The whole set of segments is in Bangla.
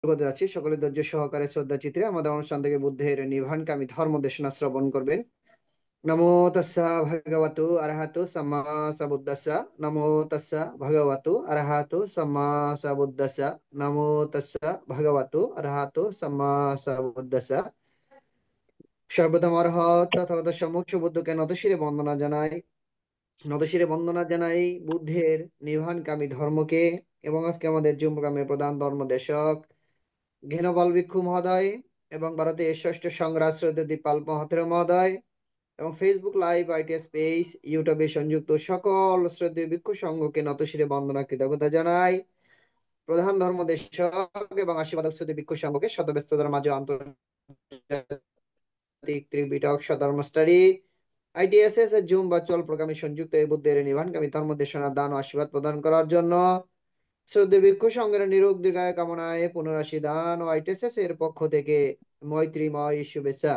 করতে যাচ্ছি, সকলে ধৈর্য সহকারে শ্রদ্ধা চিত্রে আমাদের অনুষ্ঠান থেকে বুদ্ধের নির্বাণকামী ধর্ম দেশনা শ্রবণ করবেন। নমো তাস্সা ভগবতু আরহাতু সাম্মা সাম্বুদ্দাস্সা। নমো তাস্সা ভগবতু আরহাতু সাম্মা সাম্বুদ্দাস্সা। নমো তাস্সা ভগবতু আরহাতু সাম্মা সাম্বুদ্দাস্সা। সর্বপ্রথম অরহত তথাগত সম্মুখ সুবুদ্ধকে নতশিরে বন্দনা জানাই বুদ্ধের নির্বাণকামী ধর্মকে। এবং আজকে আমাদের জুম্মকামী প্রধান ধর্মদেশক ঘেনপাল ভিক্ষু মহোদয় এবং ভারতের ষষ্ঠ সংগ্রাস দীপাল মহাতের মহোদয় এবং ফেসবুক লাইভ আইটিএস পেজ ইউটিউবে সংযুক্ত সকল শ্রদ্ধেয় ভিক্ষু সংঘকে নতশিরে বন্দনা কৃতজ্ঞতা জানাই। প্রধান ধর্মদেশক এবং আশীর্বাদক শ্রদ্ধেয় ভিক্ষু সংঘকে শতব্যস্ততার মাঝে আন্তর্জাতিক ত্রিপিটক সধর্ম স্টাডি আইটিএসএস এর জুম ভার্চুয়াল প্রোগ্রামে সংযুক্ত এই বুদ্ধের নির্বাণকামী ধর্ম দেশনার দান ও আশীর্বাদ প্রদান করার জন্য শ্রদ্ধেয় ভিক্ষু সংঘের নিরোগ দীর্ঘায় কামনায় পুনরাশি দান ও আইটিএসএস এর পক্ষ থেকে মৈত্রীময় শুভেচ্ছা।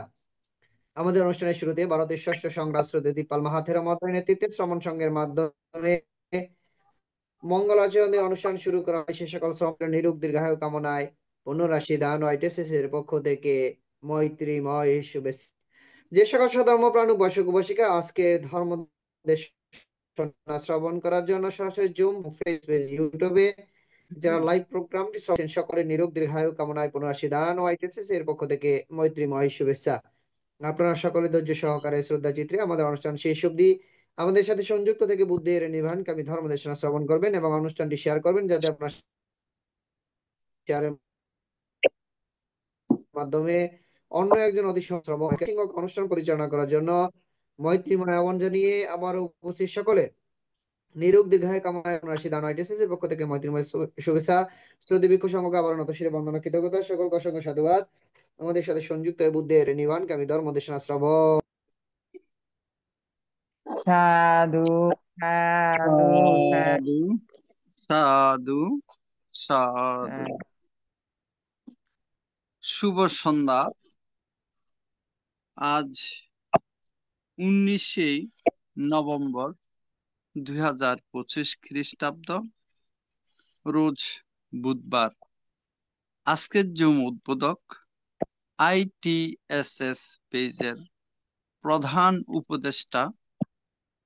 আমাদের অনুষ্ঠানের শুরুতে ভারতের ষষ্ঠ সংগ্রাস শ্রদ্ধেয় দীপাল মাহাথের মতের নেতৃত্বে শ্রমণ সংঘের মাধ্যমে মঙ্গলাচরণ দিয়ে অনুষ্ঠান শুরু করা হয়। সে সকল শ্রমণের নিরোগ দীর্ঘায়ু কামনায় পুনরাশি দান ও আইটিএসএস এর পক্ষ থেকে মৈত্রীময় শুভেচ্ছা। যে সকল সধর্মপ্রাণ উপাসক উপাসিকা আজকে ধর্ম দেশনা শ্রবণ করার জন্য সরাসরি জুম ফেসবুক ইউটিউবে যারা লাইভ প্রোগ্রামটি শ্রবণ করছেন, সকলের নিরোগ দীর্ঘায়ু কামনায় পুনরাশি দান ও আইটিএসএস এর পক্ষ থেকে মৈত্রীময় শুভেচ্ছা। আপনারা সকলে ধৈর্য সহকারে শ্রদ্ধা চিত্রে আমাদের অনুষ্ঠান শেষ অবধি আমাদের সাথে সংযুক্ত থেকে বুদ্ধের নির্বাণকামী ধর্ম দেশনা শ্রবণ করবেন এবং অনুষ্ঠানটি শেয়ার করবেন, যাতে আপনার শেয়ারের মাধ্যমে অন্য একজন অতি শ্রবণ অনুষ্ঠান পরিচালনা করার জন্য মৈত্রীময় আহ্বান জানিয়ে আমার উপস্থিত সকলে নিরোগ দীর্ঘায় কামনায় রাশি দান আইটিএসএস এর পক্ষ থেকে মৈত্রীময় শুভেচ্ছা। শ্রদ্ধেয় ভিক্ষু সংঘকে আবার নতশিরে বন্দনা কৃতজ্ঞতা, সকলকে অসংখ্য সাধুবাদ। আমাদের সাথে সংযুক্ত হয়ে বুদ্ধের নির্বাণকামী ধর্ম দেশনা শ্রবণ। সাধু সাধু সাধু সাধু সাধু। শুভ সন্ধ্যা। আজ 19শে নভেম্বর 2025 খ্রিস্টাব্দ, রোজ বুধবার। আজকের জুম উদ্বোধক আইটিএসএস পেজের প্রধান উপদেষ্টা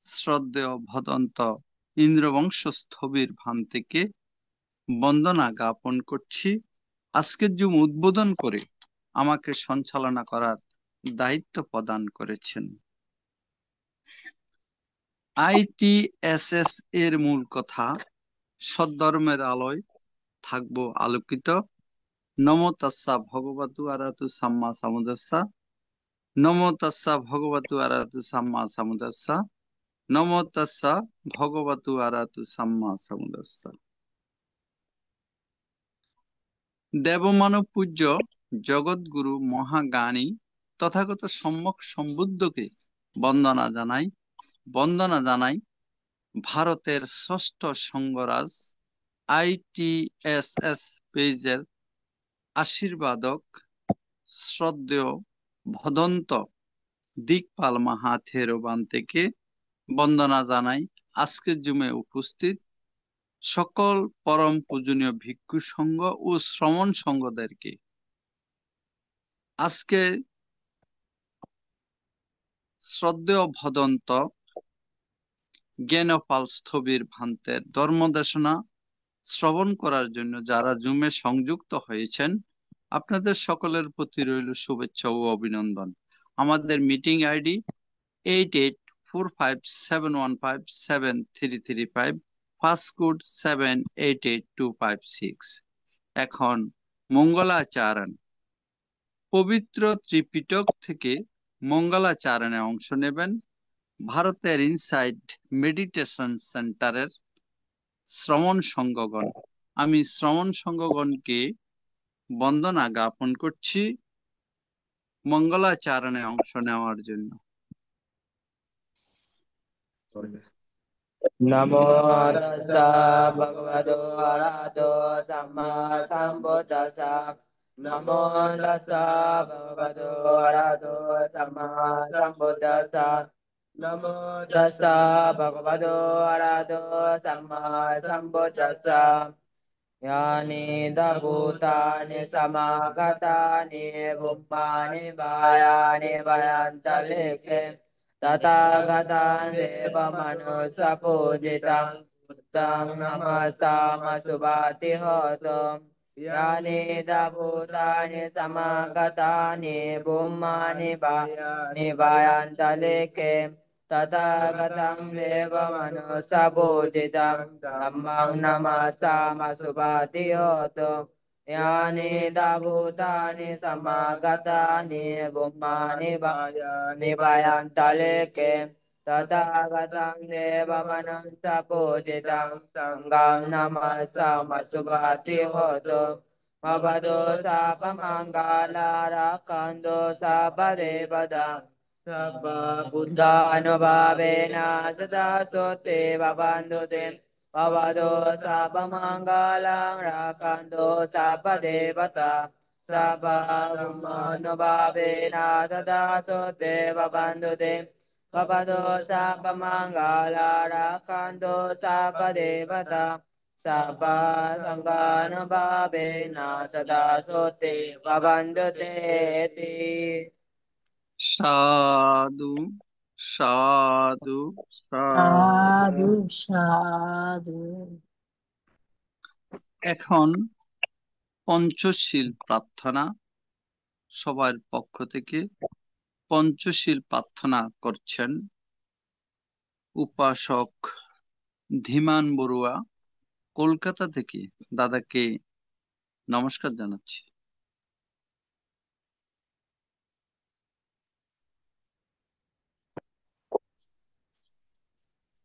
শ্রদ্ধেয় ভদন্ত ইন্দ্রবংশ স্থবির ভান্তিকে বন্দনা জ্ঞাপন করছি। আজকের জুম উদ্বোধন করে আমাকে সঞ্চালনা করার দায়িত্ব প্রদান করেছেন। আইটিএসএস এর মূল কথা, সদ্ধর্মের আলোয় থাকবো আলোকিত। নমো তাস্সা ভগবতু আরহাতু সাম্মা সাম্বুদ্দাস্সা। নমো তাস্সা ভগবতু আরহাতু সাম্মা সাম্বুদ্দাস্সা। নমো তাস্সা ভগবতু আরহাতু সাম্মা সাম্বুদ্দাস্সা। দেবমানব পূজ্য জগৎগুরু মহাজ্ঞানী তথাগত সম্যক সম্বুদ্ধকে বন্দনা জানাই ভারতের ষষ্ঠ সংঘরাজ আইটিএসএস পেজের আশীর্বাদক শ্রদ্ধেয় ভদন্ত দিকপাল মাহাথেরবান থেকে বন্দনা জানাই আজকের জুমে উপস্থিত সকল পরম পূজনীয় ভিক্ষু সংঘ ও শ্রমণ সংঘদেরকে। আজকে শ্রদ্ধেয় ভদন্ত জ্ঞানপাল স্থবির ভান্তের ধর্মদেশনা শ্রবণ করার জন্য যারা জুমে সংযুক্ত হয়েছেন, আপনাদের সকলের প্রতি রইল শুভেচ্ছা ও অভিনন্দন। আমাদের মিটিং আইডি 884571573335, ফাস্টকোড 788256। এখন মঙ্গলাচরণ, পবিত্র ত্রিপিটক থেকে মঙ্গলাচরণে অংশ নেবেন ভারতের ইনসাইট মেডিটেশন সেন্টারের শ্রমণ সংঘগণ। আমি শ্রমণ সংঘগণকে বন্দনা জ্ঞাপন করছি মঙ্গলাচরণে অংশ নেওয়ার জন্য। নমো তাস্সা ভগবতো আরহাতো সাম্মা সাম্বুদ্দাস্সা। নমো তাস্সা ভগবতো আরহাতো সাম্মা সাম্বুদ্দাস্সা। নমো তাস্সা ভগবতো আরহাতো সাম্মা সাম্বুদ্দাস্সা। यानि भूतानि समागतानि बुम्मानि वायानि वयन्तलिके तथागतान् देव मनुष्यपूजितं बुद्धं नमसामसुभाति होतु यानि भूतानि समागतानि बुम्मानि वायानि वयन्तलिके तथागतं देवमनुष्यपूजितं धम्मं नमसामसुभाति होतु यानि भूतानि समागतानि बुम्मानि वायानि वयन्तलिके तथागतं देवमनुष्यपूजितं सङ्गं नमसामसुभाति होतु भवतो शापमङ्गलारकन्दो शापदेवता बुद्धानुभावेन सदा सोते भवन्तुते भवतो शापमङ्गलं राकन्दो शापदेवता शापनुभावेन सदा सोते भवन्तुते भवतो शापमङ्गलारकन्दो शापदेवता शापसङ्गानुभावेन सदा सोते भवन्तुते সাধু সাধু সাধু। সাধু সাধু। এখন পঞ্চশীল প্রার্থনা, সবার পক্ষ থেকে পঞ্চশীল প্রার্থনা করছেন উপাসক ধীমান বড়ুয়া কলকাতা থেকে। দাদাকে নমস্কার জানাচ্ছি।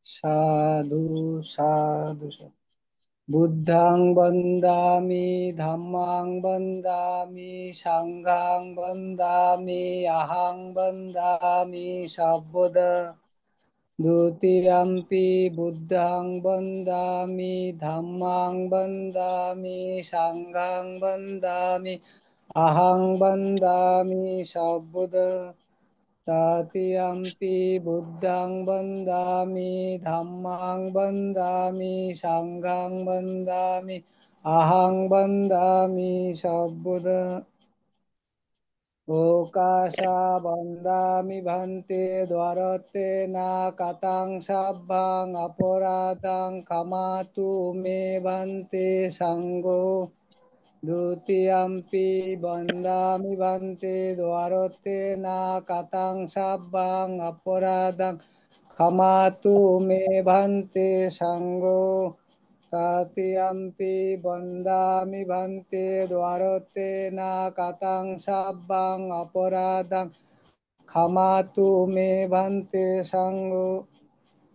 সাধু সাধু সাধু। বুদ্ধাং বন্দামি ধম্মাং বন্দামি সাংঘাং বন্দামি আহাং বন্দামি সর্বদা দ্বিতীয়ম্পি বুদ্ধাং বন্দামি ধম্মাং বন্দামি সাংঘাং বন্দামি আহাং বন্দামি সর্বদা तृतीयम्पि बुद्धं वन्दामि धम्मं वन्दामि सङ्घं वन्दामि अहं वन्दामि सद्बुद्धा ओकाशा वन्दामि भन्ते द्वारते न कथं सभ्यं अपराधं क्षमातु मे भन्ते सङ्गो द्वितीयम्पि वन्दामि भन्ते द्वारते न कथं सभ्यं अपराधं क्षमातु मे भन्ते सङ्गो तृतीयम्पि वन्दामि भन्ते द्वारते न कथं सभ्यं अपराधं क्षमातु मे भन्ते सङ्गो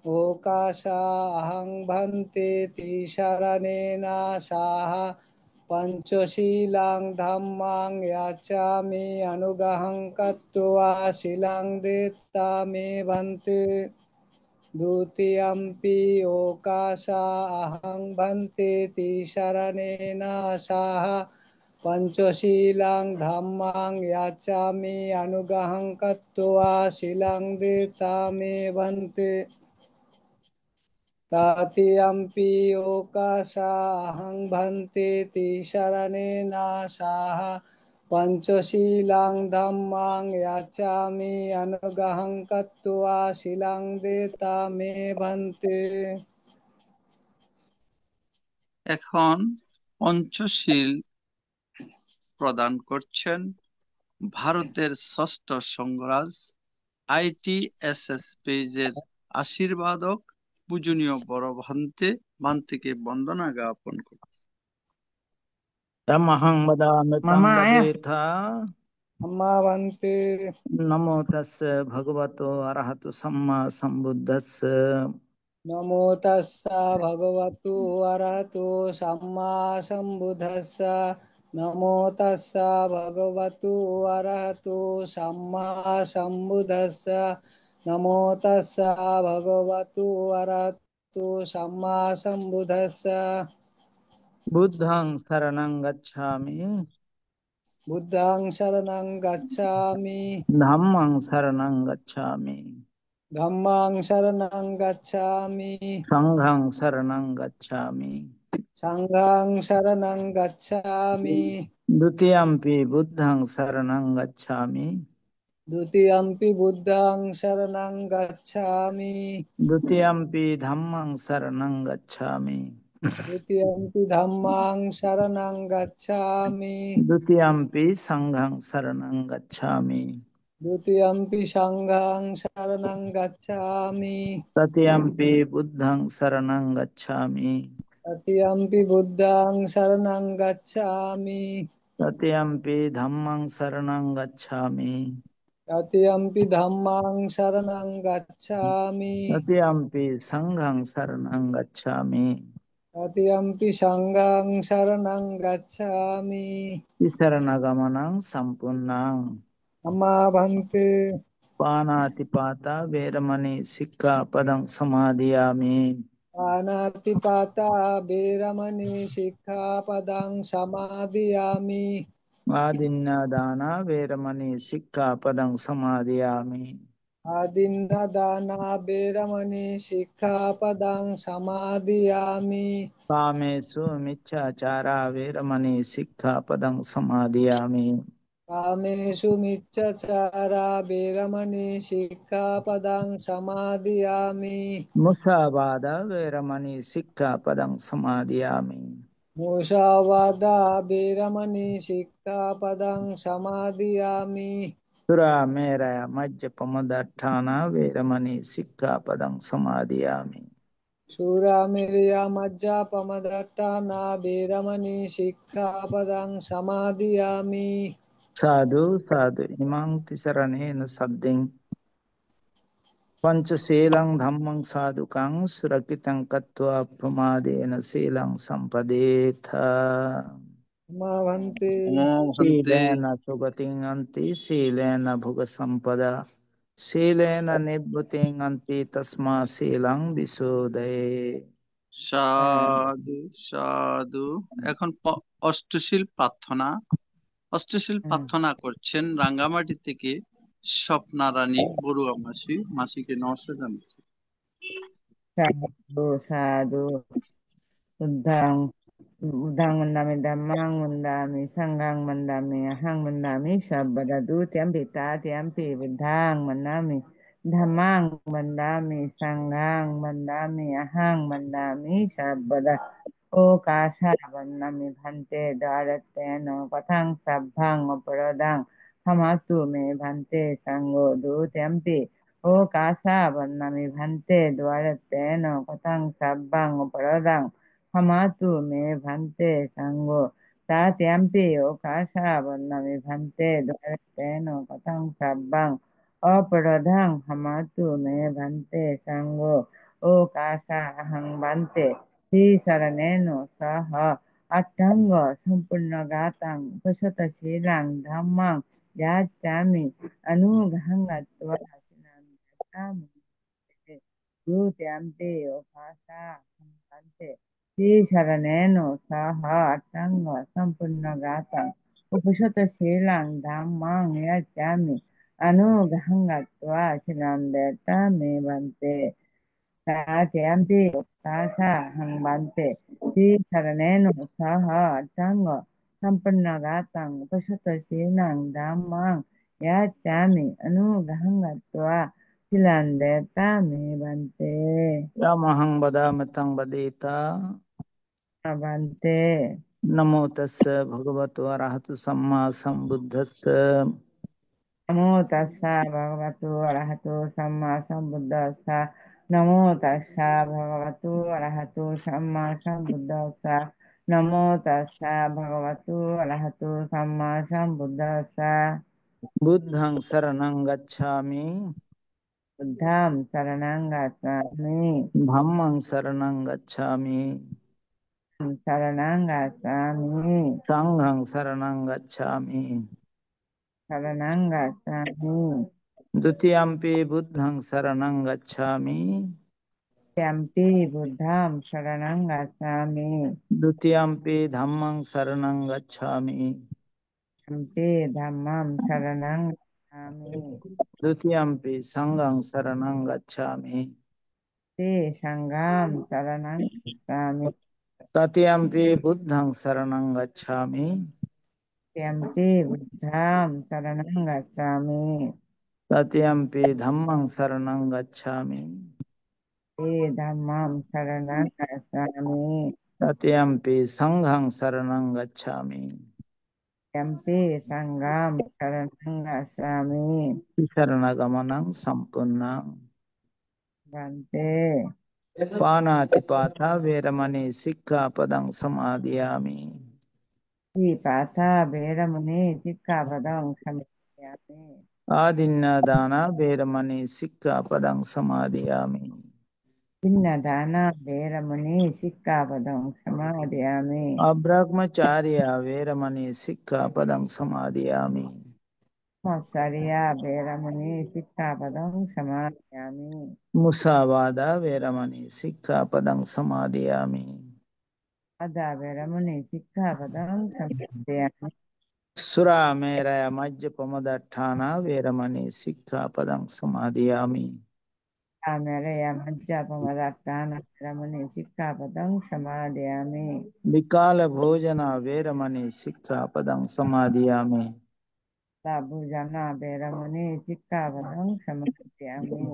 ओकाशा अहं भन्ते तिसरणेन सह पंचशीलं धम्मं याचामि अनुग्रहं कृत्वा शीलं दत्ता मे भन्ते द्वितीयम्पि ओकाशा अहं भन्ते तिसरणेन सह पंचशीलं धम्मं याचामि अनुग्रहं कृत्वा शीलं दत्ता मे भन्ते तृतीयम्पि ओकाशा अहं भन्ते तिसरणेन सह पंचशीलं धम्मं याचामि अनुग्रहं कृत्वा शीलं दत्ता मे भन्ते। এখন পঞ্চশীল প্রদান করছেন ভারতের ষষ্ঠ সংঘরাজ ITSS পেজের আশীর্বাদক পূজনীয় বড় ভান্তিকে বন্দনা জ্ঞাপন করুন। तमहं वदामि संगतीर्थ अम्मा भन्ते नमो तस्य भगवतो अरहतो सम्मा सम्बुद्धस्य नमो तस्सा भगवतो अरहतो सम्मा सम्बुद्धस्स नमो तस्सा भगवतो अरहतो सम्मा सम्बुद्धस्स नमो तस्सा भगवतो अरहतो सम्मा सम्बुद्धस्स बुद्धं शरणं गच्छामि बुद्धं शरणं गच्छामि धम्मं शरणं गच्छामि धम्मं शरणं गच्छामि संघं शरणं गच्छामि संघं शरणं गच्छामि द्वितीयम्पि बुद्धं शरणं गच्छामि द्वितीयम्पि बुद्धं शरणं गच्छामि द्वितीयम्पि धम्मं शरणं गच्छामि द्वितीयम्पि धम्मां शरणं गच्छामि द्वितीयम्पि संघं शरणं गच्छामि द्वितीयम्पि संघं शरणं गच्छामि तृतीयम्पि बुद्धं शरणं गच्छामि तृतीयम्पि बुद्धं शरणं गच्छामि तृतीयम्पि धम्मं शरणं गच्छामि तृतीयम्पि धम्मां शरणं गच्छामि तृतीयम्पि संघं शरणं गच्छामि तृतीयम्पि संघं शरणं गच्छामि शरणगमनं सम्पूर्णं अमाभन्ते पानातिपाता वेरमणि सिक्खापदं समादियामि पानातिपाता वेरमणि सिक्खापदं समादियामि आदिन्नदाना वेरमणि सिक्खापदं समादियामि आदिन्नदाना वेरमणि सिक्खापदं समादियामि कामेषु मिच्छाचारा वेरमणि सिक्खापदं समादियामि कामेषु मिच्छाचारा वेरमणि सिक्खापदं समादियामि मुसावादा वेरमणि सिक्खापदं समादियामि मुसावादा वेरमणि सिक्खापदं समादियामि सुरामेरय मज्जपमदट्ठाना वेरमणि सिक्खापदं समादियामि शूरामेरया मज्जापमदट्टाना वेरमणि सिक्खापदं समादियामि साधु साधु इमां तिसरणेन सद्दिं पंचशीलं धम्मं साधुकां सुरक्षितं कत्वा प्रमादेन शीलं सम्पदेथ माभन्ते अमोहन्ते शीलेन सुगतिं अन्ति शीलेन भुगसम्पदा शीलेन निवृत्तिं अन्ति तस्मात् शीलं विशोधये সাধু সাধু। এখন অষ্টশীল প্রার্থনা। অষ্টশীল প্রার্থনা করছেন রাঙ্গামাটি থেকে স্বপ্না রানী বড়ুয়া মাসি। মাসিকে নমস্কার জানাচ্ছি। Sadhu, sadhu, buddhang, buddhang mandami dhammang mandami sanghang mandami ahang mandami sabbadadu tiampi ta tiampi buddhang mandami dhammang mandami sanghang mandami ahang mandami sabbada Okasa mandami bhante dharatena pathang sabbhang aparadang hamatu me bhante sango du tiampi Okasa bandami bhante dvaratena patang sabbang paradang hamatu me bhante sango tatyampi okasa bandami bhante dvaratena patang sabbang aparadang hamatu me bhante sango okasa ahang bhante si saraneno saha atanga sampurna gatang pasata silang dhammang yachami anugahangatva Kami Yutyampi Upasa Sampante Sri Saraneno Saha Atanga Sampurnagata Upashata Silang Dhammang Yachami Anugahangatva Silandeta Me Bante Satyampi Upasa Hangbante Sri Saraneno Saha Atanga Sampurnagatam Upashata Silang Dhammang Yachami Anugahangatva Silandeta me bante, यामहं वदामि तं वदेता bante, नमो तस्य भगवतो अरहतो सम्मा सम्बुद्धस्य namo tassa bhagavato arahato samma sambuddhassa, namo tassa bhagavato arahato samma sambuddhassa, namo tassa bhagavato arahato samma sambuddhassa, बुद्धं शरणं गच्छामि buddham saranang gacchami, धम्मं शरणं गच्छामि saranang gacchami, संघं शरणं गच्छामि saranang gacchami. द्वितीयम्पि बुद्धं शरणं गच्छामि Yampi Buddham Saranang Gacchami. द्वितीयम्पि धम्मं शरणं गच्छामि Yampi Dhammam Saranang Gacchami. द्वितीयम्पि संघं शरणं गच्छामि Ti Sangam Saranang Gacchami. तृतीयम्पि बुद्धं शरणं गच्छामि Yampi Buddham Saranang Gacchami. तृतीयम्पि धम्मं शरणं गच्छामि Dhammam Saranang Gacchami. तृतीयम्पि संघं शरणं गच्छामि Yampi Sangam Saranang Gacchami. शरणगमनं सम्पूर्णं Bhante पानातिपाता वेरमणि सिक्खापदं समादयामि Patha Veramuni Sikkhapadam Samayami. आदिन्नदाना वेरमणि सिक्खापदं समादयामि Pinnadana Veramuni Sikkhapadam Samadhyami. अब्रह्मचार्य वेरमणि सिक्खापदं समादयामि Moksariya Veramuni Sikkhapadam Samadhyami. मुसावादा वेरमणि सिक्खापदं समादयामि Ada Veramuni Sikkhapadam Samadhyami. सुरामेरय मज्जपमदट्ठाना वेरमणि सिक्खापदं समादयामि Amaraya Majjapamadatthana Veramuni Sikkhapadam Samadhyami. विकाल भोजन वेरमणि सिक्खापदं समादयामि Labhujana Veramuni Sikkhapadam Samadhyami.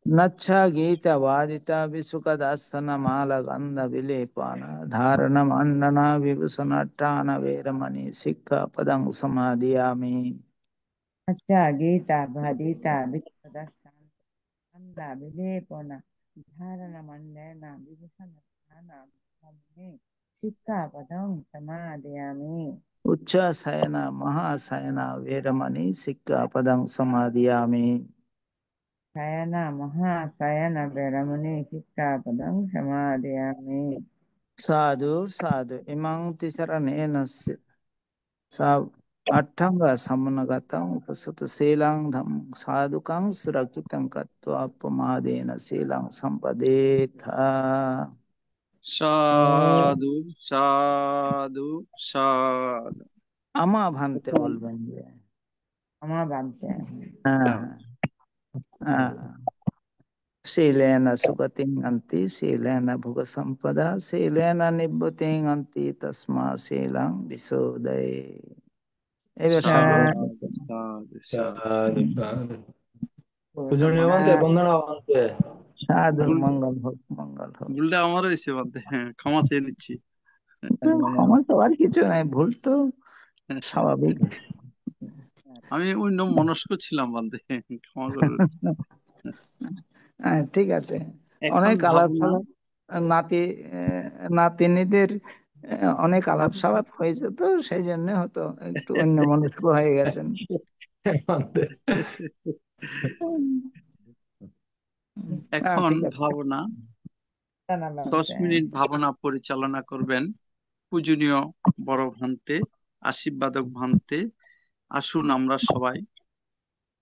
नच्छा गीत वादिता विसुखदास्तन माल गंध विलेपान धारण मंडना विभूषणट्टान वेरमणि सिक्खापदं समादयामि Acca Gita Bhadita Vikkadasthan Anda Vilepona Dharana Mandana Vibhusana Dhana Veramuni Sikkhapadam Samadhyami. उच्च शयन महाशयन वेरमणि सिक्खापदं समादयामि Sayana Mahasayana Veramuni Sikkhapadam Samadhyami. साधु साधु इमं तिसरनेन सा अट्टंग समनगतं उपसुत शीलं धम साधुकं सुरक्षितं कत्वा अपमादेन शीलं संपदेथ साधु साधु साधु। अमा भानते बोलबें जे Ama Bhante. हाँ हाँ शीलेन सुगतिं अन्ति शीलेन भुग संपदा शीलेन निब्बतिं अन्ति तस्मा शीलं विशोदये এবার সবাই साधु साधु साधु। পূজনীয় বান্তে বন্দনা বান্তে সাধু ভুল মঙ্গল হোক মঙ্গল হোক ভুলটা আমার হয়েছে বাদে, হ্যাঁ ক্ষমা চেয়ে নিচ্ছি। আমার তো আর কিছু নাই ভুল তো স্বাভাবিক আমি অন্য মনস্ক ছিলাম বাদে, ক্ষমা করবেন। হ্যাঁ, ঠিক আছে এখন অনেক আলাপ ভাবনা সালাপ নাতি নাতিনিদের অনেক আলাপ সালাপ হয়েছে তো সেই জন্য হয়তো একটু অন্য মনস্ক হয়ে গেছেন বান্তে এখন ঠিক আছে ভাবনা Sana 10 Bhante. মিনিট ভাবনা পরিচালনা করবেন পূজনীয় বড় ভান্তে, আশীর্বাদক ভান্তে। আসুন আমরা সবাই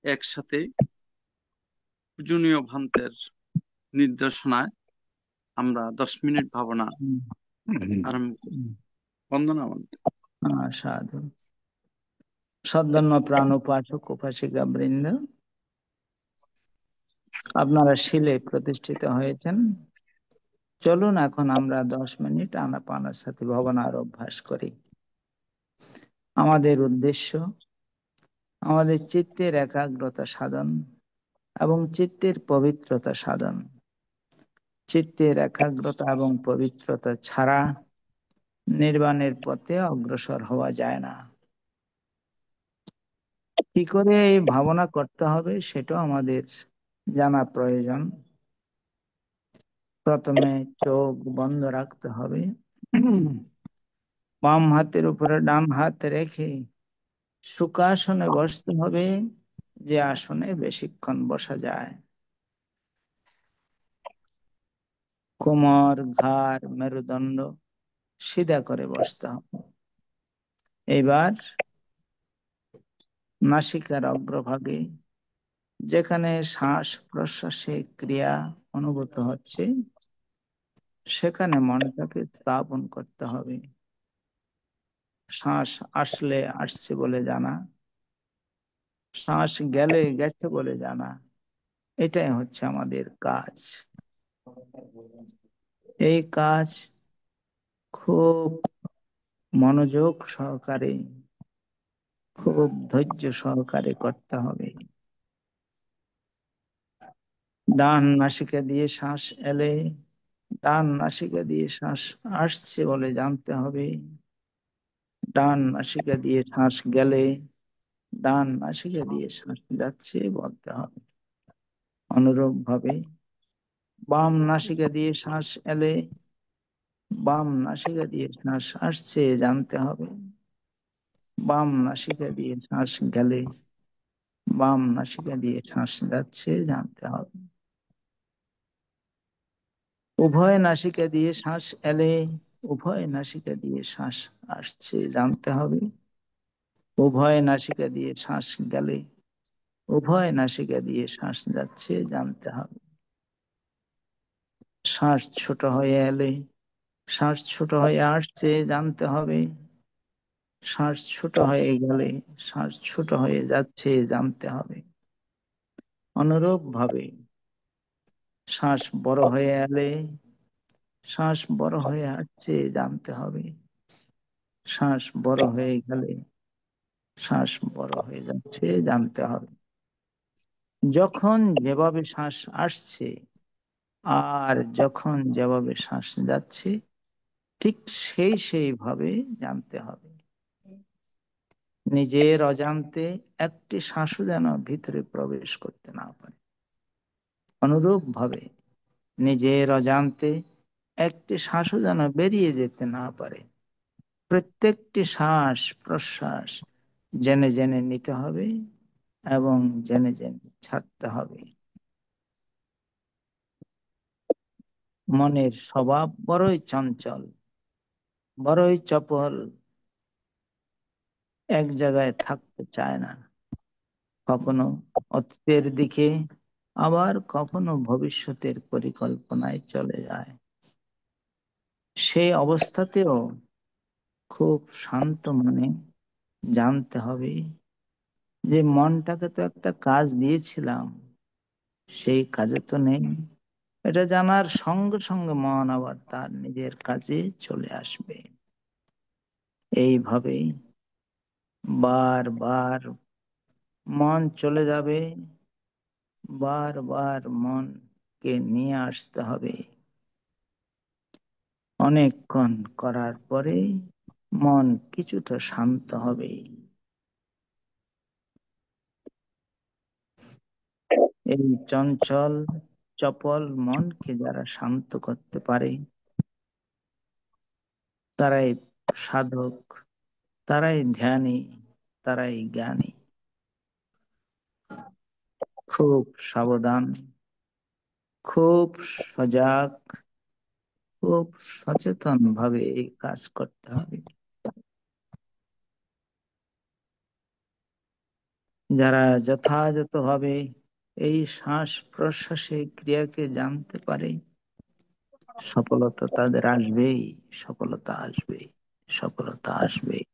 একসাথে পূজনীয় ভান্তের নির্দেশনায় আমরা 10 মিনিট ভাবনা আরম্ভ করি। বন্দনা ভান্তে। সাধু সদ্ধন্য প্রাণ উপাসক উপাসিকা বৃন্দ আপনারা শিলে প্রতিষ্ঠিত হয়েছেন চলুন এখন আমরা 10 মিনিট আনাপানের সাথে ভাবনার অভ্যাস করি আমাদের উদ্দেশ্য আমাদের চিত্তের একাগ্রতা সাধন এবং চিত্তের পবিত্রতা সাধন চিত্তের একাগ্রতা এবং পবিত্রতা ছাড়া নির্বাণের পথে অগ্রসর হওয়া যায় না কি করে এই ভাবনা করতে হবে সেটাও আমাদের জানা প্রয়োজন প্রথমে চোখ বন্ধ রাখতে হবে বাম হাতের উপরে ডান হাত রেখে সুখাসনে বসতে হবে যে আসনে বেশিক্ষণ বসা যায় কোমর ঘাড় মেরুদণ্ড সিধা করে বসতে হবে এবার নাসিকার অগ্রভাগে যেখানে শ্বাস প্রশ্বাসের ক্রিয়া অনুভূত হচ্ছে সেখানে মনটাকে স্থাপন করতে হবে শ্বাস আসলে আসছে বলে জানা শ্বাস গেলে গেছে বলে জানা এটাই হচ্ছে আমাদের কাজ এই কাজ খুব মনোযোগ সহকারে, খুব ধৈর্য সহকারে করতে হবে। ডান নাসিকা দিয়ে শ্বাস এলে ডান নাসিকা দিয়ে শ্বাস আসছে বলে জানতে হবে। ডান নাসিকা দিয়ে শ্বাস গেলে ডান নাসিকা দিয়ে শ্বাস যাচ্ছে বলতে হবে। অনুরূপ ভাবে বাম নাসিকা দিয়ে শ্বাস এলে বাম নাসিকা দিয়ে শ্বাস আসছে জানতে হবে। বাম নাসিকা দিয়ে শ্বাস গেলে বাম নাসিকা দিয়ে শ্বাস যাচ্ছে জানতে হবে। উভয় নাসিকা দিয়ে শ্বাস এলে উভয় নাসিকা দিয়ে শ্বাস আসছে জানতে হবে। উভয় নাসিকা দিয়ে শ্বাস গেলে উভয় নাসিকা দিয়ে শ্বাস যাচ্ছে জানতে হবে। শ্বাস ছোট হয়ে এলে শ্বাস ছোট হয়ে আসছে জানতে হবে। শ্বাস ছোট হয়ে গেলে শ্বাস ছোট হয়ে যাচ্ছে জানতে হবে। অনুরূপ ভাবে শ্বাস বড় হয়ে এলে শ্বাস বড় হয়ে আসছে জানতে হবে। শ্বাস বড় হয়ে গেলে শ্বাস বড় হয়ে যাচ্ছে জানতে হবে। যখন যেভাবে শ্বাস আসছে আর যখন যেভাবে শ্বাস যাচ্ছে ঠিক সেইভাবে জানতে হবে। নিজের অজান্তে একটি শ্বাসও যেন ভিতরে প্রবেশ করতে না পারে। অনুরূপ ভাবে নিজের অজান্তে একটি শ্বাসও যেন বেরিয়ে যেতে না পারে। প্রত্যেকটি শ্বাস প্রশ্বাস জেনে জেনে নিতে হবে এবং জেনে জেনে ছাড়তে হবে। মনের স্বভাব বড়ই চঞ্চল, বড়ই চপল, এক জায়গায় থাকতে চায় না। কখনো অতীতের দিকে আবার কখনো ভবিষ্যতের পরিকল্পনায় চলে যায়। সেই অবস্থাতেও খুব শান্ত মনে জানতে হবে যে মনটাকে তো একটা কাজ দিয়েছিলাম, সেই কাজে তো নেই। এটা জানার সঙ্গে সঙ্গে মন আবার তার নিজের কাজে চলে আসবে। এইভাবে বারবার মন চলে যাবে, বারবার মনকে নিয়ে আসতে হবে। অনেকক্ষণ করার পরে মন কিছুটা শান্ত হবে। এই চঞ্চল চপল মনকে যারা শান্ত করতে পারে তারাই সাধক, তারাই ধ্যানী, তারাই জ্ঞানী। খুব সাবধান, খুব সজাগ, খুব সচেতন ভাবে এই কাজ করতে হবে। যারা যথাযথভাবে এই শ্বাস প্রশ্বাসের ক্রিয়াকে জানতে পারে সফলতা তাদের আসবেই, সফলতা আসবেই, সফলতা আসবেই।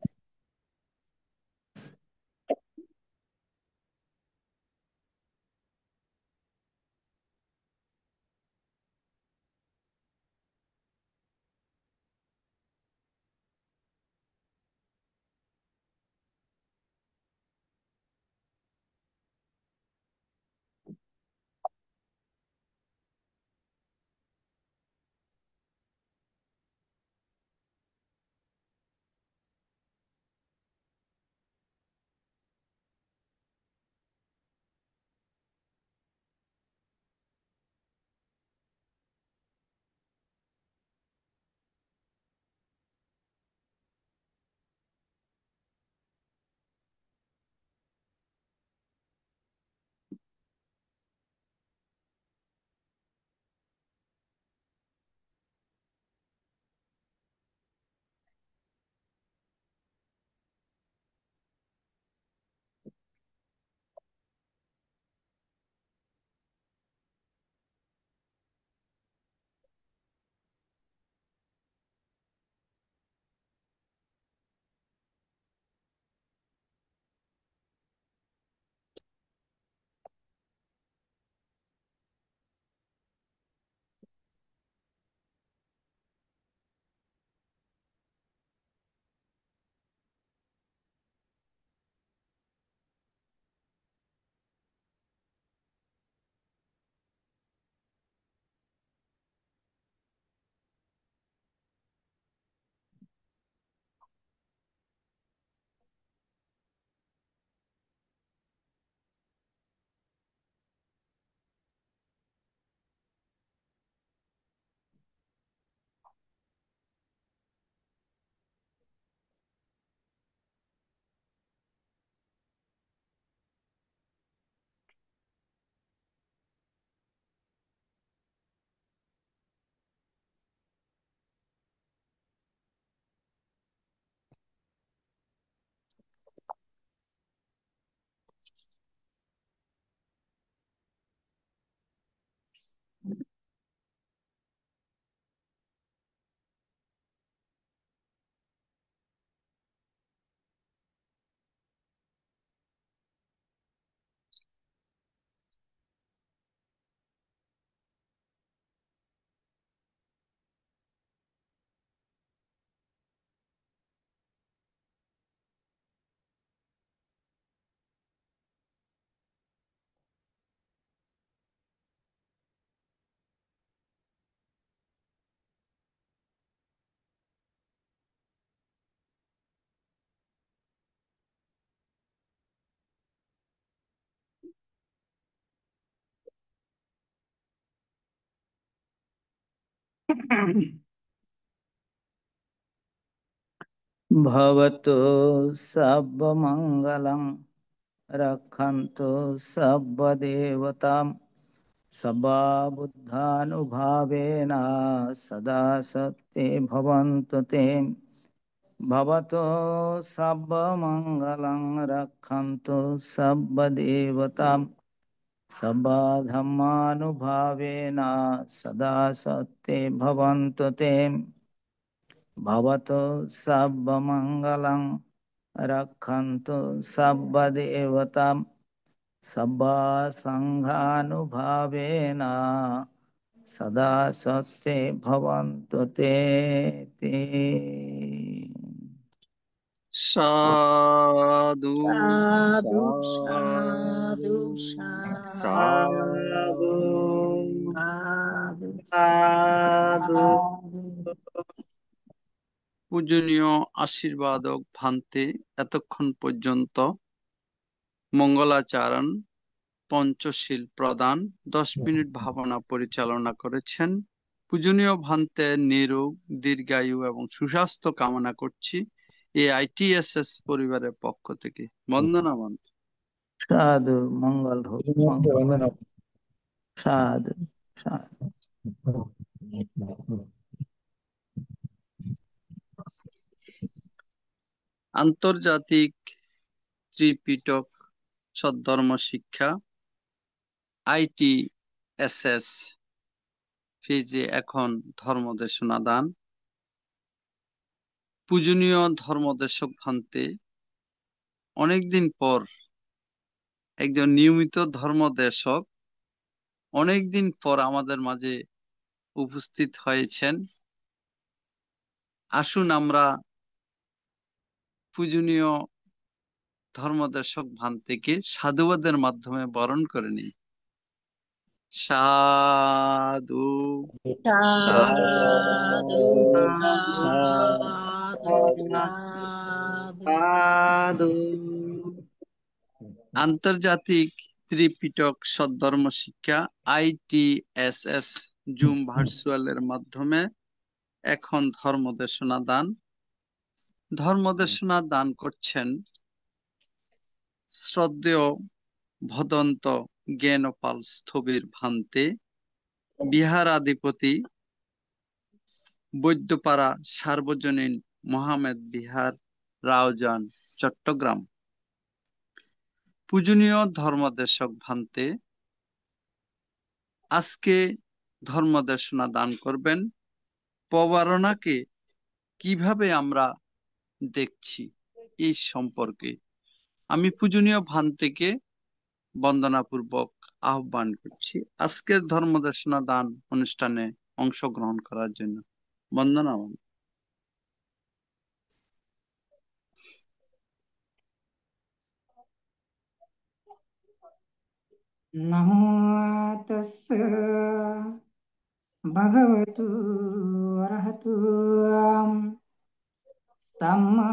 भवतो सर्वमङ्गलं रक्षन्तु सर्वदेवतां सदा बुद्धानुभावेन सदा सत्ये भवन्तु ते भवतो सर्वमङ्गलं रक्षन्तु सर्वदेवतां सदा धर्मानुभावेन सदा सत्ये भवन्तु ते भवतो सर्वमङ्गलं रक्षन्तु सर्वदेवतां सदा सङ्घानुभावेन सदा सत्ये भवन्तु ते ते। साधु साधु साधु साधु साधु साधु সাধু পূজনীয় আশীর্বাদক ভান্তে এতক্ষণ পর্যন্ত মঙ্গলাচরণ পঞ্চশীল প্রদান 10 মিনিট ভাবনা পরিচালনা করেছেন। পূজনীয় ভান্তের নিরোগ দীর্ঘায়ু এবং সুস্বাস্থ্য কামনা করছি এই ITSS পরিবারের পক্ষ থেকে। বন্দনা ভান্তে। সাধু মঙ্গল হোক মঙ্গল বন্দনা। সাধু সাধু। আন্তর্জাতিক ত্রিপিটক সদ্ধর্ম শিক্ষা ITSS পেজে এখন ধর্মদেশনা দান। পূজনীয় ধর্মদেশক ভান্তে অনেকদিন পর একজন নিয়মিত ধর্মদেশক অনেকদিন পর আমাদের মাঝে উপস্থিত হয়েছেন। আসুন আমরা পূজনীয় ধর্মদেশক ভান্তেকে সাধুবাদের মাধ্যমে বরণ করে নিই। সাধু সাধু সাধু সাধু সাধু আন্তর্জাতিক ত্রিপিটক সদ্ধর্ম শিক্ষা ITSS জুম ভার্চুয়ালের মাধ্যমে এখন ধর্মদেশনা দান। ধর্মদেশনা দান করছেন শ্রদ্ধেয় ভদন্ত জ্ঞানপাল স্থবির ভান্তে, বিহারাধিপতি বৈদ্যপাড়া সার্বজনীন মোহাম্মদ বিহার, রাউজান, চট্টগ্রাম। পূজনীয় ধর্মদেশক ভান্তে আজকে ধর্মদেশনা দান করবেন প্রবারণাকে কিভাবে আমরা দেখছি এই সম্পর্কে। আমি পূজনীয় ভান্তেকে বন্দনাপূর্বক আহ্বান করছি আজকের ধর্মদেশনা দান অনুষ্ঠানে অংশগ্রহণ করার জন্য। বন্দনা ভান্তে। नमो तस्स भगवतु अरहतु सम्मा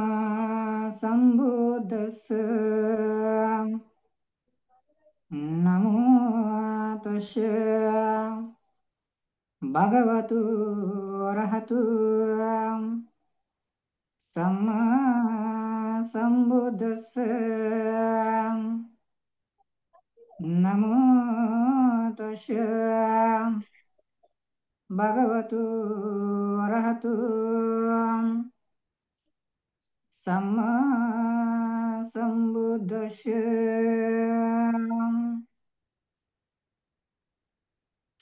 सम्बुद्धस्स नमो तस्स भगवतु अरहतु सम्मा सम्बुद्धस्स नमो तस्स भगवतु अरहतु सम्मा सम्बुद्धस्स।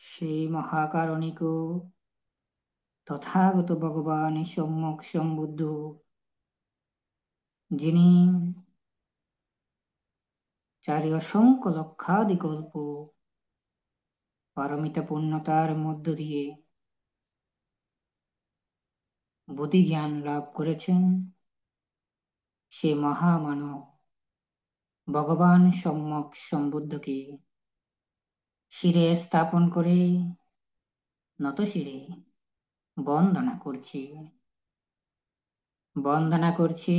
সেই মহাকারণিক তথাগত ভগবান সম্যক সম্বুদ্ধ, যিনি চারি অসংখ্য লক্ষাধিকল্প পারমিতা পূর্ণতার মধ্য দিয়ে বুদ্ধি জ্ঞান লাভ করেছেন, সে মহামানব ভগবান সম্যক সম্বুদ্ধকে শিরে স্থাপন করে নত শিরে বন্দনা করছি। বন্দনা করছি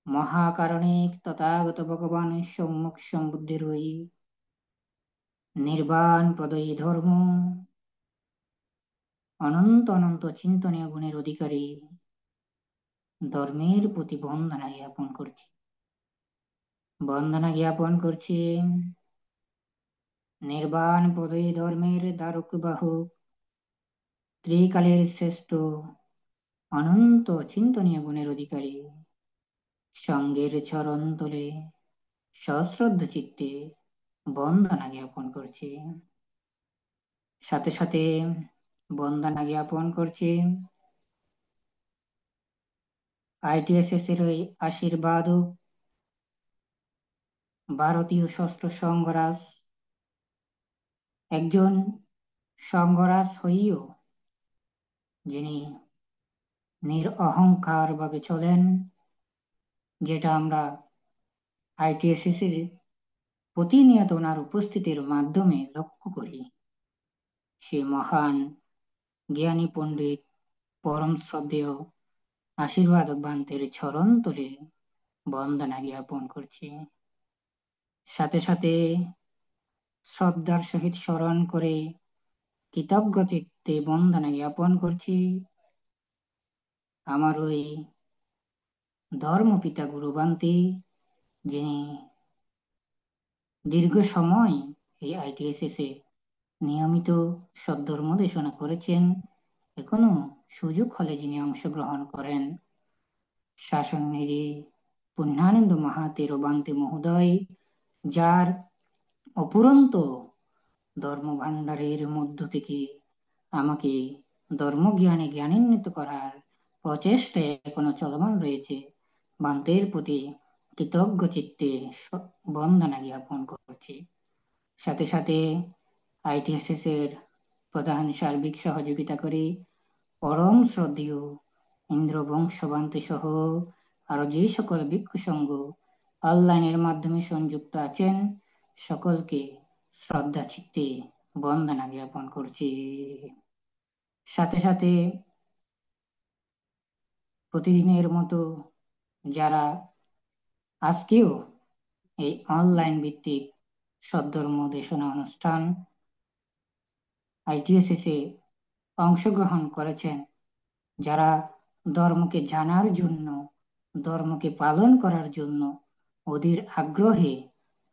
মহাকারণিক তথাগত ভগবান সম্যক সম্বুদ্ধের ওই নির্বাণ প্রদয়ী ধর্ম অনন্ত অনন্ত চিন্তনীয় গুণের অধিকারী ধর্মের প্রতি বন্দনা জ্ঞাপন করছি। বন্দনা জ্ঞাপন করছি নির্বাণ পদে ধর্মের দ্বারক বাহক, ত্রিকালের শ্রেষ্ঠ অনন্ত চিন্তনীয় গুণের অধিকারী সঙ্গের চরণ তলে সশ্রদ্ধ চিত্তে বন্দনা জ্ঞাপন করছি। সাথে সাথে বন্দনা জ্ঞাপন করছি ITSS এর ওই আশীর্বাদ ভারতীয় সশস্ত্র সংঘরাজ, একজন সংঘরাজ হইও যিনি নিরঅহংকার ভাবে চলেন, যেটা আমরা ITSS এর প্রতিনিয়ত ওনার উপস্থিতির মাধ্যমে লক্ষ্য করি। সে মহান জ্ঞানী পণ্ডিত পরম শ্রদ্ধেয় আশীর্বাদ বান্তের চরণ তলে বন্দনা জ্ঞাপন করছি। সাথে সাথে শ্রদ্ধার সহিত স্মরণ করে কৃতজ্ঞ চিত্তে বন্দনা জ্ঞাপন করছি আমার ওই ধর্মপিতা গুরু বান্তি, যিনি দীর্ঘ সময় এই ITSS এ নিয়মিত সদ্ধর্ম দেশনা করেছেন, এখনো সুযোগ হলে যিনি অংশগ্রহণ করেন, শাসননিধি পুণ্যানন্দ মাহাতের বান্তি মহোদয়, যার অপুরন্ত ধর্ম ভাণ্ডারের মধ্য থেকে আমাকে ধর্মজ্ঞানে জ্ঞানান্বিত করার প্রচেষ্টা এখনো চলমান রয়েছে। বান্তের প্রতি কৃতজ্ঞ চিত্তে বন্দনা জ্ঞাপন করছি। সাথে সাথে ITSS এর প্রধান সার্বিক সহযোগিতাকারী পরম শ্রদ্ধেয় ইন্দ্রবংশবান্তি সহ আরো যে সকল ভিক্ষু সংঘ অনলাইনের মাধ্যমে সংযুক্ত আছেন, সকলকে শ্রদ্ধা চিত্তে বন্দনা জ্ঞাপন করছি। সাথে সাথে প্রতিদিনের মতো যারা আজকেও এই অনলাইন ভিত্তিক সদ্ধর্ম দেশনা অনুষ্ঠান ITSS এ অংশগ্রহণ করেছেন, যারা ধর্মকে জানার জন্য, ধর্মকে পালন করার জন্য অধীর আগ্রহে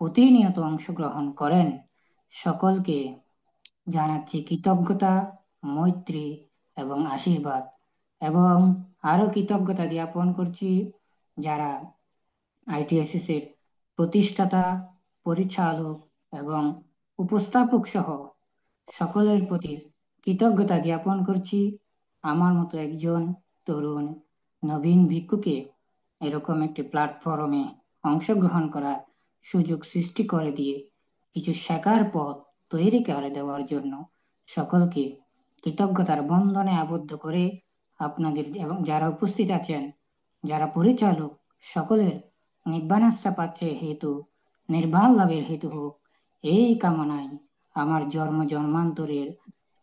প্রতিনিয়ত অংশগ্রহণ করেন, সকলকে জানাচ্ছি কৃতজ্ঞতা, মৈত্রী এবং আশীর্বাদ। এবং আরো কৃতজ্ঞতা জ্ঞাপন করছি যারা ITSS এর প্রতিষ্ঠাতা, পরিচালক এবং উপস্থাপক সহ সকলের প্রতি কৃতজ্ঞতা জ্ঞাপন করছি। আমার মতো একজন তরুণ নবীন ভিক্ষুকে এরকম একটি প্ল্যাটফর্মে অংশগ্রহণ করার সুযোগ সৃষ্টি করে দিয়ে কিছু শেখার পথ তৈরি করে দেওয়ার জন্য সকলকে কৃতজ্ঞতার বন্ধনে আবদ্ধ করে আপনাদের এবং যারা উপস্থিত আছেন, যারা পরিচালক, সকলের নিব্বানাশ্রা পাত্রের হেতু, নির্বাণ লাভের হেতু হোক, এই কামনায় আমার জন্ম জন্মান্তরের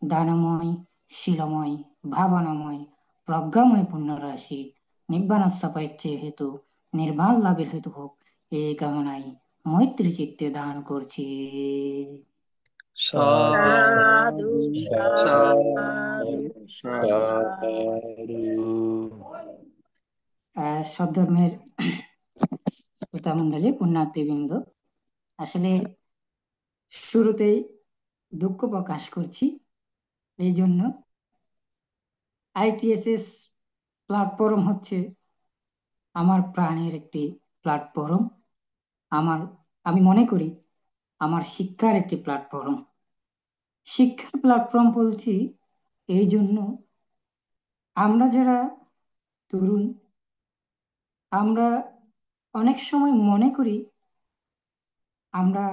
দানময়, শিলময়, ভাবনাময়, প্রজ্ঞাময় পুণ্যরাশি নিব্বানাশ্রা পাত্রের হেতু, নির্বাণ লাভের হেতু হোক, এই কামনায় মৈত্রী চিত্তে দান করছি। সাধু সাধু সাধু সাধু। সদ্ধর্মের শ্রোতামণ্ডলী, পুণ্যার্থীবৃন্দ, আসলে শুরুতেই দুঃখ প্রকাশ করছি এই জন্য। ITSS প্ল্যাটফর্ম হচ্ছে আমার প্রাণের একটি প্ল্যাটফর্ম। আমি মনে করি আমার শিক্ষার একটি প্ল্যাটফর্ম। শিক্ষার প্ল্যাটফর্ম বলছি এই জন্য, আমরা যারা তরুণ, আমরা অনেক সময় মনে করি আমরা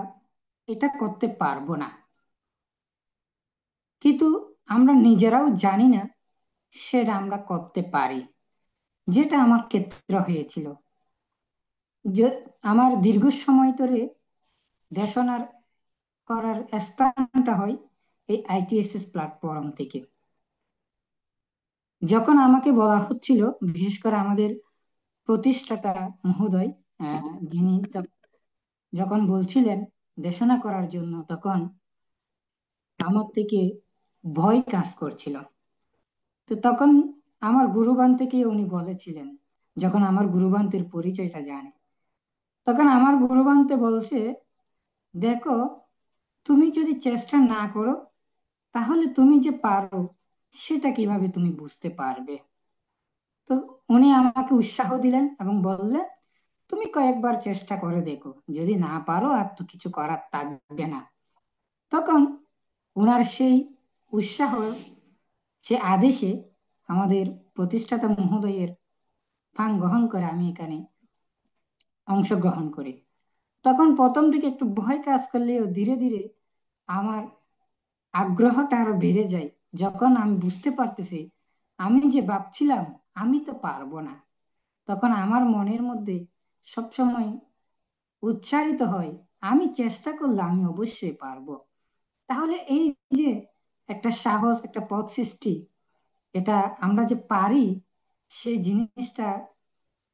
এটা করতে পারবো না, কিন্তু আমরা নিজেরাও জানি না সেটা আমরা করতে পারি। যেটা আমার ক্ষেত্রে হয়েছিল, যে আমার দীর্ঘ সময় ধরে দেশনার করার স্থানটা হয় এই ITSS প্ল্যাটফর্ম থেকে। যখন আমাকে বলা হচ্ছিল, বিশেষ করে আমাদের প্রতিষ্ঠাতা মহোদয় যিনি যখন বলছিলেন দেশনা করার জন্য, তখন আমার থেকে ভয় কাজ করছিল। তো তখন আমার গুরুবান থেকে উনি বলেছিলেন, যখন আমার গুরুবান্তের পরিচয়টা জানে, তখন আমার গুরুবান্তে বলছে, দেখো, তুমি যদি চেষ্টা না করো তাহলে তুমি যে পারো সেটা কিভাবে তুমি বুঝতে পারবে। তো উনি আমাকে উৎসাহ দিলেন এবং বললেন, তুমি কয়েকবার চেষ্টা করে দেখো, যদি না পারো আর তো কিছু করার থাকবে না। তখন ওনার সেই উৎসাহ, সে আদেশে আমাদের প্রতিষ্ঠাতা মহোদয়ের ফাং গ্রহণ করে আমি এখানে অংশগ্রহণ করি। তখন প্রথম দিকে একটু ভয় কাজ করলেও ধীরে ধীরে আমার আগ্রহটা আরো বেড়ে যায়, যখন আমি বুঝতে পারতেছি আমি যে ভাবছিলাম আমি তো পারবো না, তখন আমার মনের মধ্যে সবসময় উচ্চারিত হয়, আমি চেষ্টা করলে আমি অবশ্যই পারবো। তাহলে এই যে একটা সাহস, একটা পথ সৃষ্টি, এটা আমরা যে পারি সেই জিনিসটা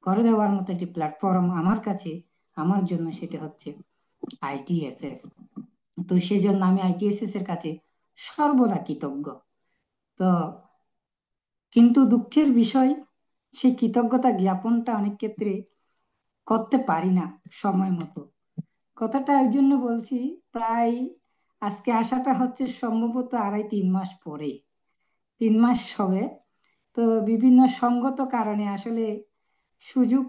করে দেওয়ার মতো একটি প্ল্যাটফর্ম আমার কাছে, আমার জন্য সেটা হচ্ছে আইটিএসএস। তো সেই জন্য আমি আইটিএসএস এর কাছে সর্বদা কৃতজ্ঞ। তো কিন্তু দুঃখের বিষয়, সেই কৃতজ্ঞতা জ্ঞাপনটা অনেক ক্ষেত্রে করতে পারি না সময় মতো। কথাটা এই জন্য বলছি, প্রায় আজকে আসাটা হচ্ছে সম্ভবত 2.5-3 মাস পরে, 3 মাস হবে। তো বিভিন্ন সঙ্গত কারণে আসলে সুযোগ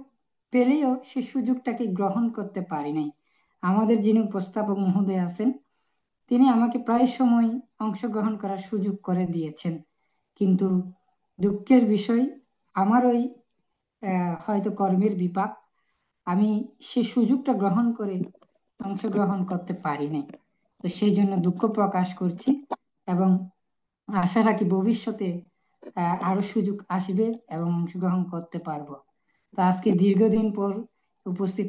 পেলেও সে সুযোগটাকে গ্রহণ করতে পারি নাই। আমাদের যিনি উপস্থাপক মহোদয় আছেন, তিনি আমাকে প্রায় সময় অংশগ্রহণ করার সুযোগ করে দিয়েছেন, কিন্তু দুঃখের বিষয় আমার ওই হয়তো কর্মের বিপাক, আমি সে সুযোগটা গ্রহণ করে অংশগ্রহণ করতে পারি নাই। তো সেই জন্য দুঃখ প্রকাশ করছি এবং আশা রাখি ভবিষ্যতে আরো সুযোগ আসবে এবং অংশগ্রহণ করতে পারবো। তো আজকে দীর্ঘদিন পর উপস্থিত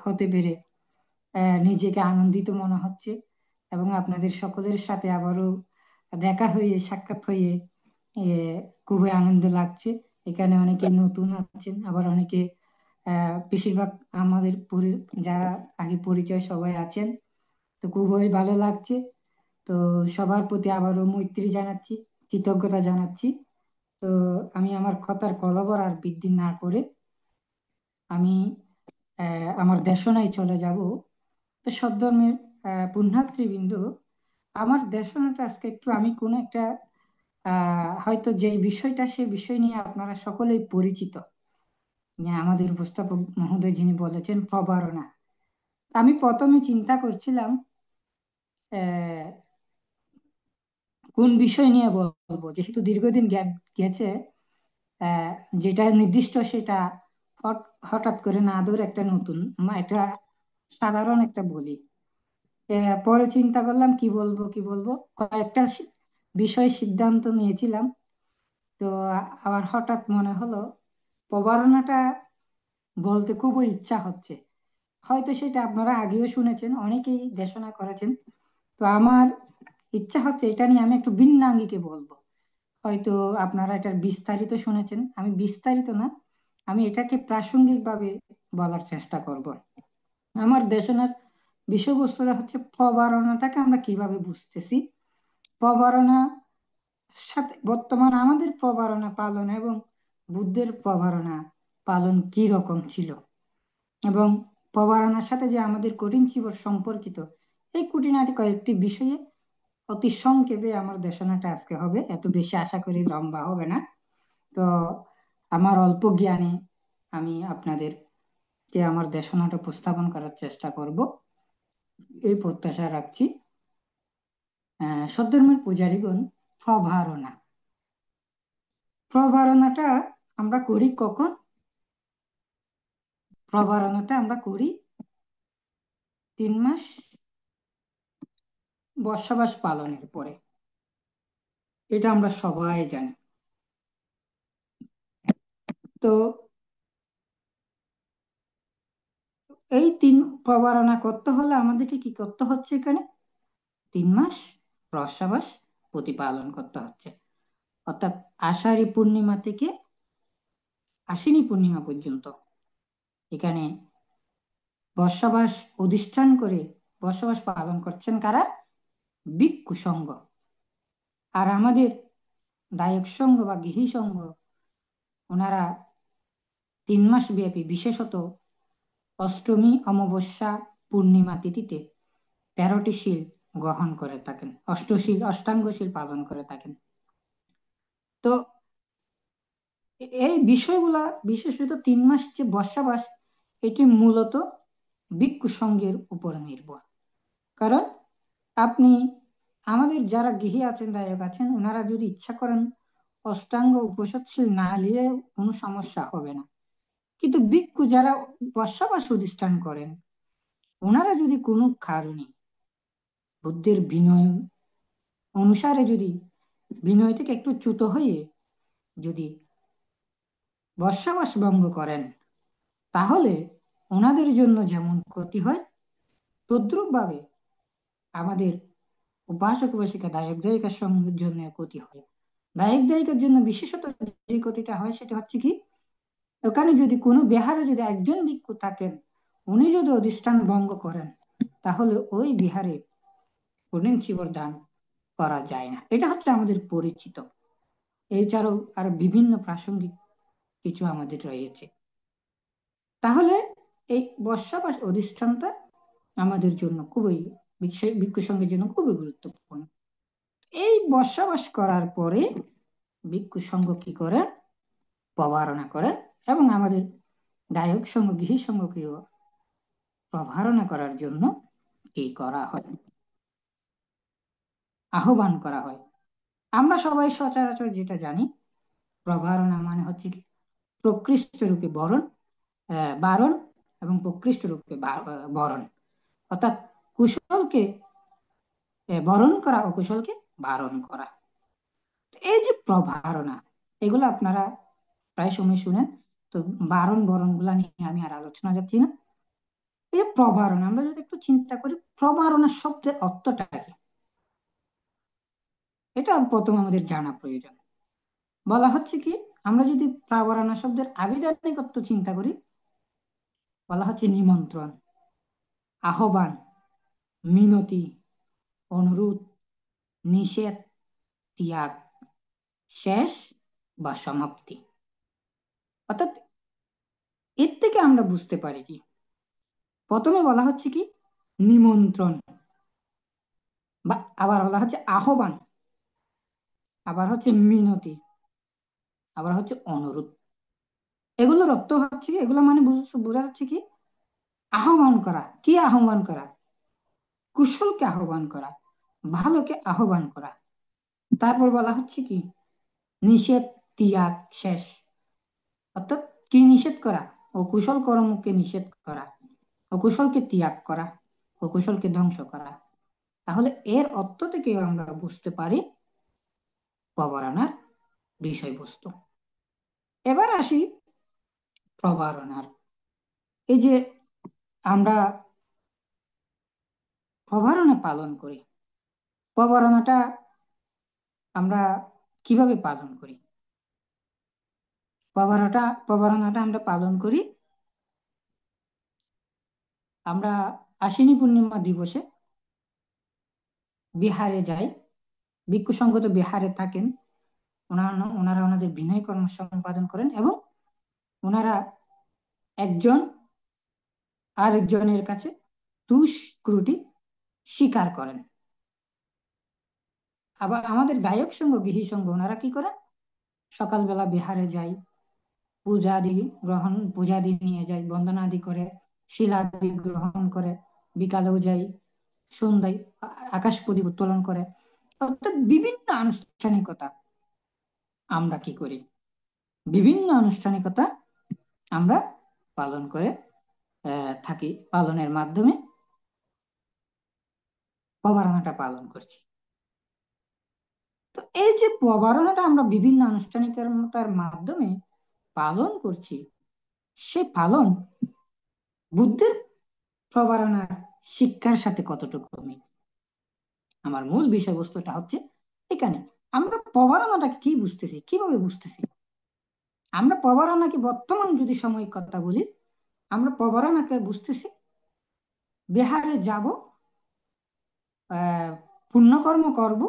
হতে পেরে নিজেকে আনন্দিত মনে হচ্ছে এবং আপনাদের সকলের সাথে আবারও দেখা হয়ে, সাক্ষাৎ হয়ে খুবই আনন্দ লাগছে। এখানে অনেকে নতুন আছেন, আবার অনেকে বেশিরভাগ আমাদের যারা আগে পরিচয় সবাই আছেন। তো খুবই ভালো লাগছে। তো সবার প্রতি আবারও মৈত্রী জানাচ্ছি, কৃতজ্ঞতা জানাচ্ছি। তো আমি আমার কথার কলবর আর বৃদ্ধি না করে আমি আমার দেশনায় চলে যাব। তো সদ্ধর্মের পুণ্যার্থীবৃন্দ, আমার দেশনাটা আজকে একটু, আমি কোনো একটা হয়তো যে বিষয়টা, সে বিষয় নিয়ে আপনারা সকলেই পরিচিত, যে আমাদের উপস্থাপক মহোদয় যিনি বলেছেন প্রবারণা। আমি প্রথমে চিন্তা করছিলাম আহ, কোন বিষয় নিয়ে বলবো, যেহেতু দীর্ঘদিন গ্যাপ গেছে। আহ, যেটা নির্দিষ্ট সেটা হঠাৎ করে না ধরে একটা নতুন, একটা সাধারণ একটা বলি। পরে চিন্তা করলাম কি বলবো কি বলবো, কয়েকটা বিষয় সিদ্ধান্ত নিয়েছিলাম। তো আবার হঠাৎ মনে হলো প্রবারণাটা বলতে খুবই ইচ্ছা হচ্ছে। হয়তো সেটা আপনারা আগেও শুনেছেন, অনেকেই দেশনা করেছেন। তো আমার ইচ্ছা হচ্ছে এটা নিয়ে আমি একটু ভিন্নাঙ্গিকে বলবো। হয়তো আপনারা এটার বিস্তারিত শুনেছেন, আমি বিস্তারিত না, আমি এটাকে প্রাসঙ্গিকভাবে বলার চেষ্টা করব। আমার দেশনার বিষয়বস্তুটা হচ্ছে প্রবারণাটাকে আমরা কিভাবে বুঝতেছি, প্রবারণা সাথে বর্তমান আমাদের প্রবারণা পালন এবং বুদ্ধের প্রবারণা পালন কি রকম ছিল, এবং প্রবারণার সাথে যে আমাদের কঠিন জীবন সম্পর্কিত, এই খুঁটিনাটি কয়েকটি বিষয়ে অতি সংক্ষেপে আমার দেশনাটা আজকে হবে। এত বেশি আশা করি লম্বা হবে না। তো আমার অল্প জ্ঞানে আমি আপনাদেরকে আমার দেশনাটা উপস্থাপন করার চেষ্টা করব, এই প্রত্যাশা রাখছি। সদ্ধর্মের পূজারীগণ, প্রবারণা, প্রবারণাটা আমরা করি কখন? প্রবারণাটা আমরা করি 3 মাস বর্ষাবাস পালনের পরে। এটা আমরা সবাই জানি। তো এই প্রবারণা করতে হলে আমাদেরকে কি করতে হচ্ছে? এখানে 3 মাস বর্ষাবাস প্রতিপালন করতে হচ্ছে, অর্থাৎ আষাঢ়ী পূর্ণিমা থেকে আশ্বিনী পূর্ণিমা পর্যন্ত এখানে বর্ষাবাস অধিষ্ঠান করে বর্ষাবাস পালন করছেন কারা? ভিক্ষু সংঘ। আর আমাদের দায়ক সংঘ বা গৃহী সংঘ ওনারা 3 মাস ব্যাপী বিশেষত অষ্টমী, অমাবস্যা, পূর্ণিমা তিথিতে 13টি শীল গ্রহণ করে থাকেন, অষ্টাঙ্গ শীল পালন করে থাকেন। তো এই বিষয়গুলা বিশেষত 3 মাস যে বর্ষাবাস, এটি মূলত ভিক্ষু সংঘের উপর নির্ভর। কারণ আপনি আমাদের যারা গৃহী আছেন, দায়ক আছেন, ওনারা যদি ইচ্ছা করেন অষ্টাঙ্গ উপোষদশীল না নিলে কোনো সমস্যা হবে না। কিন্তু ভিক্ষু যারা বর্ষাবাস অধিষ্ঠান করেন, ওনারা যদি কোনো কারণে বুদ্ধের বিনয় অনুসারে যদি বিনয় থেকে একটু চ্যুত হয়ে যদি বর্ষাবাস ভঙ্গ করেন, তাহলে ওনাদের জন্য যেমন ক্ষতি হয়, তদ্রুপ ভাবে আমাদের উপাসক উপাসিকা দায়ক দায়িকার জন্য ক্ষতি হয়। দায়ক দায়িকার জন্য বিশেষত যে ক্ষতিটা হয় সেটা হচ্ছে কি, ওখানে যদি কোনো বিহারে যদি একজন ভিক্ষু থাকেন, উনি যদি অধিষ্ঠান ভঙ্গ করেন, তাহলে ওই বিহারে কোনোদিন চিবর দান করা যায় না। এটা হচ্ছে আমাদের পরিচিত। এছাড়াও আরো বিভিন্ন প্রাসঙ্গিক কিছু আমাদের রয়েছে। তাহলে এই বর্ষাবাস অধিষ্ঠানটা আমাদের জন্য খুবই, ভিক্ষু সংঘের জন্য খুবই গুরুত্বপূর্ণ। এই বর্ষাবাস করার পরে ভিক্ষু সংঘ কি করে, প্রভারণা করেন, এবং আমাদের দায়ক সংঘ, গৃহী সংঘকেও প্রভারণা করার জন্য কি করা হয়, আহ্বান করা হয়। আমরা সবাই সচরাচর যেটা জানি, প্রভারণা মানে হচ্ছে কি প্রকৃষ্ট রূপে বারণ এবং প্রকৃষ্ট রূপে বরণ, অর্থাৎ কুশলকে বরণ করা, অকুশলকে বারণ করা। এই যে প্রভারণা, এগুলো আপনারা প্রায় সময় শুনেন। তো বারণ বরণ গুলা নিয়ে আমি আর আলোচনা যাচ্ছি না। এই প্রভারণা আমরা যদি একটু চিন্তা করি, প্রভারণা শব্দের অর্থটা কি, এটা প্রথম আমাদের জানা প্রয়োজন। বলা হচ্ছে কি, আমরা যদি প্রভারণা শব্দের আবিধানিক অর্থ চিন্তা করি, বলা হচ্ছে নিমন্ত্রণ, আহ্বান, মিনতি, অনুরোধ, নিষেধ, ত্যাগ, শেষ বা সমাপ্তি। অর্থাৎ এর থেকে আমরা বুঝতে পারি কি, প্রথমে বলা হচ্ছে কি নিমন্ত্রণ, বা আবার বলা হচ্ছে আহ্বান, আবার হচ্ছে মিনতি, আবার হচ্ছে অনুরোধ। এগুলোর অর্থ হচ্ছে কি, এগুলো মানে বোঝা যাচ্ছে কি আহ্বান করা। কি আহ্বান করা? কুশলকে আহ্বান করা, ভালোকে আহ্বান করা। তারপর বলা হচ্ছে কি নিষেধ, ত্যাগ, শেষ। অর্থাৎ কি নিষেধ করা? অকুশল কর্মকে নিষেধ করা, অকুশলকে ত্যাগ করা, অকুশলকে ধ্বংস করা। তাহলে এর অর্থ থেকে আমরা বুঝতে পারি প্রভারণার বিষয়বস্তু। এবার আসি প্রভারণার, এই যে আমরা প্রভারণা পালন করি, প্রভারণাটা আমরা কিভাবে পালন করি? প্রভারণাটা আমরা পালন করি, আমরা আশ্বিনী পূর্ণিমা দিবসে বিহারে যাই। ভিক্ষু সংঘ তো বিহারে থাকেন, ওনারা ওনাদের বিনয় কর্ম সম্পাদন করেন এবং ওনারা একজন আরেকজনের কাছে দুষ্কৃতি স্বীকার করেন। আবার আমাদের দায়ক সংঘ, গৃহী সংঘ, ওনারা কি করেন, সকালবেলা বিহারে যাই, পূজাদি নিয়ে যাই, বন্দনাদি করে, শিলাদি গ্রহণ করে, বিকালেও যাই, সন্ধ্যায় আকাশ প্রদীপ উত্তোলন করে। অর্থাৎ বিভিন্ন আনুষ্ঠানিকতা আমরা কি করি, বিভিন্ন আনুষ্ঠানিকতা আমরা পালন করে থাকি, পালনের মাধ্যমে প্রভারণাটা পালন করছি। তো এই যে প্রভারণাটা আমরা বিভিন্ন আনুষ্ঠানিকতার মাধ্যমে পালন করছি, সে পালন বুদ্ধের প্রভারণার শিক্ষার সাথে কতটুকু মিল। আমার মূল বিষয়বস্তুটা হচ্ছে এখানে আমরা প্রভারণাটাকে কি বুঝতেছি, কিভাবে বুঝতেছি। আমরা প্রভারণাকে বর্তমান যদি সময় কথা বলি, আমরা প্রভারণাকে বুঝতেছি বিহারে যাব, পুণ্যকর্ম করব,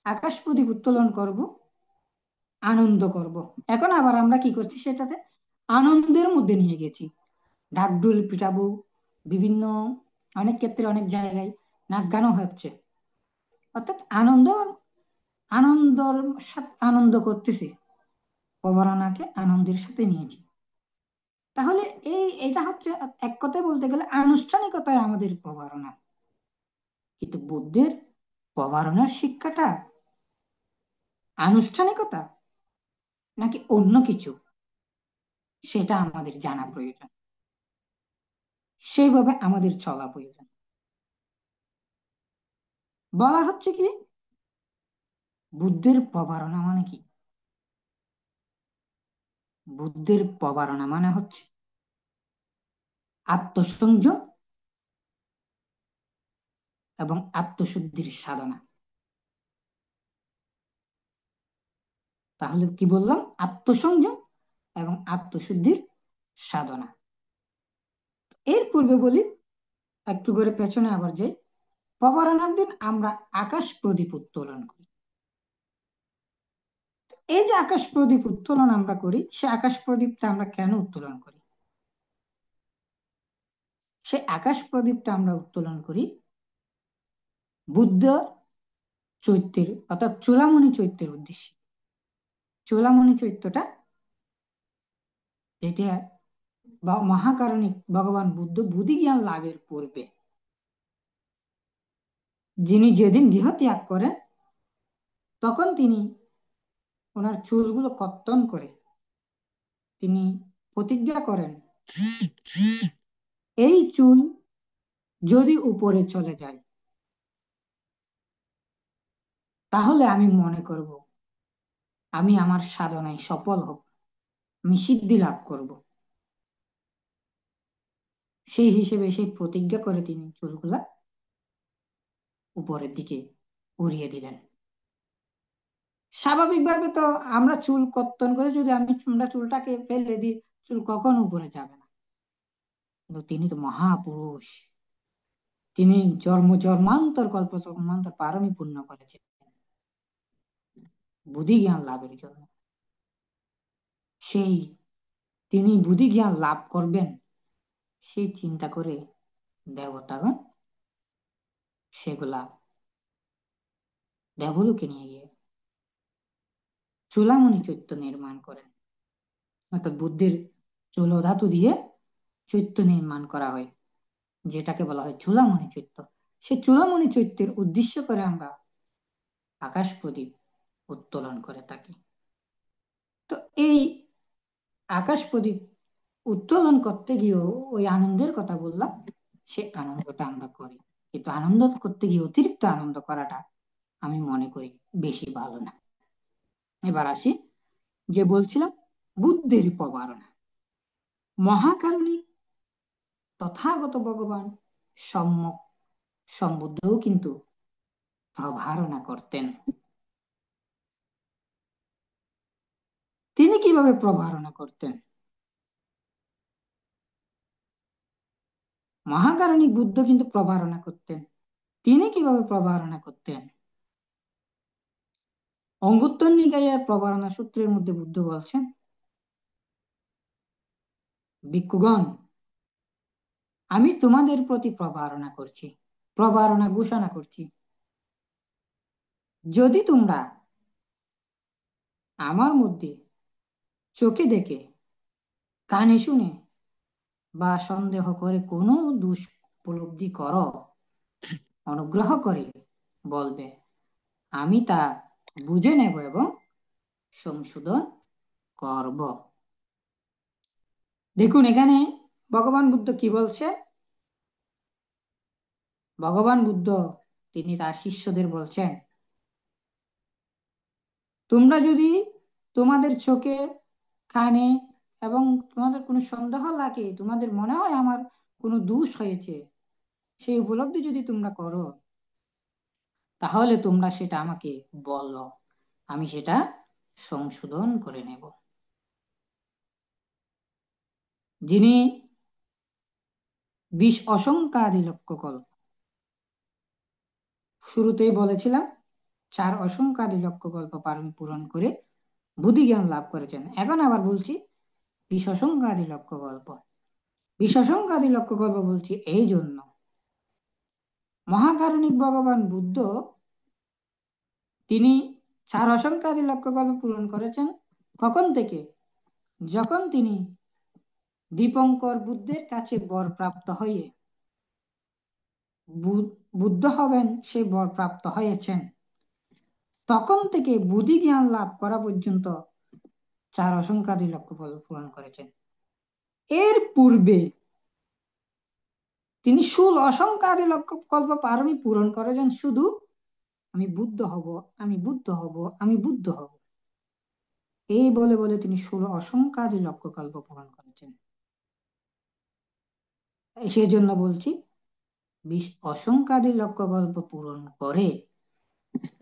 আকাশ প্রদীপ উত্তোলন করব, আনন্দ করব। এখন আবার আমরা কি করছি, সেটাতে আনন্দের মধ্যে নিয়ে গেছি। ঢাকঢোল পিটাবো, বিভিন্ন অনেক ক্ষেত্রে অনেক জায়গায় নাচ গানও হচ্ছে, অর্থাৎ আনন্দর সাথে আনন্দ করতেছি, প্রবরণাকে আনন্দের সাথে নিয়েছি। তাহলে এটা হচ্ছে এক কথায় বলতে গেলে আনুষ্ঠানিকতায় আমাদের প্রবরণা। কিন্তু বুদ্ধের প্রবরণার শিক্ষাটা আনুষ্ঠানিকতা নাকি অন্য কিছু, সেটা আমাদের জানা প্রয়োজন, সেইভাবে আমাদের চলা প্রয়োজন। বলা হচ্ছে কি, বুদ্ধের প্রবরণা মানে কি? বুদ্ধের প্রবরণা মানে হচ্ছে আত্মসংযম এবং আত্মশুদ্ধির সাধনা। তাহলে কি বললাম? আত্মসংযম এবং আত্মশুদ্ধির সাধনা। এর পূর্বে বলি, একটু করে পেছনে আবার যাই। প্রবরণার দিন আমরা আকাশ প্রদীপ উত্তোলন করি। এই যে আকাশ প্রদীপ উত্তোলন আমরা করি, সে আকাশ প্রদীপটা আমরা কেন উত্তোলন করি? সে আকাশ প্রদীপটা আমরা উত্তোলন করি বুদ্ধ চৈত্যের, অর্থাৎ চূড়ামণি চৈত্যের উদ্দেশ্যে। চূড়ামণি চৈত্যটা, যেটা মহাকারণিক ভগবান বুদ্ধ বুদ্ধি জ্ঞান লাভের পূর্বে, যিনি যেদিন গৃহ ত্যাগ করেন, তখন তিনি ওনার চুলগুলো কর্তন করে তিনি প্রতিজ্ঞা করেন, এই চুল যদি উপরে চলে যায় তাহলে আমি মনে করব আমি আমার সাধনায় সফল হব, আমি সিদ্ধি লাভ করব। সেই হিসেবে সেই প্রতিজ্ঞা করে তিনি চুলগুলা উপরের দিকে উড়িয়ে দিলেন। স্বাভাবিকভাবে তো আমরা চুল কর্তন করে যদি আমরা চুলটাকে ফেলে দিই, চুল কখনো উপরে যাবে না। কিন্তু তিনি তো মহাপুরুষ, তিনি জন্মান্তর কল্প জন্মান্তর পারমি পূর্ণ করেছেন বুদ্ধি জ্ঞান লাভের জন্য। সেই তিনি বুদ্ধি জ্ঞান লাভ করবেন সেই চিন্তা করে দেবতাগণ সেগুলা দেবলোকে নিয়ে গিয়ে চূড়ামণি চৈত্য নির্মাণ করেন। অর্থাৎ বুদ্ধের চূলধাতু দিয়ে চৈত্য নির্মাণ করা হয়, যেটাকে বলা হয় চূড়ামণি চৈত্য। সেই চূড়ামণি চৈত্যের উদ্দেশ্য করে আমরা আকাশ প্রদীপ উত্তোলন করে থাকি। তো এই আকাশ প্রদীপ উত্তোলন করতে গিয়েও ওই আনন্দের কথা বললাম, সে আনন্দটা আমরা করি। কিন্তু আনন্দ করতে গিয়ে অতিরিক্ত আনন্দ করাটা আমি মনে করি বেশি ভালো না। এবার আসি, যে বলছিলাম বুদ্ধের প্রবরণা। মহাকারণী তথাগত ভগবান সম্যক সম্বুদ্ধও কিন্তু প্রভারণা করতেন। তিনি কিভাবে প্রভারণা করতেন? মহাকারণিক বুদ্ধ কিন্তু প্রভারণা করতেন। তিনি কিভাবে প্রভারণা করতেন? অঙ্গুত্তর নিকায়ের প্রভারণা সূত্রের মধ্যে বুদ্ধ বলছেন, ভিক্ষুগণ, আমি তোমাদের প্রতি প্রভারণা করছি, প্রভারণা ঘোষণা করছি। যদি তোমরা আমার মধ্যে চোখে দেখে, কানে শুনে বা সন্দেহ করে কোনো দোষ উপলব্ধি করো, অনুগ্রহ করে বলবে, আমি তা বুঝে নেব এবং সংশোধন করব। দেখুন এখানে ভগবান বুদ্ধ কি বলছে। ভগবান বুদ্ধ তিনি তার শিষ্যদের বলছেন, তোমরা যদি তোমাদের চোখে, কানে এবং তোমাদের কোনো সন্দেহ লাগে, তোমাদের মনে হয় আমার কোনো দোষ হয়েছে, সেই উপলব্ধি যদি তোমরা করো, তাহলে তোমরা সেটা আমাকে বলো, আমি সেটা সংশোধন করে নেব। যিনি 20 অসংখ্যাদি লক্ষ কল্প, শুরুতেই বলেছিলাম 4 অসংখ্যাদি লক্ষ কল্প পারমি পূরণ করে বুদ্ধি জ্ঞান লাভ করেছেন। এখন আবার বলছি বিশ্বসংখ্যাদি লক্ষ্য গল্প। বিশ্বসংখ্যাদি লক্ষ্য গল্প বলছি এই জন্য, মহাকারুণিক ভগবান বুদ্ধ তিনি 4 অসংখ্যাদি লক্ষ্য গল্প পূরণ করেছেন। কখন থেকে? যখন তিনি দীপঙ্কর বুদ্ধের কাছে বরপ্রাপ্ত হয়ে বুদ্ধ হবেন, সে বরপ্রাপ্ত হয়েছেন, তখন থেকে বুদ্ধি জ্ঞান লাভ করা পর্যন্ত 4 অসংখ্যাদি লক্ষ্য পূরণ করেছেন। এর পূর্বে তিনি 16 অসংখ্যাদি লক্ষ্য কল্প পারমি পূরণ করেছেন শুধু আমি বুদ্ধ হব, আমি বুদ্ধ হব, আমি বুদ্ধ হব, এই বলে বলে তিনি 16 অসংখ্যাদি লক্ষ্য কল্প পূরণ করেছেন। সেই জন্য বলছি 20 অসংখ্যাদি লক্ষ্য কল্প পূরণ করে,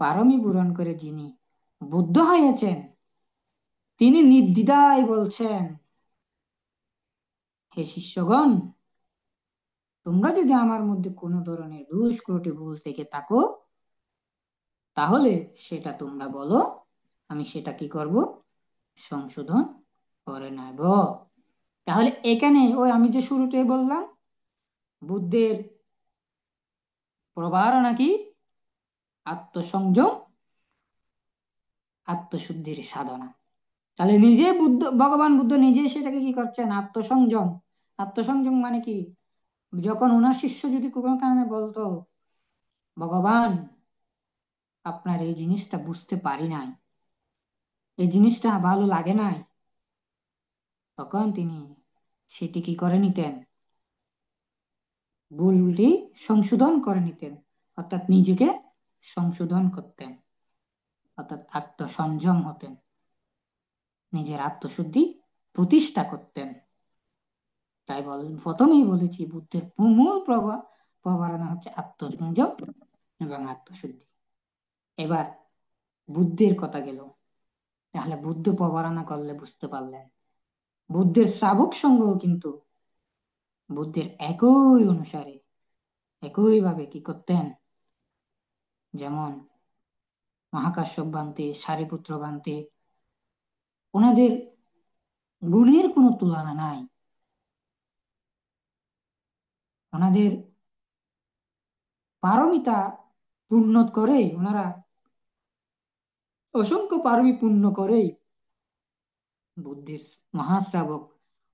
পারমি পূরণ করে যিনি বুদ্ধ হয়েছেন, তিনি নির্দ্বিধায় বলছেন, হে শিষ্যগণ, তোমরা যদি আমার মধ্যে কোনো ধরনের দোষ ত্রুটি ভুল থেকে থাকো, তাহলে সেটা তোমরা বলো, আমি সেটা কি করব? সংশোধন করে নেব। তাহলে এখানে ওই আমি যে শুরুতে বললাম বুদ্ধের প্রবারণা কি? আত্মসংযম, আত্মশুদ্ধির সাধনা। তাহলে নিজে ভগবান বুদ্ধ নিজে সেটাকে কি করছেন? আত্মসংযম। আত্মসংযম মানে কি? যখন ওনার শিষ্য যদি কোনো কারণে বলতো, ভগবান আপনার এই জিনিসটা বুঝতে পারি নাই, এই জিনিসটা ভালো লাগে নাই, তখন তিনি সেটি কি করে নিতেন? ভুলটি সংশোধন করে নিতেন, অর্থাৎ নিজেকে সংশোধন করতেন, অর্থাৎ আত্মসংযম হতেন, নিজের আত্মশুদ্ধি প্রতিষ্ঠা করতেন। তাই প্রথমেই বলেছি বুদ্ধের মূল প্রবারণা হচ্ছে আত্মসংযম এবং আত্মশুদ্ধি। এবার বুদ্ধের কথা গেল, তাহলে বুদ্ধ প্রবারণা করলে বুঝতে পারলেন বুদ্ধের শ্রাবক সংঘও কিন্তু বুদ্ধের একই অনুসারে একইভাবে কি করতেন? যেমন মহাকাশ্যপ বান্তে, সারিপুত্র বান্তে, ওনাদের গুণের কোনো তুলনা নাই। ওনাদের পারমিতা পূর্ণ করেই, ওনারা অসংখ্য পারমি পূর্ণ করেই বুদ্ধের মহাশ্রাবক,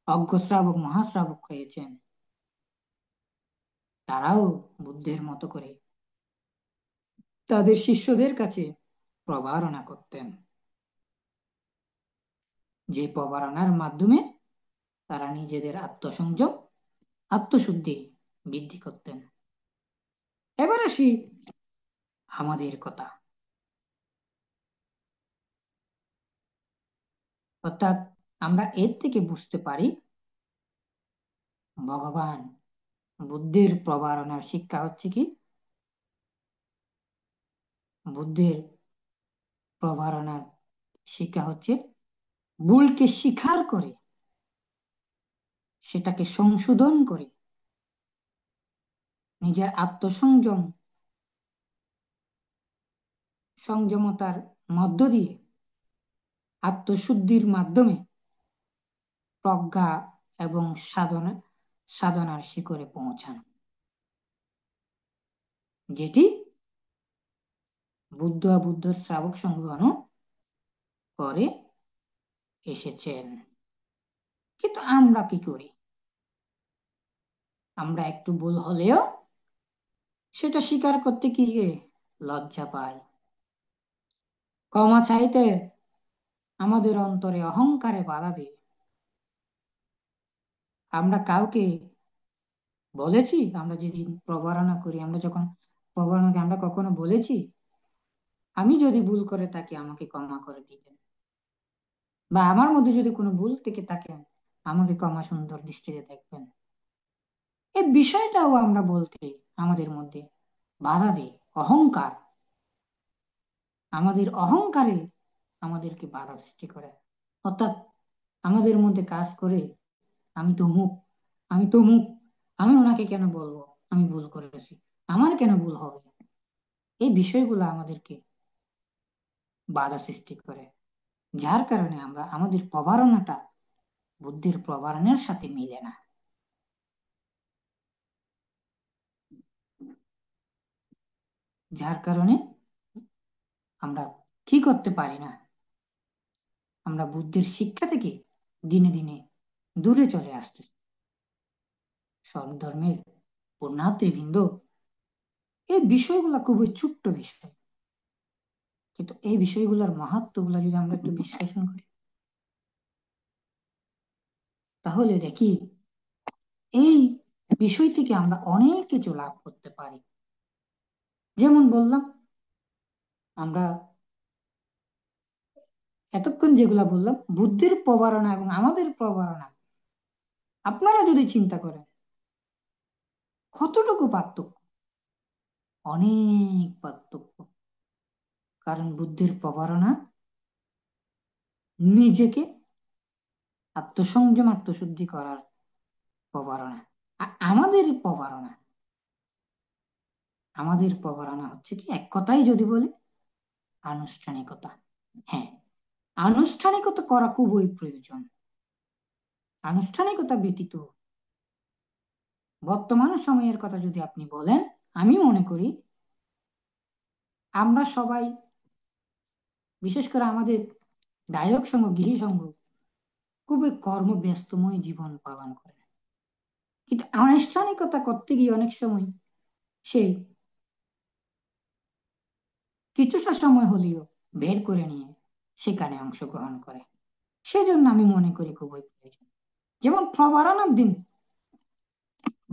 অজ্ঞশ্রাবক মহাশ্রাবক হয়েছেন। তারাও বুদ্ধের মতো করে তাদের শিষ্যদের কাছে প্রবারণা করতেন, যে প্রবারণার মাধ্যমে তারা নিজেদের আত্মসংযম, আত্মশুদ্ধি বৃদ্ধি করতেন। এবার আসি আমাদের কথা, অর্থাৎ আমরা এর থেকে বুঝতে পারি ভগবান বুদ্ধের প্রবারণার শিক্ষা হচ্ছে কি? বুদ্ধের প্রবারণার শিক্ষা হচ্ছে ভুলকে স্বীকার করে সেটাকে সংশোধন করে নিজের আত্মসংযম, সংযমতার মধ্য দিয়ে, আত্মশুদ্ধির মাধ্যমে প্রজ্ঞা এবং সাধনার শিখরে পৌঁছানো, যেটি বুদ্ধ বুদ্ধের শ্রাবক সংগঠনও করে এসেছেন। কিন্তু আমরা কি করি? আমরা একটু ভুল হলেও সেটা স্বীকার করতে কি লজ্জা পাই। ক্ষমা চাইতে আমাদের অন্তরে অহংকারে বাধা দেয়। আমরা কাউকে বলেছি, আমরা যেদিন প্রবারণা করি, আমরা যখন প্রবারণাকে আমরা কখনো বলেছি আমি যদি ভুল করে থাকি আমাকে ক্ষমা করে দিবেন, বা আমার মধ্যে যদি কোনো ভুল থেকে থাকে আমাকে ক্ষমা সুন্দর দৃষ্টিতে দেখবেন? এই বিষয়টাও আমরা বলতে আমাদের মধ্যে বাধা দেয় অহংকার। আমাদের অহংকারে আমাদেরকে বাধা সৃষ্টি করে, অর্থাৎ আমাদের মধ্যে কাজ করে আমি তো মুখ, আমি তো মুখ, আমি ওনাকে কেন বলবো আমি ভুল করেছি, আমার কেন ভুল হবে? এই বিষয়গুলো আমাদেরকে বাধা সৃষ্টি করে, যার কারণে আমরা আমাদের প্রবারণাটা বুদ্ধির প্রবারণার সাথে মিলে না। যার কারণে আমরা কি করতে পারি না, আমরা বুদ্ধির শিক্ষা থেকে দিনে দিনে দূরে চলে আসতেছি। সব ধর্মের পুণ্যার্থীবৃন্দ, এই বিষয়গুলো খুবই ছোট্ট বিষয়, কিন্তু এই বিষয়গুলোর মাহাত্ম্যগুলো যদি আমরা একটু বিশ্লেষণ করি, তাহলে দেখি এই বিষয় থেকে আমরা অনেক কিছু লাভ করতে পারি। যেমন বললাম, আমরা এতক্ষণ যেগুলা বললাম, বুদ্ধির প্রবারণা এবং আমাদের প্রবারণা, আপনারা যদি চিন্তা করেন কতটুকু পার্থক্য, অনেক পার্থক্য। কারণ বুদ্ধির প্রবারণা নিজেকে আত্মসংযম আত্মশুদ্ধি করার প্রবারণা। আমাদের প্রবারণা হচ্ছে কি, এক কথাই যদি বলি, আনুষ্ঠানিকতা। হ্যাঁ, আনুষ্ঠানিকতা করা খুবই প্রয়োজন। আনুষ্ঠানিকতা ব্যতীত বর্তমান সময়ের কথা যদি আপনি বলেন, আমি মনে করি আমরা সবাই, বিশেষ করে আমাদের দায়ক সঙ্গ গৃহী সঙ্গ, খুবই কর্মব্যস্তময় জীবন পালন করে। কিন্তু আনুষ্ঠানিকতা করতে গিয়ে অনেক সময় সেই কিছুটা সময় হলেও বের করে নিয়ে সেখানে অংশগ্রহণ করে। সেজন্য আমি মনে করি খুবই প্রয়োজন। যেমন প্রবারণার দিন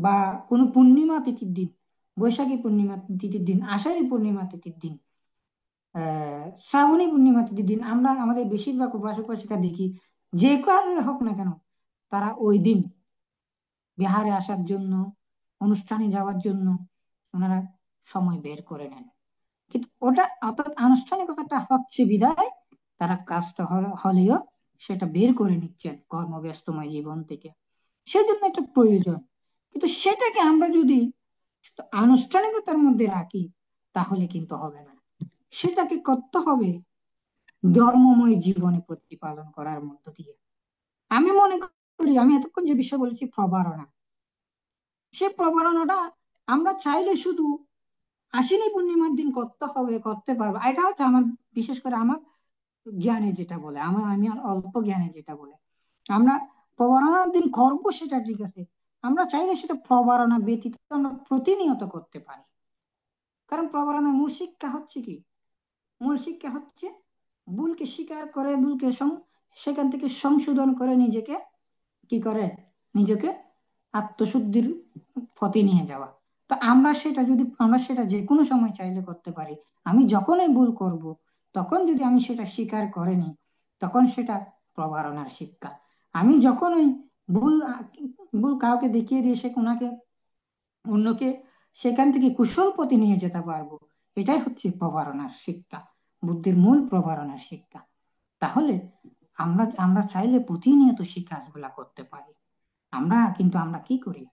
বা কোনো পূর্ণিমা তিথির দিন, বৈশাখী পূর্ণিমা তিথির দিন, আষাঢ়ী পূর্ণিমা তিথির দিন, শ্রাবণী পূর্ণিমা তিথির দিন, আমরা আমাদের বেশিরভাগ উপাসক উপাসিকা দেখি, যে কারণে হোক না কেন, তারা ওই দিন বিহারে আসার জন্য, অনুষ্ঠানে যাওয়ার জন্য ওনারা সময় বের করে নেন। কিন্তু ওটা অর্থাৎ আনুষ্ঠানিকতাটা হচ্ছে বিধায় তারা কাজটা হলেও সেটা বের করে নিচ্ছেন কর্মব্যস্তময় জীবন থেকে। সেজন্য এটা প্রয়োজন। কিন্তু সেটাকে আমরা যদি শুধু আনুষ্ঠানিকতার মধ্যে রাখি, তাহলে কিন্তু হবে না। সেটাকে করতে হবে ধর্মময় জীবনে প্রতিপালন করার মধ্য দিয়ে। আমি মনে করি, আমি এতক্ষণ যে বিষয় বলেছি প্রবারণা, সে প্রবারণাটা আমরা চাইলে শুধু আশ্বিনী পূর্ণিমার দিন করতে হবে, করতে পারবো, এটা হচ্ছে আমার, বিশেষ করে আমার জ্ঞানে যেটা বলে, আমি আর অল্প জ্ঞানে যেটা বলে, আমরা প্রবারণার দিন করবো সেটা ঠিক আছে, আমরা চাইলে সেটা প্রবারণা ব্যতীত আমরা প্রতিনিয়ত করতে পারি। কারণ প্রবারণার মূল শিক্ষা হচ্ছে কি, মূল শিক্ষা হচ্ছে ভুলকে স্বীকার করে, ভুলকে সেখান থেকে সংশোধন করে নিজেকে কি করে, নিজেকে আত্মশুদ্ধির পথে নিয়ে যাওয়া। তো আমরা সেটা যে কোনো সময় চাইলে করতে পারি। আমি যখনই ভুল করব, তখন যদি আমি সেটা স্বীকার করে নিই, তখন সেটা প্রবারণার শিক্ষা। আমি যখনই ভুল ভুল কাউকে দেখিয়ে দিয়ে ওনাকে অন্যকে সেখান থেকে কুশল পথে নিয়ে যেতে পারবো, এটাই হচ্ছে প্রবারণার শিক্ষা, বুদ্ধির মূল প্রবারণার শিক্ষা। তাহলে আমরা আমরা চাইলে প্রতিনিয়ত সেই কাজগুলা করতে পারি। আমরা কি করি,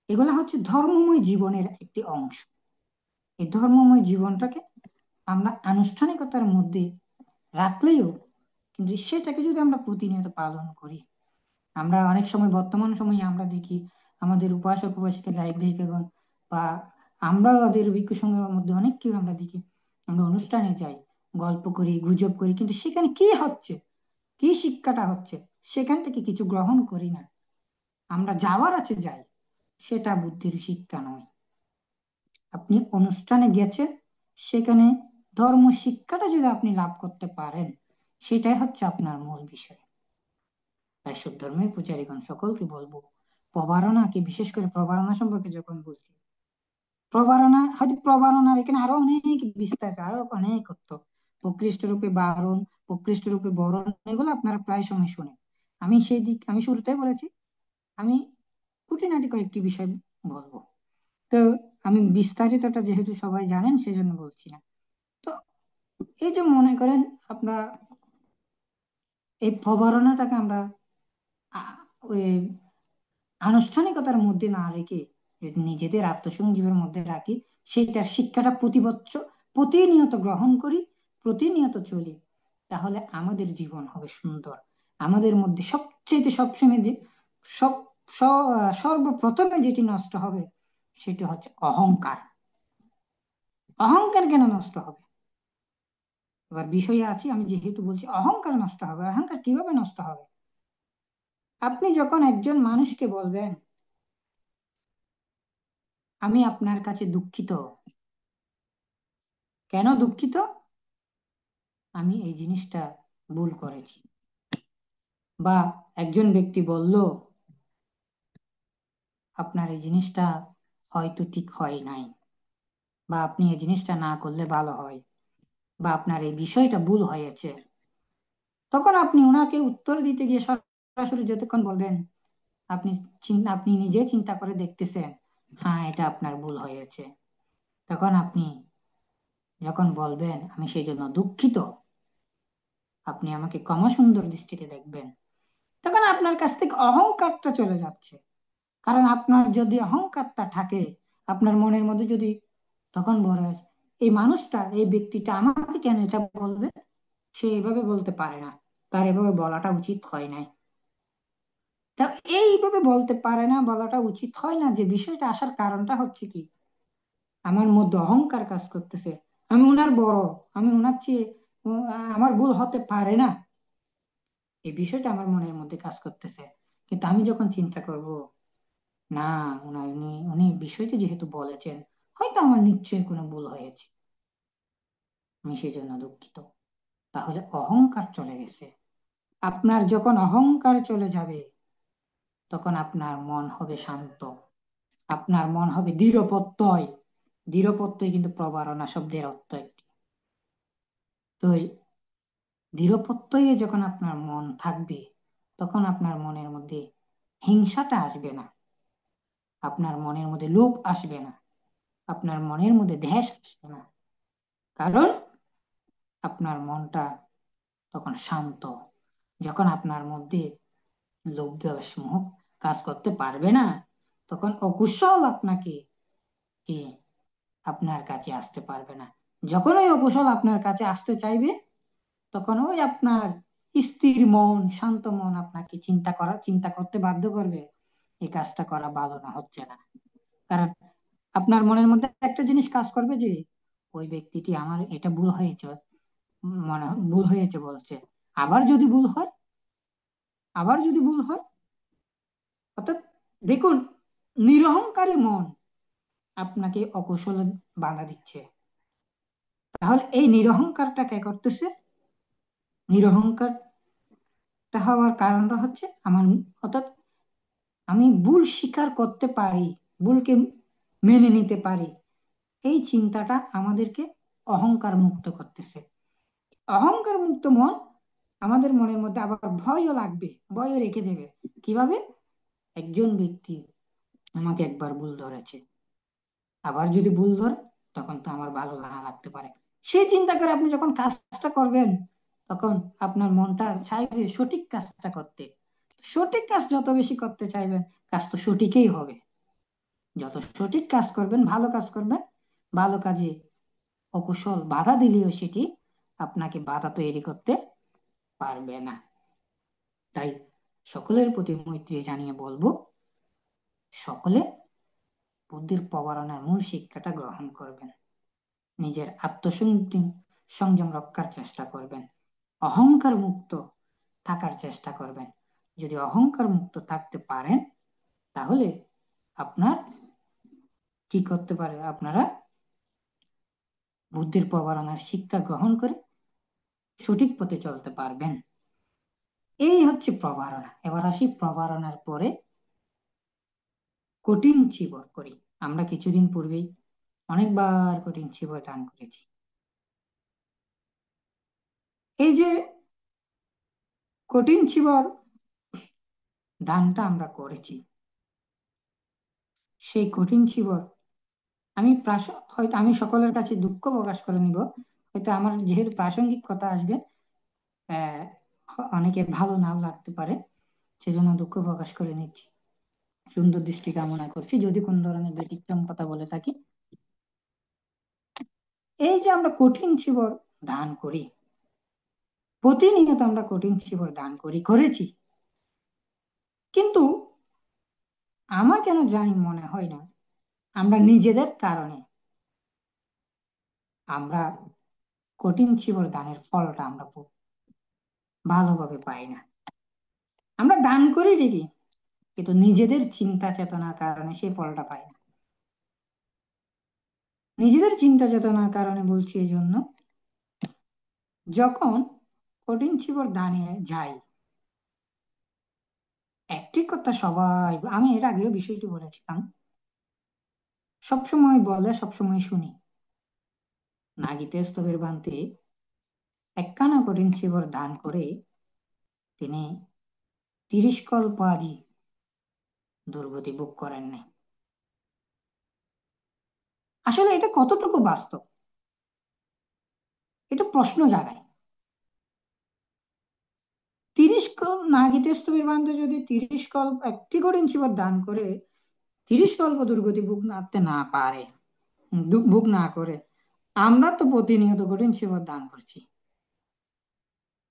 এগুলা হচ্ছে ধর্মময় জীবনের একটি অংশ। এই ধর্মময় জীবনটাকে আমরা আনুষ্ঠানিকতার মধ্যে রাখলেও, কিন্তু সেটাকে যদি আমরা প্রতিনিয়ত পালন করি, আমরা অনেক সময়, বর্তমান সময়ে আমরা দেখি আমাদের উপাসক উপাসিকা দায়িক দায়িকাগণ বা আমরা ওদের ভিক্ষু সংঘের মধ্যে অনেককে আমরা দেখি, আমরা অনুষ্ঠানে যাই, গল্প করি, গুজব করি, কিন্তু সেখানে কি হচ্ছে, কি শিক্ষাটা হচ্ছে, সেখান থেকে কিছু গ্রহণ করি না। আমরা যাওয়ার আছে যাই, সেটা বুদ্ধির শিক্ষা নয়। আপনি অনুষ্ঠানে গেছেন, সেখানে ধর্ম শিক্ষাটা যদি আপনি লাভ করতে পারেন, সেটাই হচ্ছে আপনার মূল বিষয়। তাই সব ধর্মের পূজারীগণ সকলকে বলবো, প্রবারণাকে, বিশেষ করে প্রবারণা সম্পর্কে যখন বলছি, প্রবারণা হয়তো প্রবারণার এখানে আরো অনেক বিস্তারিত, আরো অনেক অর্থ, প্রকৃষ্ট রূপে বারণ, প্রকৃষ্ট রূপে বরণ, এগুলো আপনারা প্রায় সময় শুনেন। আমি শুরুতেই বলেছি, আমি খুঁটিনাটি কয়েকটি বিষয় বলবো। তো আমি বিস্তারিতটা যেহেতু সবাই জানেন, সেজন্য বলছি না। তো এই যে মনে করেন, আপনার এই প্রবারণাটাকে আমরা ওই আনুষ্ঠানিকতার মধ্যে না রেখে যদি নিজেদের আত্মসংযমের মধ্যে রাখি, সেইটার শিক্ষাটা প্রতি বছর প্রতিনিয়ত গ্রহণ করি, প্রতিনিয়ত চলি, তাহলে আমাদের জীবন হবে সুন্দর। আমাদের মধ্যে সবসময় সর্বপ্রথমে যেটি নষ্ট হবে সেটি হচ্ছে অহংকার। অহংকার কেন নষ্ট হবে? এবার বিষয়ে আছি, আমি যেহেতু বলছি অহংকার নষ্ট হবে। অহংকার কিভাবে নষ্ট হবে? আপনি যখন একজন মানুষকে বলবেন আমি আপনার কাছে দুঃখিত, কেন দুঃখিত? আমি এই জিনিসটা ভুল করেছি। বা একজন ব্যক্তি বলল আপনার এই জিনিসটা হয়তো ঠিক হয় নাই, বা আপনি এই জিনিসটা না করলে ভালো হয়, বা আপনার এই বিষয়টা ভুল হয়েছে, তখন আপনি ওনাকে উত্তর দিতে গিয়ে সরাসরি যতক্ষণ বলবেন আপনি নিজে চিন্তা করে দেখতেছেন হ্যাঁ এটা আপনার ভুল হয়েছে, তখন আপনি যখন বলবেন আমি সেই জন্য দুঃখিত, আপনি আমাকে ক্ষমা সুন্দর দৃষ্টিতে দেখবেন, তখন আপনার কাছ থেকে অহংকারটা চলে যাচ্ছে। কারণ আপনার যদি অহংকারটা থাকে আপনার মনের মধ্যে, যদি তখন বলে এই মানুষটা, এই ব্যক্তিটা আমাকে কেন এটা বলবে, সে এভাবে বলতে পারে না, তার এভাবে বলাটা উচিত হয় নাই। তা এইভাবে বলতে পারে না, বলাটা উচিত হয় না, যে বিষয়টা আসার কারণটা হচ্ছে কি, আমার মধ্যে অহংকার কাজ করতেছে। আমি ওনার বড়, আমি ওনার চেয়ে আমার ভুল হতে পারে না, এই বিষয়টা আমার মনের মধ্যে কাজ করতেছে। কিন্তু আমি যখন চিন্তা করব না, উনি উনি বিষয়টা যেহেতু বলেছেন, হয়তো আমার নিশ্চয়ই কোনো ভুল হয়েছে, আমি সেই জন্য দুঃখিত, তাহলে অহংকার চলে গেছে। আপনার যখন অহংকার চলে যাবে তখন আপনার মন হবে শান্ত, আপনার মন হবে দৃঢ়প্রত্যয়। দৃঢ়প্রত্যয় কিন্তু প্রবারণা শব্দের অর্থ একটি। তো এই দৃঢ়প্রত্যয়ে যখন আপনার মন থাকবে তখন আপনার মনের মধ্যে হিংসাটা আসবে না, আপনার মনের মধ্যে লোভ আসবে না, আপনার মনের মধ্যে দ্বেষ আসবে না। কারণ আপনার মনটা তখন শান্ত। যখন আপনার মধ্যে লোভ দ্বেষ মোহ কাজ করতে পারবে না, তখন অকুশল আপনাকে কি আপনার কাছে আসতে পারবে না। যখন ওই অকুশল আপনার কাছে আসতে চাইবে তখন ওই আপনার স্থির মন, শান্ত মন আপনাকে চিন্তা করতে বাধ্য করবে এই কাজটা করা ভালো না, হচ্ছে না। কারণ আপনার মনের মধ্যে একটা জিনিস কাজ করবে যে ওই ব্যক্তিটি আমার এটা ভুল হয়েছে, ভুল হয়েছে বলছে, আবার যদি ভুল হয়, আবার যদি ভুল হয়, অর্থাৎ দেখুন, নিরহংকারী মন আপনাকে অকুশলে বাধা দিচ্ছে। তাহলে এই নিরহংকারটা কে করতেছে? নিরহংকারটা হওয়ার কারণটা হচ্ছে আমার, অর্থাৎ আমি ভুল স্বীকার করতে পারি, ভুলকে মেনে নিতে পারি, এই চিন্তাটা আমাদেরকে অহংকার মুক্ত করতেছে। অহংকার মুক্ত মন আমাদের মনের মধ্যে আবার ভয়ও লাগবে, ভয়ও রেখে দেবে। কিভাবে? একজন ব্যক্তি আমাকে একবার ভুল ধরেছে, আবার যদি ভুল ধরে তখন তো আমার ভালো না লাগতে পারে। সেই চিন্তা করে আপনি যখন কাজটা করবেন তখন আপনার মনটা চাইবে সঠিক কাজটা করতে। সঠিক কাজ যত বেশি করতে চাইবেন, কাজ তো সঠিকই হবে। যত সঠিক কাজ করবেন, ভালো কাজ করবেন, ভালো কাজে অকুশল বাধা দিলেও সেটি আপনাকে বাধা তৈরি করতে পারবে না। তাই সকলের প্রতি মৈত্রী জানিয়ে বলবো, সকলে বুদ্ধির প্রবারণার মূল শিক্ষাটা গ্রহণ করবেন, নিজের সংযম রক্ষার চেষ্টা করবেন, অহংকার মুক্ত থাকার চেষ্টা করবেন। যদি অহংকার মুক্ত থাকতে পারেন তাহলে আপনার কি করতে পারে, আপনারা বুদ্ধির প্রবারণার শিক্ষা গ্রহণ করে সঠিক পথে চলতে পারবেন। এই হচ্ছে প্রবারণা। এবার আসি প্রবারণার পরে কঠিন চিবর করি। আমরা কিছুদিন পূর্বেই অনেকবার কঠিন চিবর দান করেছি। এই যে কঠিন চিবর দানটা আমরা করেছি, সেই কঠিন চিবর হয়তো আমি সকলের কাছে দুঃখ প্রকাশ করে নিব, হয়তো আমার যেহেতু প্রাসঙ্গিক কথা আসবে, আহ অনেকের ভালো নাও লাগতে পারে, সেজন্য দুঃখ প্রকাশ করে নিচ্ছি, সুন্দর দৃষ্টি কামনা করছি যদি কোন ধরনের ব্যতিক্রম কথা বলে থাকি। এই যে আমরা কঠিন চিবর দান করি, প্রতিনিয়ত আমরা কঠিন চিবর দান করেছি, কিন্তু আমার কেন জানি মনে হয় না আমরা নিজেদের কারণে আমরা কঠিন চিবর দানের ফলটা আমরা ভালোভাবে পাই না। আমরা দান করি ঠিকই, কিন্তু নিজেদের চিন্তা চেতনার কারণে সেই ফলটা পাই না। নিজেদের চিন্তা চেতনার কারণে বলছি এই জন্য, যখন কঠিন চিবর দানে যাই, একটি কথা সবাই, আমি এর আগেও বিষয়টি বলেছিলাম, সবসময় বলে সবসময় শুনি, নাগিতে স্তবের বান্তে একখানা কঠিন চিবর দান করে তিনি 30 কল্প আদি দুর্গতি ভোগ করেন নাই। আসলে এটা কতটুকু বাস্তব, এটা প্রশ্ন জাগায়। 30 নাগিতে স্তবের বান্তে যদি 30 কল্প একটি কঠিন চিবর দান করে 30 কল্প দুর্গতি ভোগ করতে না পারে, ভোগ না করে, আমরা তো প্রতিনিয়ত কঠিন চিবর দান করছি,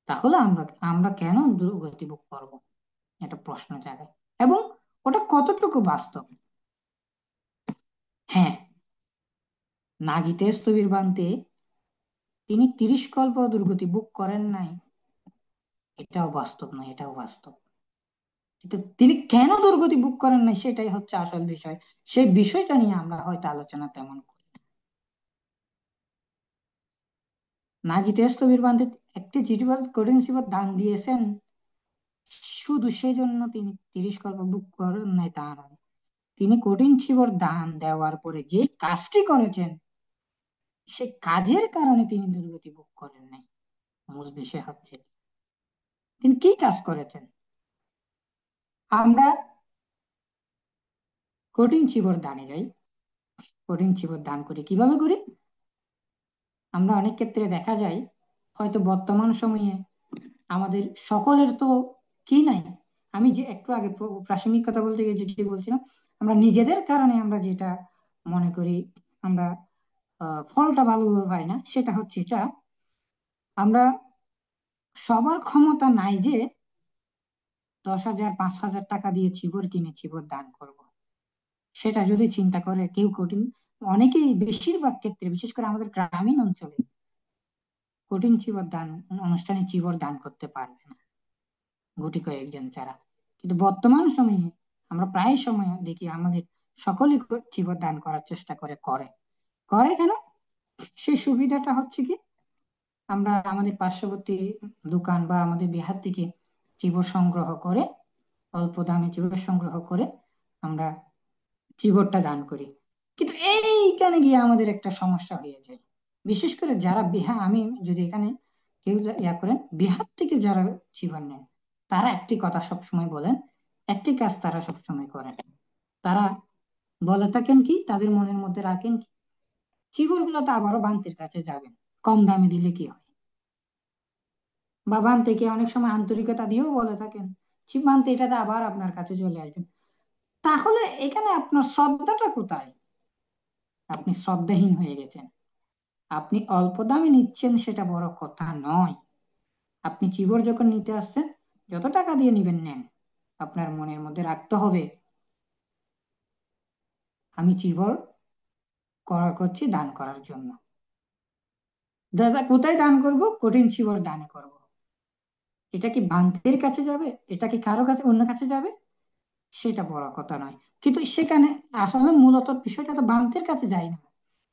তাহলে আমরা আমরা কেন দুর্গতি ভোগ করবো? এটা প্রশ্ন জাগায়। এবং ওটা কতটুকু বাস্তব? হ্যাঁ, নাগিতে স্থবির বান্তে তিনি 30 কল্প দুর্গতি ভোগ করেন নাই, এটাও বাস্তব নয়, এটাও বাস্তব। কিন্তু তিনি কেন দুর্গতি ভোগ করেন নাই সেটাই হচ্ছে আসল বিষয়। সেই বিষয়টা নিয়ে আমরা হয়তো আলোচনা তেমন করি না। নাগিতে স্থবির বান্তে একটি কঠিন চিবর দান দিয়েছেন, শুধু সেজন্য তিনি 30 কল্প ভোগ করেন নাই তা নয়, তিনি কঠিন চিবর দান দেওয়ার পরে যে কাজটি করেছেন সে কাজের কারণে তিনি দুর্গতি ভোগ করেন নাই। মূল বিষয় হচ্ছে তিনি কি কাজ করেছেন। আমরা কঠিন চিবর দানে যাই, কঠিন চিবর দান করি, কিভাবে করি? আমরা অনেক ক্ষেত্রে দেখা যায়, হয়তো বর্তমান সময়ে আমাদের সকলের তো কি নাই, আমি যে একটু আগে প্রাসঙ্গিক কথা বলতে গিয়ে যেটি বলছিলাম, আমরা নিজেদের কারণে আমরা যেটা মনে করি আমরা ফলটা ভালোভাবে পাই না, সেটা হচ্ছে এটা, আমরা সবার ক্ষমতা নাই যে 10,000 5,000 টাকা দিয়ে চিবর কিনে চিবর দান করব। সেটা যদি চিন্তা করে কেউ কঠিন, অনেকেই বেশিরভাগ ক্ষেত্রে বিশেষ করে আমাদের গ্রামীণ অঞ্চলে কঠিন চিবর দান অনুষ্ঠানে চিবর দান করতে পারবে না, গুটি কয়েকজন ছাড়া। কিন্তু বর্তমান সময়ে আমরা প্রায় সময় দেখি আমাদের সকলেই চিবর দান করার চেষ্টা করে করে করে কেন? সেই সুবিধাটা হচ্ছে কি, আমরা আমাদের পার্শ্ববর্তী দোকান বা আমাদের বিহার থেকে চিবর সংগ্রহ করে, অল্প দামে চিবর সংগ্রহ করে আমরা চিবরটা দান করি। কিন্তু এইখানে গিয়ে আমাদের একটা সমস্যা হয়ে যায়, বিশেষ করে যারা বিহার, আমি যদি এখানে কেউ ইয়া করেন বিহার থেকে যারা চিবর নেন, তারা একটি কথা সবসময় বলেন, একটি কাজ তারা সবসময় করেন, তারা বলে থাকেন কি, তাদের মনের মধ্যে রাখেন কি, চিবর গুলো তো আবারও বান্তির কাছে যাবেন, কম দামে দিলে কি হয়। বা বান্তে কে অনেক সময় আন্তরিকতা দিয়েও বলে থাকেন, বান্তে এটাতে আবার আপনার কাছে চলে আসবেন। তাহলে এখানে আপনার শ্রদ্ধাটা কোথায়? আপনি শ্রদ্ধাহীন হয়ে গেছেন। আপনি অল্প দামে নিচ্ছেন সেটা বড় কথা নয়, আপনি চিবর যখন নিতে আসছেন যত টাকা দিয়ে নিবেন নেন, আপনার মনের মধ্যে রাখতে হবে আমি চিবর করছি দান করার জন্য। দাদা কোথায় দান করব? কঠিন চিবর দান করব। এটা কি বান্তের কাছে যাবে, এটা কি কারো কাছে অন্য কাছে যাবে, সেটা বড় কথা নয়। কিন্তু সেখানে আসলে মূলত বিষয়টা তো বান্তের কাছে যায় না।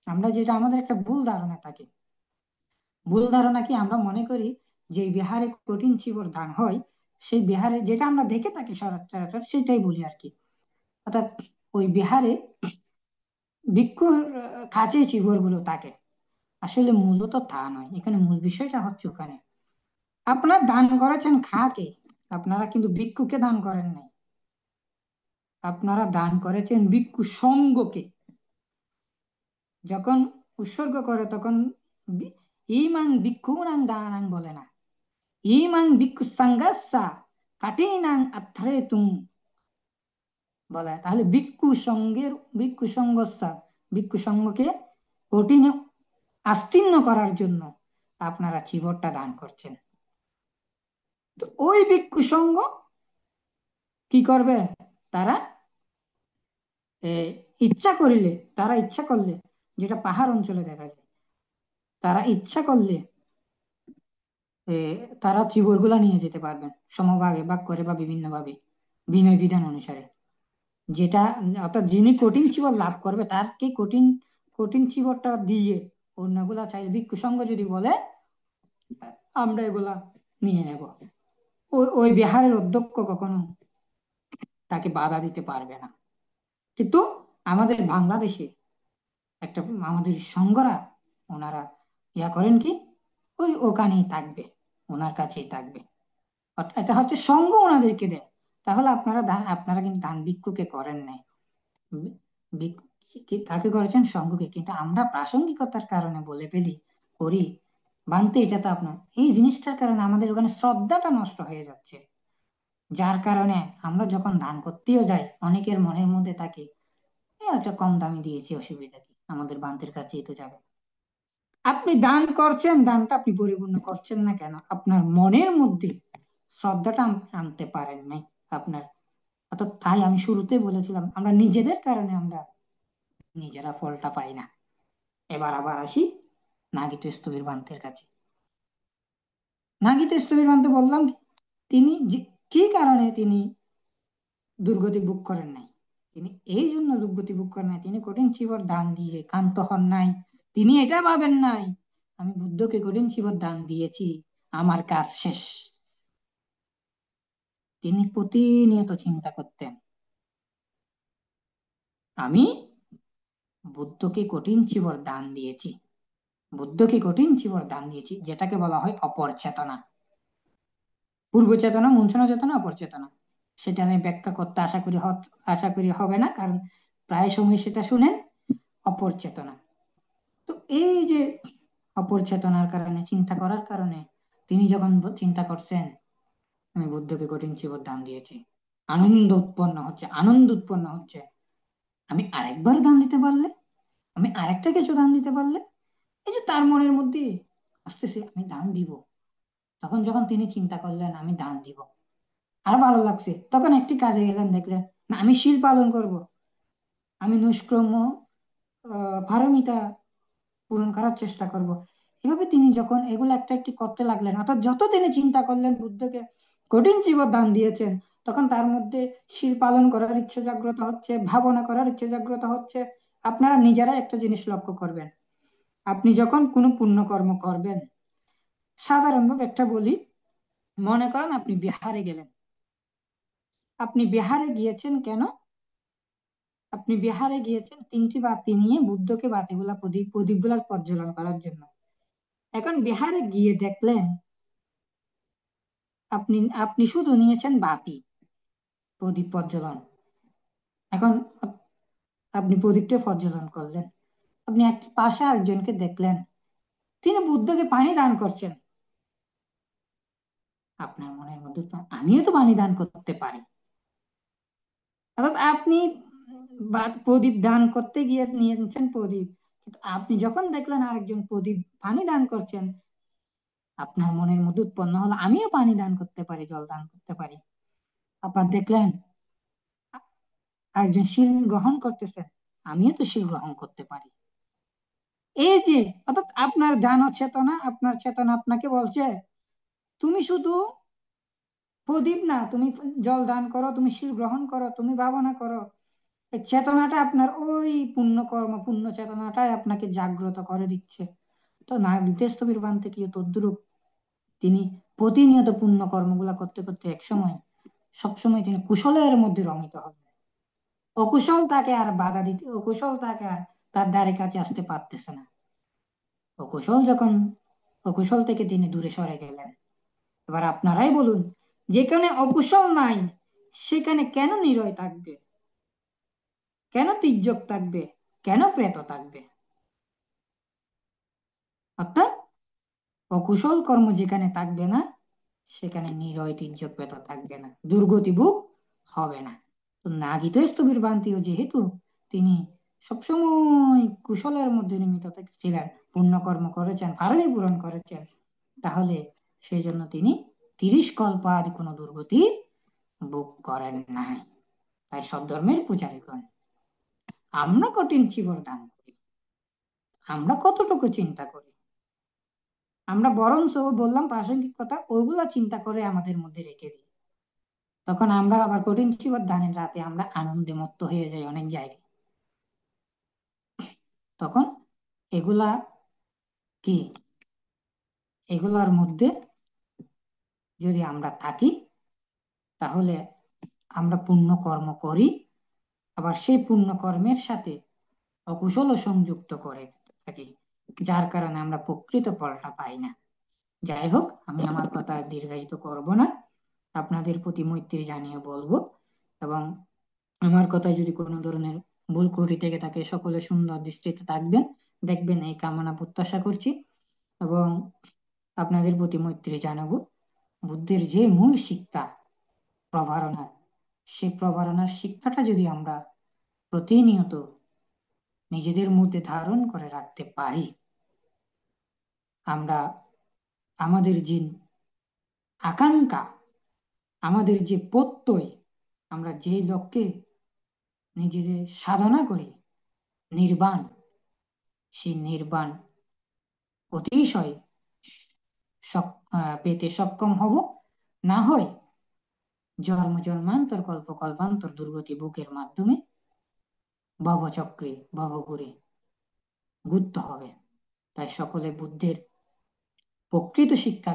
আমরা যেটা, আমাদের একটা ভুল ধারণা থাকে, ভুল ধারণা কি, আমরা মনে করি যে বিহারে কঠিন চিবর দান হয়, সেই বিহারে যেটা আমরা দেখে থাকি সচরাচর সেটাই বলি আর কি, অর্থাৎ ওই বিহারে ভিক্ষুর কাছে চিবর গুলো থাকে। আসলে মূলত তা নয়, এখানে মূল বিষয়টা হচ্ছে ওখানে আপনারা দান করেছেন খাকে, আপনারা কিন্তু ভিক্ষুকে দান করেন নাই, আপনারা দান করেছেন ভিক্ষু সঙ্গকে। যখন উৎসর্গ করে তখন ইমাং ভিক্ষুনাং দানাং বলে না, ইমাং ভিক্ষু সাঙ্গাসা কাটিনাং আত্থারেতুম বলে। তাহলে ভিক্ষু সঙ্গসা, ভিক্ষু সঙ্গকে কঠিন আস্তীর্ণ করার জন্য আপনারা চিবরটা দান করছেন। তো ওই ভিক্ষু সংঘ কি করবে? তারা এ, ইচ্ছা করলে, যেটা পাহাড় অঞ্চলে দেখা যায়, তারা ইচ্ছা করলে এ, তারা চিবরগুলা নিয়ে যেতে পারবেন সমভাগে ভাগ করে বা বিভিন্ন ভাবে বিনয় বিধান অনুসারে। যেটা অর্থাৎ যিনি কঠিন চিবর লাভ করবে তারকে কঠিন কঠিন চিবরটা দিয়ে অন্যগুলা চাইলে ভিক্ষু সংঘ যদি বলে আমরা এগুলা নিয়ে নেব, ওই ওই বিহারের অধ্যক্ষ কখনো তাকে বাধা দিতে পারবে না। কিন্তু আমাদের বাংলাদেশে একটা আমাদের সংঘরা ওনারা করেন কি, ওই ওখানেই থাকবে, ওনার কাছেই থাকবে। অর্থাৎ এটা হচ্ছে সংঘ ওনাদেরকে দেয়। তাহলে আপনারা কিন্তু দান ভিক্ষুকে করেন নাই, বি- কাকে করেছেন? সংঘকে। কিন্তু আমরা প্রাসঙ্গিকতার কারণে বলে ফেলি, করি, বানতে এটা তো আপনার এই জিনিসটার কারণে আমাদের ওখানে শ্রদ্ধাটা নষ্ট হয়ে যাচ্ছে। যার কারণে আমরা যখন দান করতেও যাই অনেকের মনের মধ্যে থাকে একটা কম দামি দিয়েছি, অসুবিধা কি, আমাদের বান্তের কাছেই তো যাবে। আপনি দান করছেন, দানটা আপনি পরিপূর্ণ করছেন না কেন? আপনার মনের মধ্যে শ্রদ্ধাটা আনতে পারেন নাই আপনার। অর্থাৎ তাই আমি শুরুতে বলেছিলাম আমরা নিজেদের কারণে আমরা নিজেরা ফলটা পাই না। এবার আবার আসি নাগিত স্থবির বান্তের কাছে। নাগিত স্থবির বান্তে বললাম তিনি কি কারণে তিনি দুর্গতি ভোগ করেন নাই? তিনি এই জন্য দুর্গতি ভোগ করেন নাই, তিনি কঠিন চিবর দান দিয়ে ক্ষান্ত হন নাই। তিনি এটা ভাবেন নাই আমি বুদ্ধকে কঠিন চিবর দান দিয়েছি, আমার কাজ শেষ। তিনি প্রতিনিয়ত চিন্তা করতেন আমি বুদ্ধকে কঠিন চিবর দান দিয়েছি, বুদ্ধকে কঠিন চিবর দান দিয়েছি, যেটাকে বলা হয় অপর চেতনা। পূর্ব চেতনা, মূর্ছনা চেতনা, অপর চেতনা, সেটা আমি ব্যাখ্যা করতে আশা করি হবে না, কারণ প্রায় সময় সেটা শুনেন। অপর চেতনা, তো এই যে অপর চেতনার কারণে, চিন্তা করার কারণে তিনি যখন চিন্তা করছেন আমি বুদ্ধকে কঠিন চিবর দান দিয়েছি, আনন্দ উৎপন্ন হচ্ছে, আমি আরেকবার দান দিতে পারলে, আমি আরেকটা কিছু দান দিতে পারলে, এই যে তার মনের মধ্যে আসতেছে আমি দান দিব। তখন যখন তিনি চিন্তা করলেন আমি দান দিব, আর ভালো লাগছে, তখন একটি কাজে গেলেন, দেখলেন না আমি শীল পালন করব, আমি নিষ্কর্ম পারমিতা পূরণ করার চেষ্টা করব। এভাবে তিনি যখন এগুলো একটা একটি করতে লাগলেন, অর্থাৎ যত তিনি চিন্তা করলেন বুদ্ধকে কঠিন জীবন দান দিয়েছেন, তখন তার মধ্যে শীল পালন করার ইচ্ছে জাগ্রত হচ্ছে, ভাবনা করার ইচ্ছে জাগ্রত হচ্ছে। আপনারা নিজেরাই একটা জিনিস লক্ষ্য করবেন, আপনি যখন কোনো পুণ্যকর্ম করবেন, সাধারণভাবে একটা বলি, মনে করেন আপনি বিহারে গেলেন, আপনি বিহারে গিয়েছেন কেন? আপনি বিহারে গিয়েছেন তিনটি বাতি নিয়ে বুদ্ধকে বাতিগুলা প্রদীপগুলা প্রজ্বলন করার জন্য। এখন বিহারে গিয়ে দেখলেন আপনি আপনি শুধু নিয়েছেন বাতি, প্রদীপ প্রজ্বলন। এখন আপনি প্রদীপটা প্রজ্বলন করলেন, আপনি এক পাশে আরেকজনকে দেখলেন তিনি বুদ্ধকে পানি দান করছেন। আপনার মনের মধ্যে আমিও তো পানি দান করতে পারি। অর্থাৎ আপনি প্রদীপ দান করতে গিয়ে নিয়েছেন প্রদীপ, কিন্তু আপনি যখন দেখলেন আরেকজন প্রদীপ পানি দান করছেন, আপনার মনের মধ্যে উৎপন্ন হলো আমিও পানি দান করতে পারি, জল দান করতে পারি। আবার দেখলেন আরেকজন শীল গ্রহণ করতেছেন, আমিও তো শীল গ্রহণ করতে পারি। এই যে অর্থাৎ আপনার জ্ঞান চেতনা, আপনার চেতনা আপনাকে বলছে তুমি শুধু প্রদীপ না, তুমি জল দান করো, তুমি শীল গ্রহণ করো, তুমি ভাবনা করো। এই চেতনাটা আপনার ওই পুণ্য কর্ম, পুণ্য চেতনাটাই আপনাকে জাগ্রত করে দিচ্ছে। তো নাগদেশীয় বান থেকে তদ্রুপ তিনি প্রতিনিয়ত পুণ্য কর্মগুলা করতে করতে একসময় সবসময় তিনি কুশলের মধ্যে রমিত হবেন। অকুশল তাকে আর তার দ্বারে কাছে আসতে পারতেছে না। যখন অকুশল থেকে তিনি দূরে সরে গেলেন, এবার আপনারাই বলুন, যেখানে অকুশল নাই সেখানে কেন নিরয় থাকবে, কেন তির্যক থাকবে, কেন প্রেত থাকবে? অর্থাৎ অকুশল কর্ম যেখানে থাকবে না সেখানে নিরয় তির্যক প্রেত থাকবে না, দুর্গতি ভোগ হবে না। তো নাগিত স্থবির বান্তিও যেহেতু তিনি সবসময় কুশলের মধ্যে নিমিত্ত ছিলেন, পুণ্যকর্ম করেছেন, ভারণী পূরণ করেছেন, তাহলে সেই জন্য তিনি 30 কল্প আদি কোনো দুর্গতি ভোগ করেন নাই। তাই সব ধর্মের পূজারীগণ আমরা কঠিন চিবর দান করি, আমরা কতটুকু চিন্তা করি? আমরা বরঞ্চ বললাম প্রাসঙ্গিক কথা, ওইগুলা চিন্তা করে আমাদের মধ্যে রেখে দিই। তখন আমরা আবার কঠিন চিবর দানের রাতে আমরা আনন্দে মত্ত হয়ে যাই অনেক জায়গায়। তখন এগুলা কি, এগুলার মধ্যে যদি আমরা থাকি তাহলে আমরা পুণ্য কর্ম করি, আবার সেই পুণ্য কর্মের সাথে অকুশলও সংযুক্ত করে থাকি, যার কারণে আমরা প্রকৃত ফলটা পাই না। যাই হোক, আমি আমার কথা দীর্ঘায়িত করব না, আপনাদের প্রতি মৈত্রী জানিয়ে বলবো, এবং আমার কথা যদি কোনো ধরনের ভুল ত্রুটি থেকে থাকে সকলে সুন্দর দৃষ্টিতে থাকবেন, দেখবেন, এই কামনা প্রত্যাশা করছি। এবং আপনাদের প্রতি মৈত্রী জানাবো, বুদ্ধের যে মূল শিক্ষা প্রভারণা, সেই প্রভারণার শিক্ষাটা যদি আমরা প্রতিনিয়ত নিজেদের মধ্যে ধারণ করে রাখতে পারি, আমরা আমাদের যে আকাঙ্ক্ষা, আমাদের যে প্রত্যয়, আমরা যে লক্ষ্যে নিজেদের সাধনা করি নির্বাণ, সেই নির্বাণ অতিশয় পেতে সক্ষম হব। না হয় জন্ম জন্মান্তর কল্প কল্পান্তর দুর্গতি বুকের মাধ্যমে ভবচক্রে ভবঘুরে ঘুরতে হবে। তাই সকলে বুদ্ধের প্রকৃত শিক্ষা,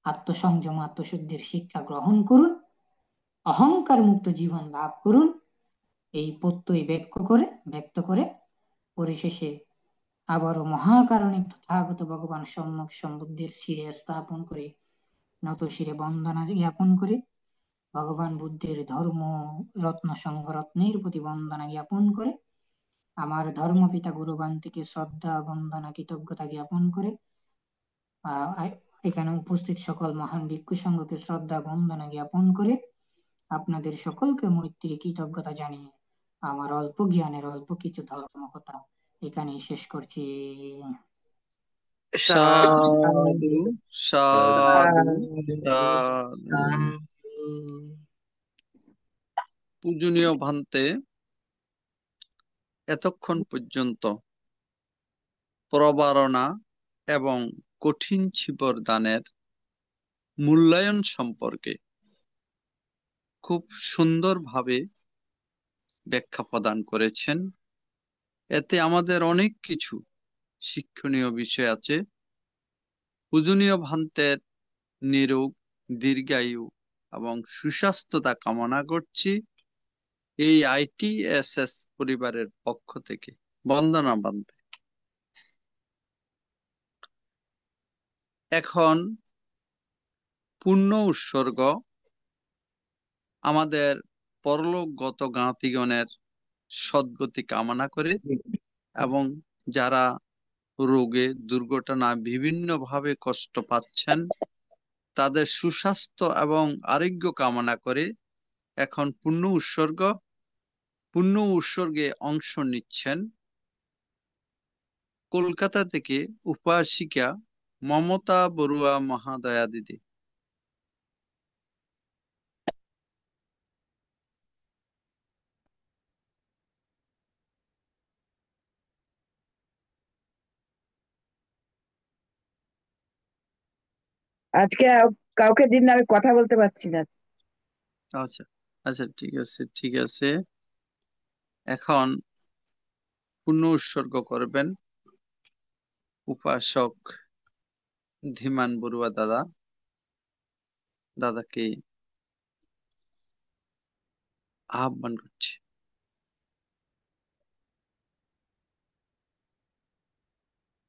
আত্মসংযম আত্মশুদ্ধির শিক্ষা গ্রহণ করুন, অহংকার মুক্ত জীবন লাভ করুন, এই প্রত্যয় ব্যক্ত করে পরিশেষে আবারও মহাকারণিক তথাগত ভগবান সম্যক সম্বুদ্ধের শিরে স্থাপন করে নত শিরে বন্দনা জ্ঞাপন করে ভগবান বুদ্ধের ধর্ম রত্ন সংঘরত্নের প্রতি বন্দনা জ্ঞাপন করে আমার ধর্মপিতা গুরুগণকে শ্রদ্ধা বন্দনা কৃতজ্ঞতা জ্ঞাপন করে এখানে উপস্থিত সকল মহান ভিক্ষু সংঘকে শ্রদ্ধা বন্দনা জ্ঞাপন করে আপনাদের সকলকে মৈত্রী কৃতজ্ঞতা জানিয়ে আমার অল্প জ্ঞানের অল্প কিছু ধর্ম কথা এখানেই শেষ করছি। সাধু সাধু সাধু। পূজনীয় ভান্তে, এতক্ষণ পর্যন্ত প্রবারণা এবং কঠিন ছিপর দানের মূল্যায়ন সম্পর্কে খুব সুন্দরভাবে ব্যাখ্যা প্রদান করেছেন। এতে আমাদের অনেক কিছু শিক্ষণীয় বিষয় আছে। পূজনীয় ভান্তের নিরোগ, দীর্ঘায়ু এবং সুস্বাস্থ্যতা কামনা করছি। এই ITSS পরিবারের পক্ষ থেকে বন্দনা ভান্তে। এখন পুণ্য উৎসর্গ, আমাদের পরলোকগত জ্ঞাতিগণের সদ্গতি কামনা করে এবং যারা রোগে দুর্ঘটনা বিভিন্নভাবে কষ্ট পাচ্ছেন তাদের সুস্বাস্থ্য এবং আরোগ্য কামনা করে এখন পুণ্য উৎসর্গে অংশ নিচ্ছেন কলকাতা থেকে উপাসিকা মমতা বড়ুয়া মহাদয়া দিদি। আজকে কাউকে দিন আমি কথা বলতে পারছি না। আচ্ছা আচ্ছা, ঠিক আছে ঠিক আছে। এখন পুণ্য উৎসর্গ করবেন উপাসক ধীমান বড়ুয়া দাদাকে আহ্বান করছি।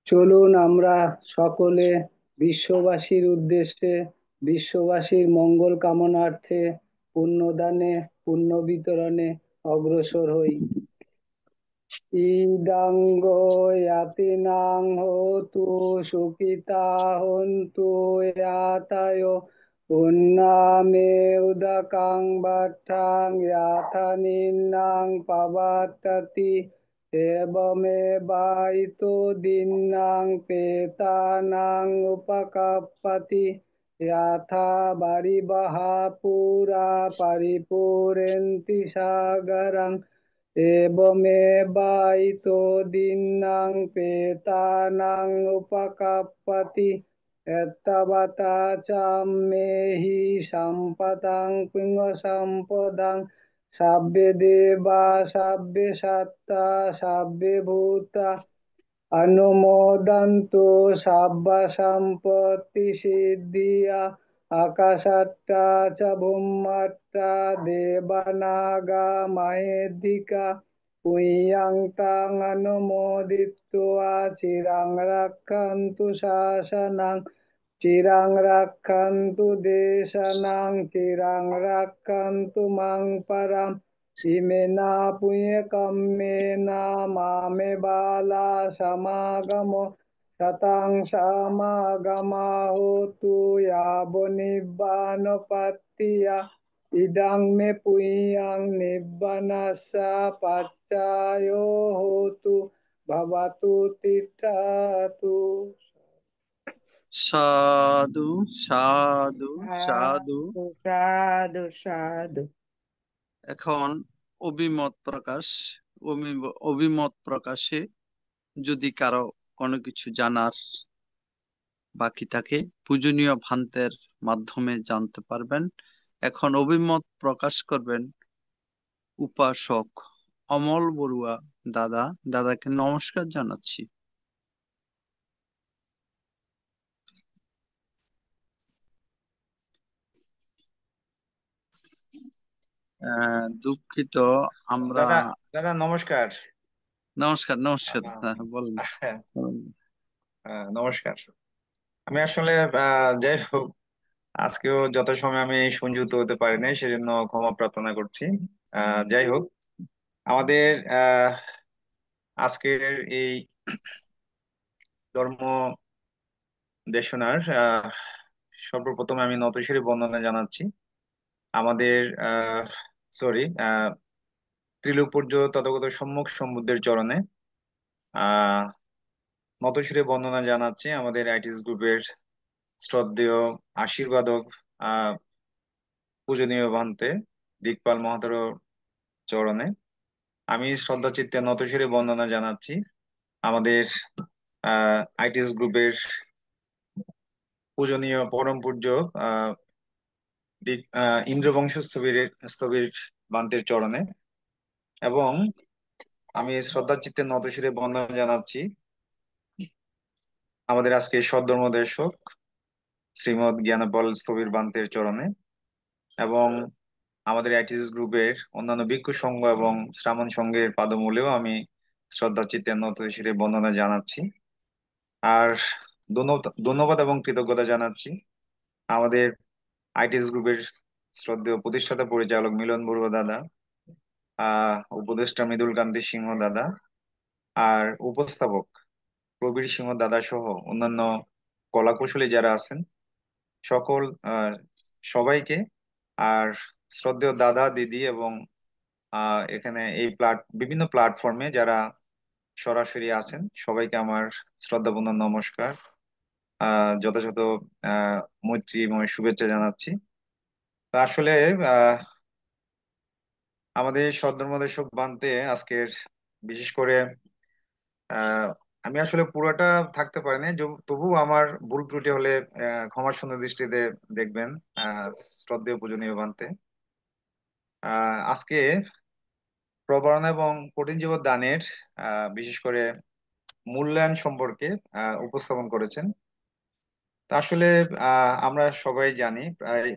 চলুন আমরা সকলে বিশ্ববাসীর উদ্দেশ্যে, বিশ্ববাসীর মঙ্গল কামনার্থে পুণ্যদানে পুণ্য বিতরণে অগ্রসর হই। ইদাঙ্গ ইয়াতিনাং হোতু সুখিতা হন্তু ইয়াতায় পুণ্যামে উদকাং বাঠাং ইয়াথানিন্নাং পাবাত্ততি এবমেবাইতো দিন্নাং পেতানাং উপকাপ্পতি यथा बरिबहा पुरा परिपूरन्ति सागरं एवमेवायितो दीनां प्रेतानां उपकापति एत्तवता चाम्मेहि सम्पदां पुंसम्पदां साब्बे देवा साब्बे सत्ता साब्बे भूता अनुमोदन्तु साब्बा सम्पत्ति सिद्धिया आकाशत्ता च भूमत्ता देवनागा महेद्दिका पुय्यं तां अनुमोदित्वा चिरं रक्षन्तु शासनं चिरं रक्षन्तु देशनं चिरं रक्षन्तु मां परम् इमेना पुण्यकम्मेन मामे बाला समागमो शतां समागमा होतु यावो निब्बानोपत्तिया इदं मे पुण्यं निब्बानस्य पच्चायो होतु भवतु तिष्ठतु। সাধু সাধু সাধু। সাধু সাধু সাধু। এখন অভিমত প্রকাশে যদি কারো কোনো কিছু জানার বাকি থাকে পূজনীয় ভান্তের মাধ্যমে জানতে পারবেন। এখন অভিমত প্রকাশ করবেন উপাসক অমল বড়ুয়া দাদা। দাদাকে নমস্কার জানাচ্ছি। দুঃখিত আমরা। দাদা দাদা নমস্কার। নমস্কার নমস্কার দাদা, বলুন। নমস্কার। আমি আসলে যাই হোক, আজকেও যথাসময়ে আমি সংযুক্ত হতে পারি নাই, সেজন্য ক্ষমা প্রার্থনা করছি। যাই হোক, আমাদের আজকের এই ধর্ম দেশনার সর্বপ্রথম আমি নতশিরে বন্দনা জানাচ্ছি আমাদের সরি ত্রিলোকপূজ্য তথাগত সম্মুখ সম্বুদ্ধের চরণে। আহ নতশিরে বন্দনা জানাচ্ছি আমাদের আইটিস গ্রুপের শ্রদ্ধেয় আশীর্বাদক পূজনীয় ভান্তে দিকপাল মহাতর চরণে। আমি শ্রদ্ধা চিত্তে নতশিরে বন্দনা জানাচ্ছি আমাদের আইটিস গ্রুপের পূজনীয় পরম পূজ্য ইন্দ্রবংশ স্থবির বান্তের চরণে। এবং আমি শ্রদ্ধা চিত্তে নতশিরে বন্দনা জানাচ্ছি আমাদের আজকে সদ্ধর্ম দেশক শ্রীমৎ জ্ঞানপাল স্থবির বান্তের চরণে। এবং আমাদের আইটিস গ্রুপের অন্যান্য ভিক্ষু সংঘ এবং শ্রামণ সংঘের পাদমূলেও আমি শ্রদ্ধা চিত্তে নতশিরে বন্দনা জানাচ্ছি। আর ধন্যবাদ এবং কৃতজ্ঞতা জানাচ্ছি আমাদের আইটিস গ্রুপের শ্রদ্ধেয় প্রতিষ্ঠাতা পরিচালক মিলন বড়ুয়া দাদা, উপদেষ্টা মৃদুল কান্তি সিংহ দাদা, আর উপস্থাপক প্রবীর সিংহ দাদা সহ অন্যান্য কলাকুশলী যারা আছেন সকল সবাইকে, আর শ্রদ্ধেয় দাদা দিদি এবং এখানে এই বিভিন্ন প্ল্যাটফর্মে যারা সরাসরি আছেন সবাইকে আমার শ্রদ্ধাপূর্ণ নমস্কার, যথাযথ মৈত্রীময় শুভেচ্ছা জানাচ্ছি। তা আসলে আমাদের সদ্ধর্মদেশক বান্তে আজকের বিশেষ করে আমি আসলে পুরোটা থাকতে পারিনি, তবু আমার ভুল ত্রুটি হলে ক্ষমার সুন্দর দৃষ্টিতে দেখবেন শ্রদ্ধেয় পূজনীয় বান্তে। আজকে প্রবরণা এবং কঠিন জীবন দানের বিশেষ করে মূল্যায়ন সম্পর্কে উপস্থাপন করেছেন। তা আসলে আমরা সবাই জানি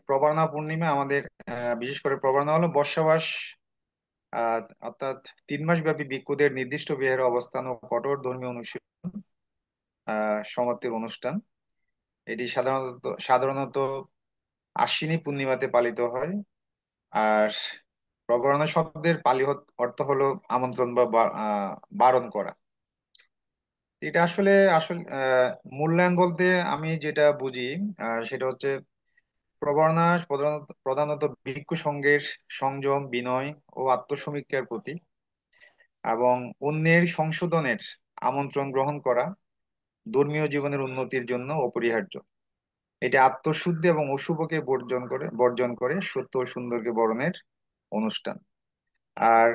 প্রবরণা পূর্ণিমা আমাদের বিশেষ করে প্রবরণা হলো বর্ষাবাস, অর্থাৎ 3 মাস ব্যাপী ভিক্ষুদের নির্দিষ্ট বিহারে অবস্থান ও কঠোর ধর্মীয় অনুশীলন সমাপ্তির অনুষ্ঠান। এটি সাধারণত আশ্বিনী পূর্ণিমাতে পালিত হয়। আর প্রবরণা শব্দের পালি অর্থ হলো আমন্ত্রণ বা বারণ করা। এটা আসলে আসলে মূল্যায়ন বলতে আমি যেটা বুঝি সেটা হচ্ছে প্রবরণা প্রধানত ভিক্ষু সংঘের সংযম, বিনয় ও আত্মসমীক্ষার প্রতীক এবং অন্যের সংশোধনের আমন্ত্রণ গ্রহণ করা ধর্মীয় জীবনের উন্নতির জন্য অপরিহার্য। এটি আত্মশুদ্ধি এবং অশুভকে বর্জন করে সত্য ও সুন্দরকে বরণের অনুষ্ঠান। আর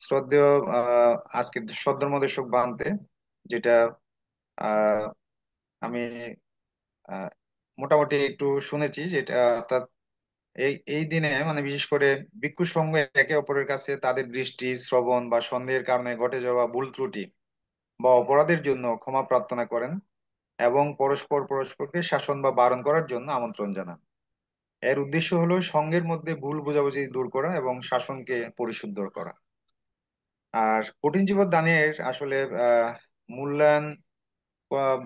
শ্রদ্ধেয় আজকের সদ্ধর্মদেশক বান্তে, যেটা আহ আমি আহ, মোটামুটি একটু শুনেছি, যেটা অর্থাৎ এই এই দিনে মানে বিশেষ করে ভিক্ষু সংঘ একে অপরের কাছে তাদের দৃষ্টি, শ্রবণ বা সন্দেহের কারণে ঘটে যাওয়া ভুল ত্রুটি বা অপরাধের জন্য ক্ষমা প্রার্থনা করেন এবং পরস্পরকে শাসন বা বারণ করার জন্য আমন্ত্রণ জানান। এর উদ্দেশ্য হলো সংঘের মধ্যে ভুল বোঝাবুঝি দূর করা এবং শাসনকে পরিশুদ্ধ করা। আর কঠিন জীবন দানের আসলে মূল্যায়ন আহ,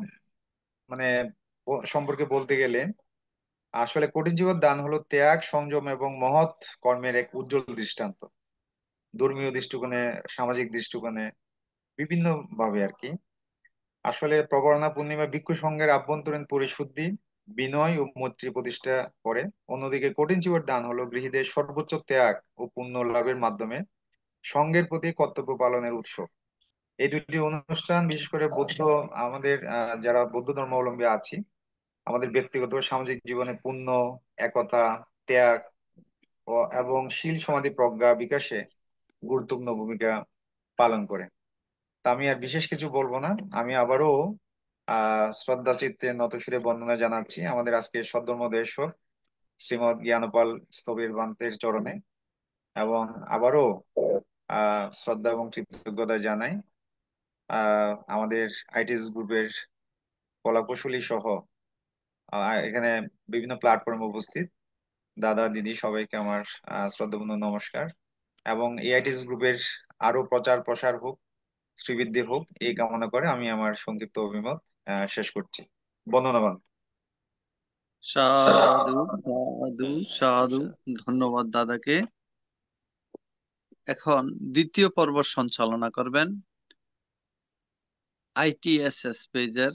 মানে সম্পর্কে বলতে গেলে, আসলে কঠিন জীবন দান হলো ত্যাগ, সংযম এবং মহৎ কর্মের এক উজ্জ্বল দৃষ্টান্ত। ধর্মীয় দৃষ্টিকোণে, সামাজিক দৃষ্টিকোণে, বিভিন্ন ভাবে আর কি। আসলে প্রবরণা পূর্ণিমা ভিক্ষু সংঘের আভ্যন্তরীণ পরিশুদ্ধি, বিনয় ও মৈত্রী প্রতিষ্ঠা করে। অন্যদিকে কঠিন জীবন দান হলো গৃহীদের সর্বোচ্চ ত্যাগ ও পুণ্য লাভের মাধ্যমে সংঘের প্রতি কর্তব্য পালনের উৎসব। এই দুটি অনুষ্ঠান বিশেষ করে আমাদের যারা বৌদ্ধ ধর্মাবলম্বী আছি, আমাদের ব্যক্তিগত ও সামাজিক জীবনে পুণ্য, একতা, ত্যাগ এবং শীল সমাধি প্রজ্ঞা বিকাশে গুরুত্বপূর্ণ ভূমিকা পালন করে। তা আমি আর বিশেষ কিছু বলবো না। আমি আবারও শ্রদ্ধা চিত্তে নতশিরে বন্দনা জানাচ্ছি আমাদের আজকে সদ্ধর্মদেশক শ্রীমৎ জ্ঞানপাল স্থবির বান্তের চরণে, এবং আবারও শ্রদ্ধা এবং কৃতজ্ঞতা জানাই আমাদের আইটিএস গ্রুপের কলাকুশলী সহ এখানে বিভিন্ন প্ল্যাটফর্মে উপস্থিত দাদা দিদি সবাইকে আমার শ্রদ্ধাপূর্ণ নমস্কার। এবং এআইটিএস গ্রুপের আরো প্রচার প্রসার হোক, শ্রীবৃদ্ধি হোক, এই কামনা করে আমি আমার সংক্ষিপ্ত অভিমত শেষ করছি। বন্দনাবান। সাধু সাধু সাধু, ধন্যবাদ দাদাকে। এখন দ্বিতীয় পর্ব সঞ্চালনা করবেন আইটিএসএস পেজের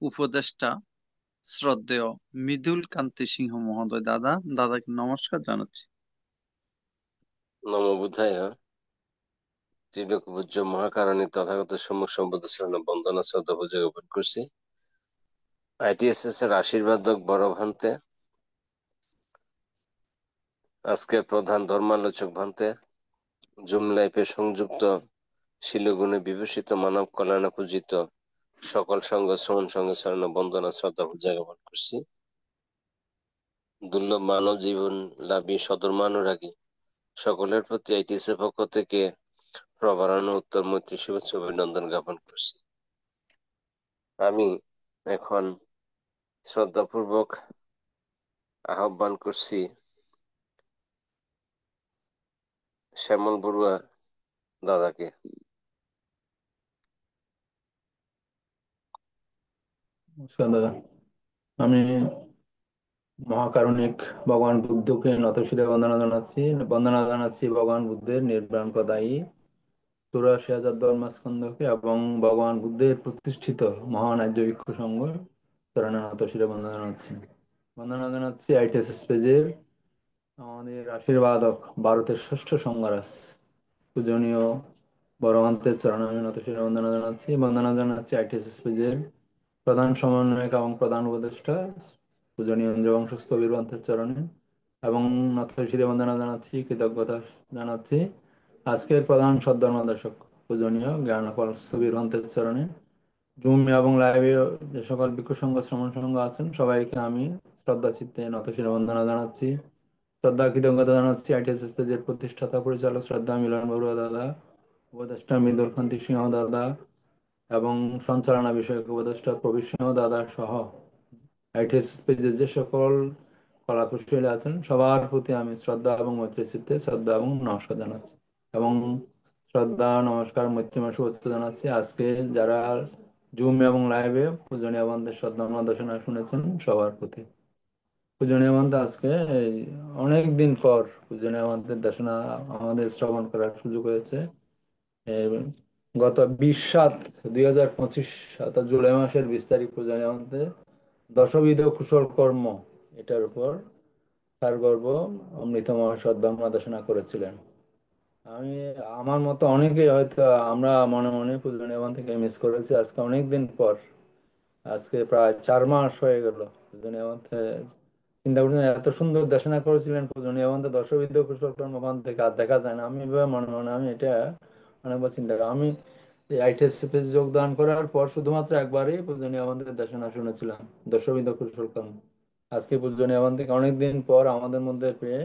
উপদেষ্টা শ্রদ্ধেয় মৃদুল কান্তি সিংহ মহোদয়। দাদাকে নমস্কার জানাচ্ছি। নমো বুদ্ধায়। ত্রিলোকপূজ্য মহাকারণী তথাগত সম্মুখ সম্বুদ্ধ শরণ বন্দনা শ্রদ্ধা পূজা জ্ঞাপন করছি। আইটিএসএস এর আশীর্বাদ বড় ভান্তে, আজকের প্রধান ধর্মালোচক ভান্তে, জুম লাইফে সংযুক্ত শিলগুণে বিভূষিত মানব কল্যাণে পূজিত সকল সঙ্গ শ্রমণ সঙ্গে শরণ বন্দনা শ্রদ্ধা পূজা জ্ঞাপন করছি। দুর্লভ মানব জীবন লাভী সদর্মানুরাগী সকলের প্রতি আইটিএস এর পক্ষ থেকে প্রবারণ উত্তর মৈত্রী শুভেচ্ছা অভিনন্দন জ্ঞাপন করছি। আমি এখন শ্রদ্ধাপূর্বক আহ্বান করছি শ্যামল বড়ুয়া দাদাকে। নমস্কার দাদা। আমি মহাকারণিক ভগবান বুদ্ধকে নতশিরে বন্দনা জানাচ্ছি ভগবান বুদ্ধের নির্বাণ প্রদায়ী 84,000 ধর্মস্কন্ধকে এবং ভগবান বুদ্ধের প্রতিষ্ঠিত মহান আর্য ভিক্ষু সংঘ চরণে নতশিরে বন্দনা জানাচ্ছি আইটিএসএস পেজের আমাদের আশীর্বাদক ভারতের ষষ্ঠ সংঘরাজ পূজনীয় বড়ভান্তের চরণে আমি নতশিরে বন্দনা জানাচ্ছি আইটিএসএস পেজের প্রধান সমন্বয়ক এবং প্রধান উপদেষ্টা পূজনীয় ইন্দ্রবংশ স্থবির পান্তের চরণে, এবং নতশিরে বন্দনা জানাচ্ছি, কৃতজ্ঞতা জানাচ্ছি আজকের প্রধান সদ্ধর্মদেশক পূজনীয় জ্ঞানপাল স্থবির পান্তের চরণে। জুম এবং লাইভে যে সকল ভিক্ষু সংঘ শ্রমণ সংঘ আছেন সবাইকে আমি শ্রদ্ধা চিত্তে নতশিরে বন্দনা জানাচ্ছি, শ্রদ্ধা কৃতজ্ঞতা জানাচ্ছি আইটিএসএস পেজের প্রতিষ্ঠাতা পরিচালক শ্রদ্ধা মিলন বড়ুয়া দাদা, উপদেষ্টা মৃদুল কান্তি সিংহ দাদা এবং সঞ্চালনা বিষয়ক উপদেষ্টা প্রবীর সিংহ দাদা সহ আইটিএসএস পেজের যে সকল কলাকুশলী আছেন সবার প্রতি আমি শ্রদ্ধা এবং মৈত্রী চিত্তে শ্রদ্ধা এবং নমস্কার জানাচ্ছি, এবং শ্রদ্ধা নমস্কার মৈত্রীময় শুভেচ্ছা জানাচ্ছি আজকে যারা জুম এবং লাইভে পূজনীয় বন্ধের শ্রদ্ধা দেশনা শুনেছেন সবার প্রতি। পূজনীয় বন্ধে আজকে অনেক দিন পর পূজনীয় বন্ধের দেশনা আমাদের শ্রবণ করার সুযোগ হয়েছে। গত 20/7/2025 জুলাই মাসের 20 তারিখ পূজনীয় বন্ধে দশবিধ কুশল কর্ম এটার উপর সারগর্ভ অমৃতময় সদ্ধামরা দেশনা করেছিলেন। আমার মতো অনেকে হয়তো আমরা মনে মনে পূজনীয় বন্ধ থেকে মিস করেছি। আজকে অনেকদিন পর আজকে প্রায় 4 মাস হয়ে গেল পূজনীয় মন্ত্রে চিন্তা করছেন, এত সুন্দর দেশনা করেছিলেন পূজনীয় মন্ত্রে, দশবিধ কুশল কর্মকাণ্ড থেকে আর দেখা যায় না। আমি এভাবে মনে মনে আমি এটা অনেকবার চিন্তা করি। আমি এই আইটিএসসিতে যোগদান করার পর শুধুমাত্র একবারই পূজনীয় মন্ত্রের দেশনা শুনেছিলাম, দশবিধ কুশল কর্ম। আজকে পূজনীয় মন্ত্রকে অনেকদিন পর আমাদের মধ্যে পেয়ে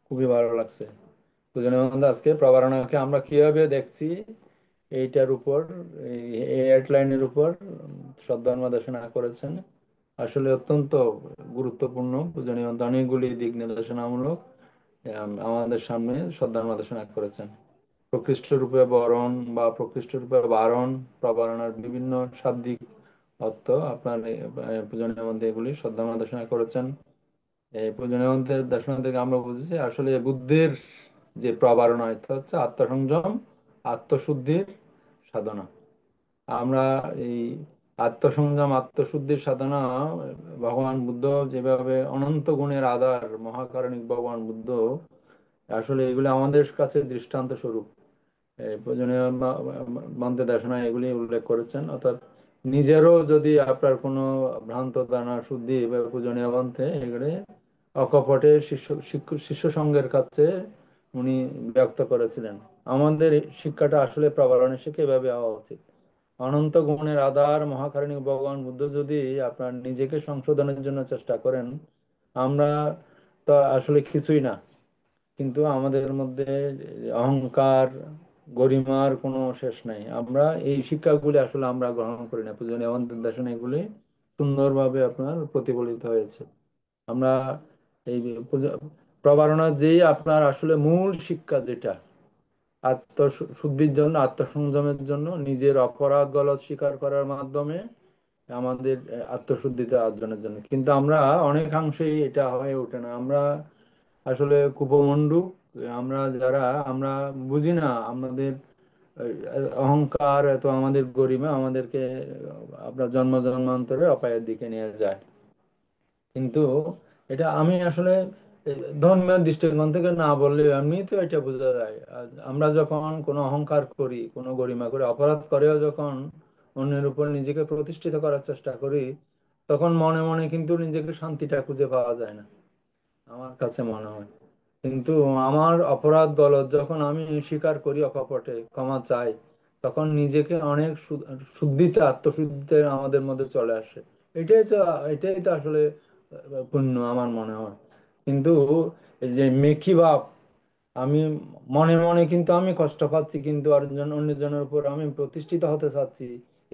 খুবই ভালো লাগছে। পূজনীয় মন্ত্র আজকে প্রবারণাকে আমরা কিভাবে দেখছি এইটার উপর, এই হেডলাইনের উপর সদ্ধর্ম দেশনা করেছেন। আসলে অত্যন্ত গুরুত্বপূর্ণ পূজনীয় মন্ত্র অনেকগুলি দিক নির্দেশনামূলক আমাদের সামনে সদ্ধর্ম দেশনা করেছেন। প্রকৃষ্ট রূপে বরণ বা প্রকৃষ্ট রূপে বারণ, প্রবারণার বিভিন্ন শাব্দিক অর্থ আপনার পূজনীয় মন্ত্রে এগুলি সদ্ধর্ম দেশনা করেছেন। এই পূজনীয় মন্ত্রের দেশনা থেকে আমরা বুঝেছি আসলে বুদ্ধের যে প্রবারণা হচ্ছে আত্মসংযম, আত্মশুদ্ধির সাধনা। আমরা এই আত্মসংযম, আত্মশুদ্ধির সাধনা ভগবান বুদ্ধ যেভাবে অনন্ত গুণের আধার মহাকারণিক ভগবান বুদ্ধ আসলে এগুলি আমাদের কাছে দৃষ্টান্ত স্বরূপ এই প্রয়োজনীয় মন্ত্রে দেশনায় এগুলি উল্লেখ করেছেন। অর্থাৎ নিজেরও যদি আপনার কোনো ভ্রান্ত ধারণা শুদ্ধি বা পূজনীয় মন্ত্রে এগুলি অকপটে শিষ্য সঙ্গের কাছে উনি ব্যক্ত করেছিলেন। আমাদের শিক্ষাটা আসলে প্রবারণে শিখে এভাবে হওয়া উচিত। অনন্ত গুণের আধার মহাকারণিক ভগবান বুদ্ধ যদি আপনার নিজেকে সংশোধনের জন্য চেষ্টা করেন, আমরা তো আসলে কিছুই না, কিন্তু আমাদের মধ্যে অহংকার গরিমার কোনো শেষ নাই। আমরা এই শিক্ষাগুলি আসলে আমরা গ্রহণ করি না। পূজনীয় আমাদের দেশনে এগুলি সুন্দরভাবে আপনার প্রতিফলিত হয়েছে। আমরা এই প্রবারণার যেই আপনার আসলে মূল শিক্ষা যেটা আত্মশুদ্ধির জন্য, আত্মসংযমের জন্য নিজের অপরাধ গলদ স্বীকার করার মাধ্যমে আমাদের আত্মশুদ্ধিতা অর্জনের জন্য, কিন্তু আমরা অনেকাংশেই এটা হয়ে ওঠে না। আমরা আসলে কুপমণ্ডু, আমরা যারা আমরা বুঝি না আমাদের অহংকার এত, আমাদের গরিমা আমাদেরকে আপনার জন্ম জন্মান্তরে অপায়ের দিকে নিয়ে যায়। কিন্তু এটা আমি আসলে ধর্মীয় দৃষ্টিকোণ থেকে না বললে এমনি তো এটা বোঝা যায়। আমরা যখন কোনো অহংকার করি, কোনো গরিমা করে অপরাধ করেও যখন অন্যের উপর নিজেকে প্রতিষ্ঠিত করার চেষ্টা করি, তখন মনে মনে কিন্তু নিজেকে শান্তিটা খুঁজে পাওয়া যায় না, আমার কাছে মনে হয়। কিন্তু আমার অপরাধ গলদ যখন আমি স্বীকার করি, অকপটে ক্ষমা চাই, তখন নিজেকে অনেক শুদ্ধিতে, আত্মশুদ্ধিতে আমাদের মধ্যে চলে আসে। এটাই তো আসলে পুণ্য আমার মনে হয়। কিন্তু এই যে মেকি ভাব, আমি মনে মনে কিন্তু আমি কষ্ট পাচ্ছি, কিন্তু অন্যজনের উপর আমি প্রতিষ্ঠিত হতে চাচ্ছি,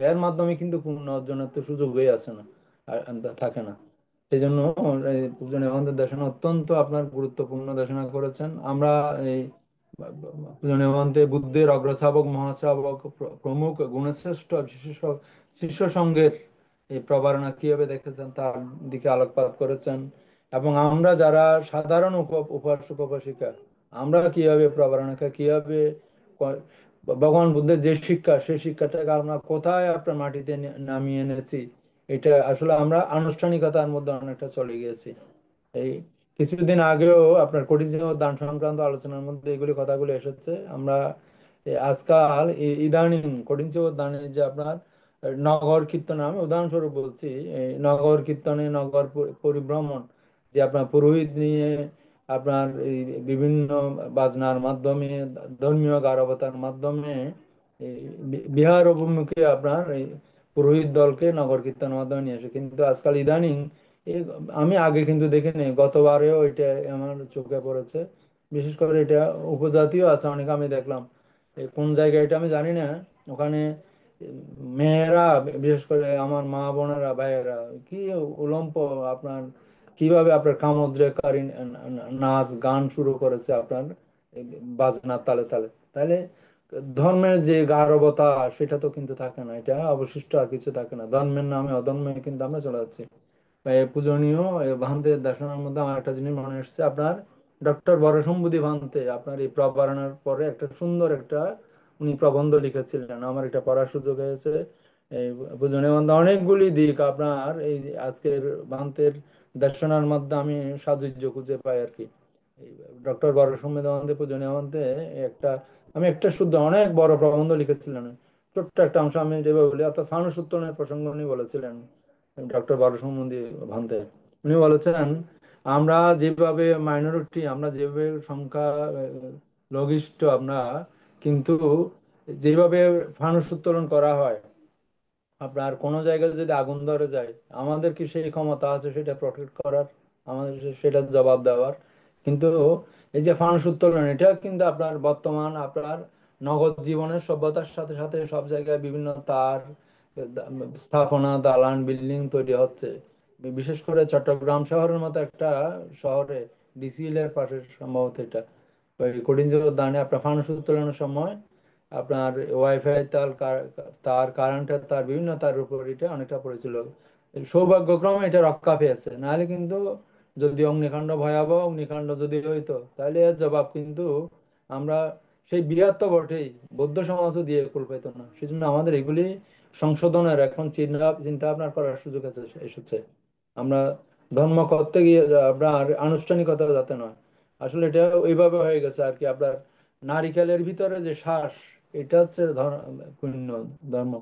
এর মাধ্যমে কিন্তু পুণ্য অর্জনের তো সুযোগ হয়ে আসে না, থাকে না। সেই জন্য এই পূজনীয় আমাদের দেশনা অত্যন্ত আপনার গুরুত্বপূর্ণ দেশনা করেছেন। আমরা এই পূজনীয় মন্ত্রে বুদ্ধের অগ্রশ্রাবক, মহাশ্রাবক প্রমুখ গুণশ্রেষ্ঠ শিষ্য সঙ্গের এই প্রবারণা কিভাবে দেখেছেন তার দিকে আলোকপাত করেছেন। এবং আমরা যারা সাধারণ উপাসক উপাসিকা, আমরা কিভাবে প্রবারণাকে কিভাবে ভগবান বুদ্ধের যে শিক্ষা, সেই শিক্ষাটাকে আমরা কোথায় আপনার মাটিতে নামিয়ে এনেছি, এটা আসলে আমরা আনুষ্ঠানিকতার মধ্যে অনেকটা চলে গিয়েছি। এই কিছুদিন আগেও আপনার কঠিন দান সংক্রান্ত আলোচনার মধ্যে এগুলি কথাগুলো এসেছে। আমরা আজকাল ইদানিং কঠিন দানের যে আপনার নগর কীর্তন, আমি উদাহরণস্বরূপ বলছি, এই নগর কীর্তনে নগর পরিভ্রমণ, যে আপনার পুরোহিত নিয়ে আপনার এই বিভিন্ন বাজনার মাধ্যমে, ধর্মীয় গারবতার মাধ্যমে এই বিহার অভিমুখে আপনার এই পুরোহিত দলকে নগর কীর্তনের মাধ্যমে নিয়ে আসে। কিন্তু আজকাল ইদানিং আমি আগে কিন্তু দেখিনি, গতবারেও এটা আমার চোখে পড়েছে। বিশেষ করে এটা উপজাতীয় আছে অনেক, আমি দেখলাম কোন জায়গায় এটা আমি জানি না, ওখানে মেয়েরা, বিশেষ করে আমার মা বোনেরা ভাইয়েরা কি উলম্প আপনার কিভাবে আপনার কামোদ্রেককারী নাচ গান শুরু করেছে আপনার বাজনার তালে তালে। তাহলে ধর্মের যে গারবতা সেটা তো কিন্তু থাকে না, এটা অবশিষ্ট আর কিছু থাকে না। ধর্মের নামে অধর্মে কিন্তু আমরা চলে যাচ্ছি। পূজনীয় ভান্তের দেশনার মধ্যে আমার একটা জিনিস মনে এসেছে, আপনার ডক্টর বরসম্বুধি ভান্তে আপনার এই প্রবারণার পরে একটা সুন্দর একটা উনি প্রবন্ধ লিখেছিলেন, আমার এটা পড়ার সুযোগ হয়েছে। এই পূজনীয় ভান্তে অনেকগুলি দিক আপনার এই আজকের ভান্তের দেশনার মধ্যে আমি সাযুজ্য খুঁজে পাই আর কি। ডক্টর বরসম্বুধি ভান্তে পূজনীয় ভান্তে একটা, আমি একটা শুদ্ধ অনেক বড় প্রবন্ধ লিখেছিলেন। ছোট্ট একটা অংশ আমি যেভাবে বলি, অর্থাৎ ফানুস উত্তোলনের প্রসঙ্গ উনি বলেছিলেন, ডক্টর বারুসমুন্দি ভান্তে। উনি বলেছেন আমরা যেভাবে মাইনরিটি, আমরা যেভাবে সংখ্যা লঘিষ্ঠ আমরা, কিন্তু যেভাবে ফানুস উত্তোলন করা হয়, আপনার কোনো জায়গায় যদি আগুন ধরে যায়, আমাদের কি সেই ক্ষমতা আছে সেটা প্রোটেক্ট করার, আমাদের সেটা জবাব দেওয়ার? কিন্তু এই যে ফানুস উত্তোলন, এটা কিন্তু আপনার বর্তমান আপনার নগদ জীবনের সভ্যতার সাথে সাথে সব জায়গায় বিভিন্ন তার স্থাপনা, দালান, বিল্ডিং তৈরি হচ্ছে। বিশেষ করে চট্টগ্রাম শহরের মতো একটা শহরে, ডিসিএল এর পাশে সম্ভবত এটা, ওই কঠিনজীবী উদ্যানে আপনার ফানুস উত্তোলনের সময় আপনার ওয়াইফাই তার তার কারেন্টের তার বিভিন্ন তার উপর এটা অনেকটা পড়েছিল। সৌভাগ্যক্রমে এটা রক্ষা পেয়েছে, নাহলে কিন্তু যদি অগ্নিকাণ্ড, ভয়াবহ অগ্নিকাণ্ড যদি হইতো, তাহলে এর জবাব কিন্তু আমরা সেই বিরাট তো বটেই, বৌদ্ধ সমাজও দিয়ে কুল পেত না। সেজন্য আমাদের এগুলি সংশোধনের এখন চিন্তা চিন্তা ভাবনা করার সুযোগ এসেছে। আমরা ধর্ম করতে গিয়ে আপনার আনুষ্ঠানিকতা যাতে নয়, আসলে এটা ওইভাবে হয়ে গেছে আর কি। আপনার নারিকেলের ভিতরে যে শ্বাস, এটা হচ্ছে পূর্ণ ধর্ম,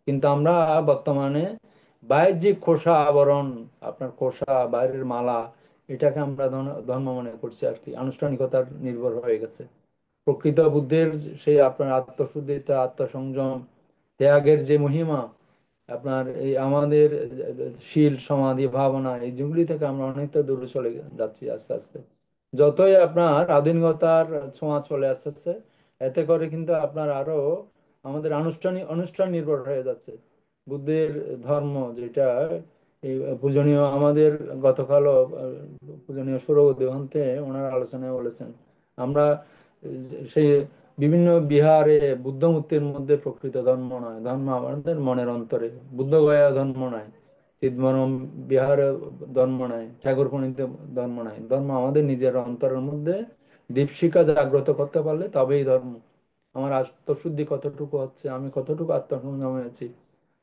কিন্তু আমরা বর্তমানে বাহ্যিক খোসা আবরণ, আপনার খোসা বাইরের মালা, এটাকে আমরা ধর্ম মনে করছি আর কি, আনুষ্ঠানিকতার নির্ভর হয়ে গেছে। প্রকৃত বুদ্ধের সেই আপনার আত্মশুদ্ধিতা, আত্মসংযম, ত্যাগের যে মহিমা, আপনার এই আমাদের শীল, সমাধি, ভাবনা, এই যেগুলি থেকে আমরা অনেকটা দূরে চলে যাচ্ছি আস্তে আস্তে। যতই আপনার আধুনিকতার ছোঁয়া চলে আসছে, এতে করে কিন্তু আপনার আরো আমাদের অনুষ্ঠান নির্ভর হয়ে যাচ্ছে। বুদ্ধের ধর্ম যেটা এই পূজনীয় আমাদের গতকালও পূজনীয় সুরবর্দী দেবন্তে ওনার আলোচনায় বলেছেন, আমরা সেই বিভিন্ন বিহারে বুদ্ধ মূর্তির মধ্যে প্রকৃত ধর্ম নয়, ধর্ম আমাদের মনের অন্তরে। বুদ্ধ গয়া ধর্ম নয়, চিদমরম বিহারে ধর্ম নাই, ঠাকুর প্রণীত ধর্ম নাই, ধর্ম আমাদের নিজের অন্তরের মধ্যে দীপশিখা জাগ্রত করতে পারলে তবেই ধর্ম। আমার আত্মশুদ্ধি কতটুকু হচ্ছে, আমি কতটুকু আত্মসংযম হয়েছি,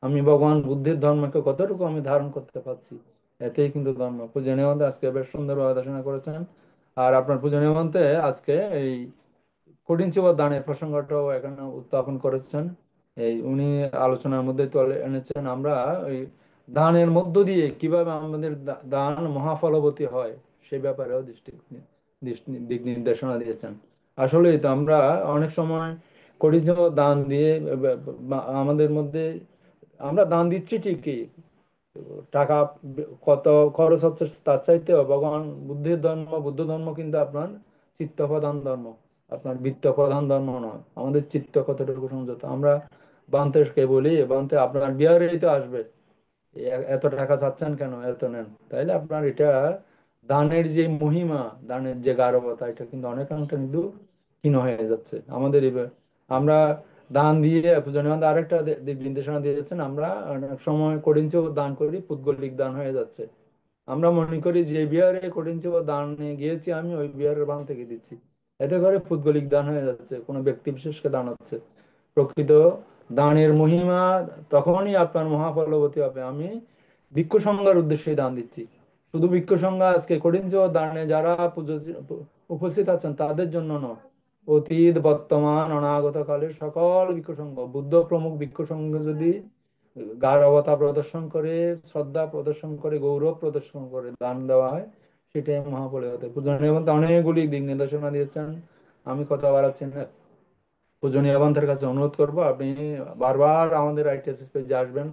আমি ভগবান বুদ্ধের ধর্মকে কতটুকু আমি ধারণ করতে পারছি, এতেই কিন্তু ধর্ম। পূজনীয় মন্ত্রে আজকে বেশ সুন্দরভাবে দেশনা করেছেন। আর আপনার পূজনীয় মন্ত্রে আজকে এই কঠিন চিবর দানের প্রসঙ্গটাও এখানে উত্থাপন করেছেন। এই উনি আলোচনার মধ্যে তুলে এনেছেন আমরা ওই দানের মধ্য দিয়ে কিভাবে আমাদের দান মহাফলবতী হয়, সে ব্যাপারেও দিক নির্দেশনা দিয়েছেন। আসলেই তো আমরা অনেক সময় কঠিন চিবর দান দিয়ে আমাদের মধ্যে আমরা দান দিচ্ছি ঠিকই, টাকা কত খরচ হচ্ছে তার চাইতেও ভগবান বুদ্ধ ধর্ম কিন্তু আপনার চিত্ত প্রধান ধর্ম, আপনার বৃত্ত প্রধান ধর্ম নয়। আমাদের চিত্ত কতটুকু সংযত, আমরা বান্তেকে বলি, বান্তে আপনার বিহারেই তো আসবে, এত টাকা চাচ্ছেন কেন, এত নেন। তাইলে আপনার এটা দানের যে মহিমা, দানের যে গারবতা, এটা কিন্তু অনেকাংশে কিন্তু ক্ষীণ হয়ে যাচ্ছে আমাদের আমরা দান দিয়ে পূজনীয় আরেকটা দিক নির্দেশনা দিয়েছেন, আমরা অনেক সময় কঠিন দান করি, পুদ্গলিক দান হয়ে যাচ্ছে। আমরা মনে করি যে বিহারে কঠিন দানে গিয়েছি আমি, ওই বিহারের বান থেকে দিচ্ছি, এতে করে পুদ্গলিক দান হয়ে যাচ্ছে, কোনো ব্যক্তি বিশেষকে দান হচ্ছে। প্রকৃত দানের মহিমা তখনই আপনার মহাফলবতী হবে, আমি ভিক্ষু সংঘের উদ্দেশ্যে দান দিচ্ছি। শুধু ভিক্ষু সংঘ আজকে কঠিন দানে যারা পুজো উপস্থিত আছেন তাদের জন্য নয়, অতীত, বর্তমান, অনাগত কালের সকল ভিক্ষু সংঘ, বুদ্ধ প্রমুখ ভিক্ষু সংঘ যদি গারবতা প্রদর্শন করে, শ্রদ্ধা প্রদর্শন করে, গৌরব প্রদর্শন করে দান দেওয়া হয়, সেটাই মহাফলে হতে। পূজনীয় মধ্যে অনেকগুলি দিক নির্দেশনা দিয়েছেন, আমি কথা বাড়াচ্ছি না। পূজনীয় বান্তের কাছে অনুরোধ করব, আপনি বারবার আমাদের আইটিএস পেজে আসবেন,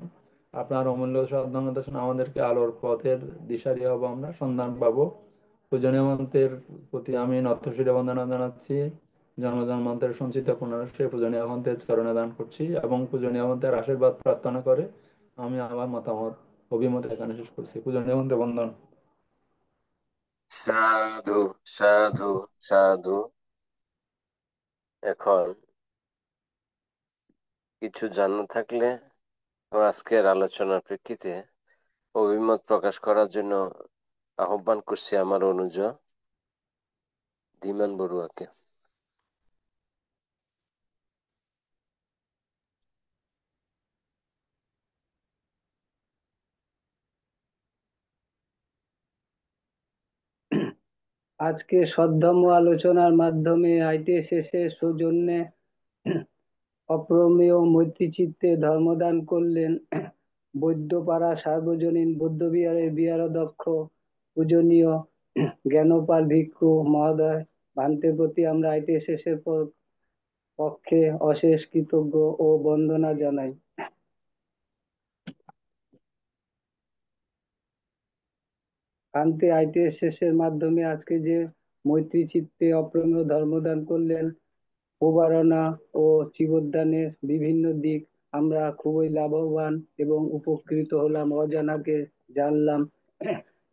আপনার অমূল্য নির্দেশনা আমাদেরকে আলোর পথের দিশারি হব, আমরা সন্ধান পাবো। পূজনীয় মন্ত্রের প্রতি আমি নতশিরে বন্দনা জানাচ্ছি, জন্মজন্মান্তের সঞ্চিত পুনরায় পূজনীয় মন্ত্রের চরণে দান করছি এবং পূজনীয় মন্ত্রের আশীর্বাদ প্রার্থনা করে আমি আমার অভিমত এখানে শেষ করছি। পূজনীয় মন্ত্রে বন্দন। সাধু সাধু সাধু। এখন কিছু জানা থাকলে আজকের আলোচনার প্রেক্ষিতে অভিমত প্রকাশ করার জন্য আহ্বান করছি আমার অনুজ ধীমান বড়ুয়াকে। আজকে সদ্ধর্ম আলোচনার মাধ্যমে আইটিএসএস এর সৌজন্যে অপ্রমেয় মৈত্রী চিত্তে ধর্মদান করলেন বৈদ্যপাড়া সার্বজনীন বৌদ্ধবিহারের বিহারাধ্যক্ষ পূজনীয় জ্ঞানপাল ভিক্ষু মহোদয়। ভান্তের প্রতি আমরা ITSS এর পক্ষে অশেষ কৃতজ্ঞ ও বন্দনা জানাই। ভান্তে ITSS এর মাধ্যমে আজকে যে মৈত্রী চিত্তে অপ্রমেয় ধর্মদান করলেন, প্রবারণা ও জীবদানের বিভিন্ন দিক আমরা খুবই লাভবান এবং উপকৃত হলাম, অজানাকে জানলাম।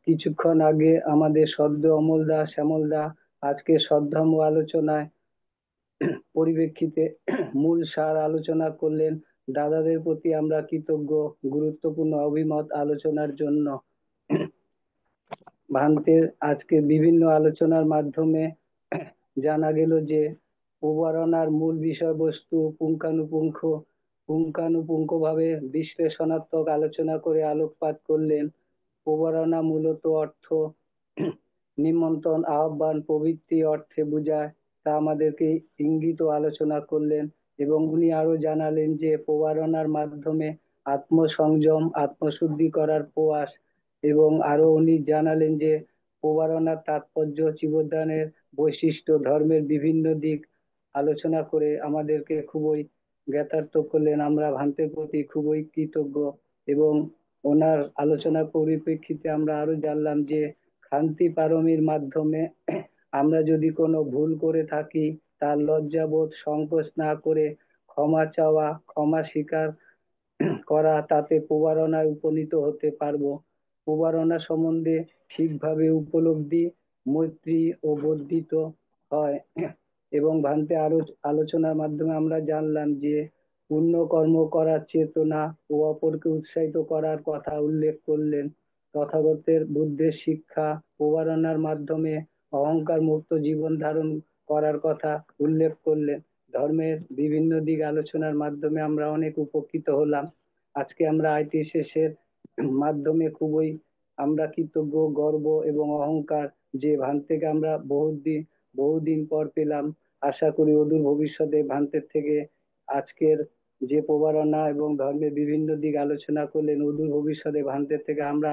কিছুক্ষণ আগে আমাদের সদ্য অমল দা, শ্যামল দা আজকে সদ্ধর্ম আলোচনায় পরিপ্রেক্ষিতে মূল সার আলোচনা করলেন। দাদাদের প্রতি আমরা কৃতজ্ঞ গুরুত্বপূর্ণ অভিমত আলোচনার জন্য। ভান্তের আজকে বিভিন্ন আলোচনার মাধ্যমে জানা গেল যে প্রবারণার মূল বিষয়বস্তু পুঙ্খানুপুঙ্খভাবে বিশ্লেষণাত্মক আলোচনা করে আলোকপাত করলেন। প্রবারণা মূলত অর্থ নিমন্ত্রণ, আহ্বান প্রভৃতি অর্থে বোঝায়, তা আমাদেরকে ইঙ্গিত আলোচনা করলেন। এবং উনি আরো জানালেন যে প্রবারণার মাধ্যমে আত্মসংযম, আত্মশুদ্ধি করার প্রয়াস। এবং আরো উনি জানালেন যে প্রবারণার তাৎপর্য, জীবদানের বৈশিষ্ট্য, ধর্মের বিভিন্ন দিক আলোচনা করে আমাদেরকে খুবই জ্ঞাতার্থ করলেন। আমরা ভান্তের প্রতি খুবই কৃতজ্ঞ। এবং ওনার আলোচনার পরিপ্রেক্ষিতে আমরা আরো জানলাম যে শান্তি পারমির মাধ্যমে আমরা যদি কোনো ভুল করে থাকি, তার লজ্জাবোধ সংকোচ না করে ক্ষমা চাওয়া, ক্ষমা স্বীকার করা, তাতে প্রবারণায় উপনীত হতে পারবো। প্রবারণা সম্বন্ধে ঠিকভাবে উপলব্ধি মৈত্রী ও বর্ধিত হয়। এবং ভান্তে আরো আলোচনার মাধ্যমে আমরা জানলাম যে পুণ্য কর্ম করার চেতনা ও অপরকে উৎসাহিত করার কথা উল্লেখ করলেন। তথাগতের বুদ্ধের শিক্ষা প্রবারণার মাধ্যমে অহংকার মুক্ত জীবন ধারণ করার কথা উল্লেখ করলেন। ধর্মের বিভিন্ন দিক আলোচনার মাধ্যমে আমরা অনেক উপকৃত হলাম। আজকে আমরা ITSS এর মাধ্যমে খুবই আমরা কৃতজ্ঞ, গর্ব এবং অহংকার যে ভান্তেকে আমরা বহুদিন পর পেলাম। আশা করি অদূর ভবিষ্যতে ভান্তের থেকে আজকের যে প্রবারণা এবং ধর্মের বিভিন্ন দিক আলোচনা করলেন, অদূর ভবিষ্যতে ভান্তের থেকে আমরা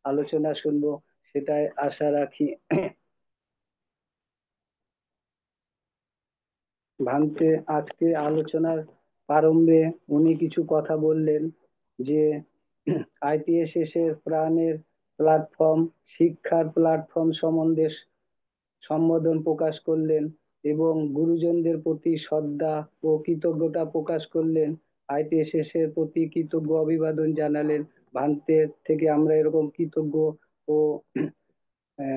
আলোচনা শুনবো, সেটাই আশা রাখি। ভান্তে আজকে আলোচনার প্রারম্ভে উনি কিছু কথা বললেন যে ITSS এর প্রাণের প্ল্যাটফর্ম, শিক্ষার প্ল্যাটফর্ম সম্বন্ধে সম্বোধন প্রকাশ করলেন এবং গুরুজনদের প্রতি শ্রদ্ধা ও কৃতজ্ঞতা প্রকাশ করলেন। ITSS এর প্রতি কৃতজ্ঞ অভিবাদন জানালেন। ভান্তের থেকে আমরা এরকম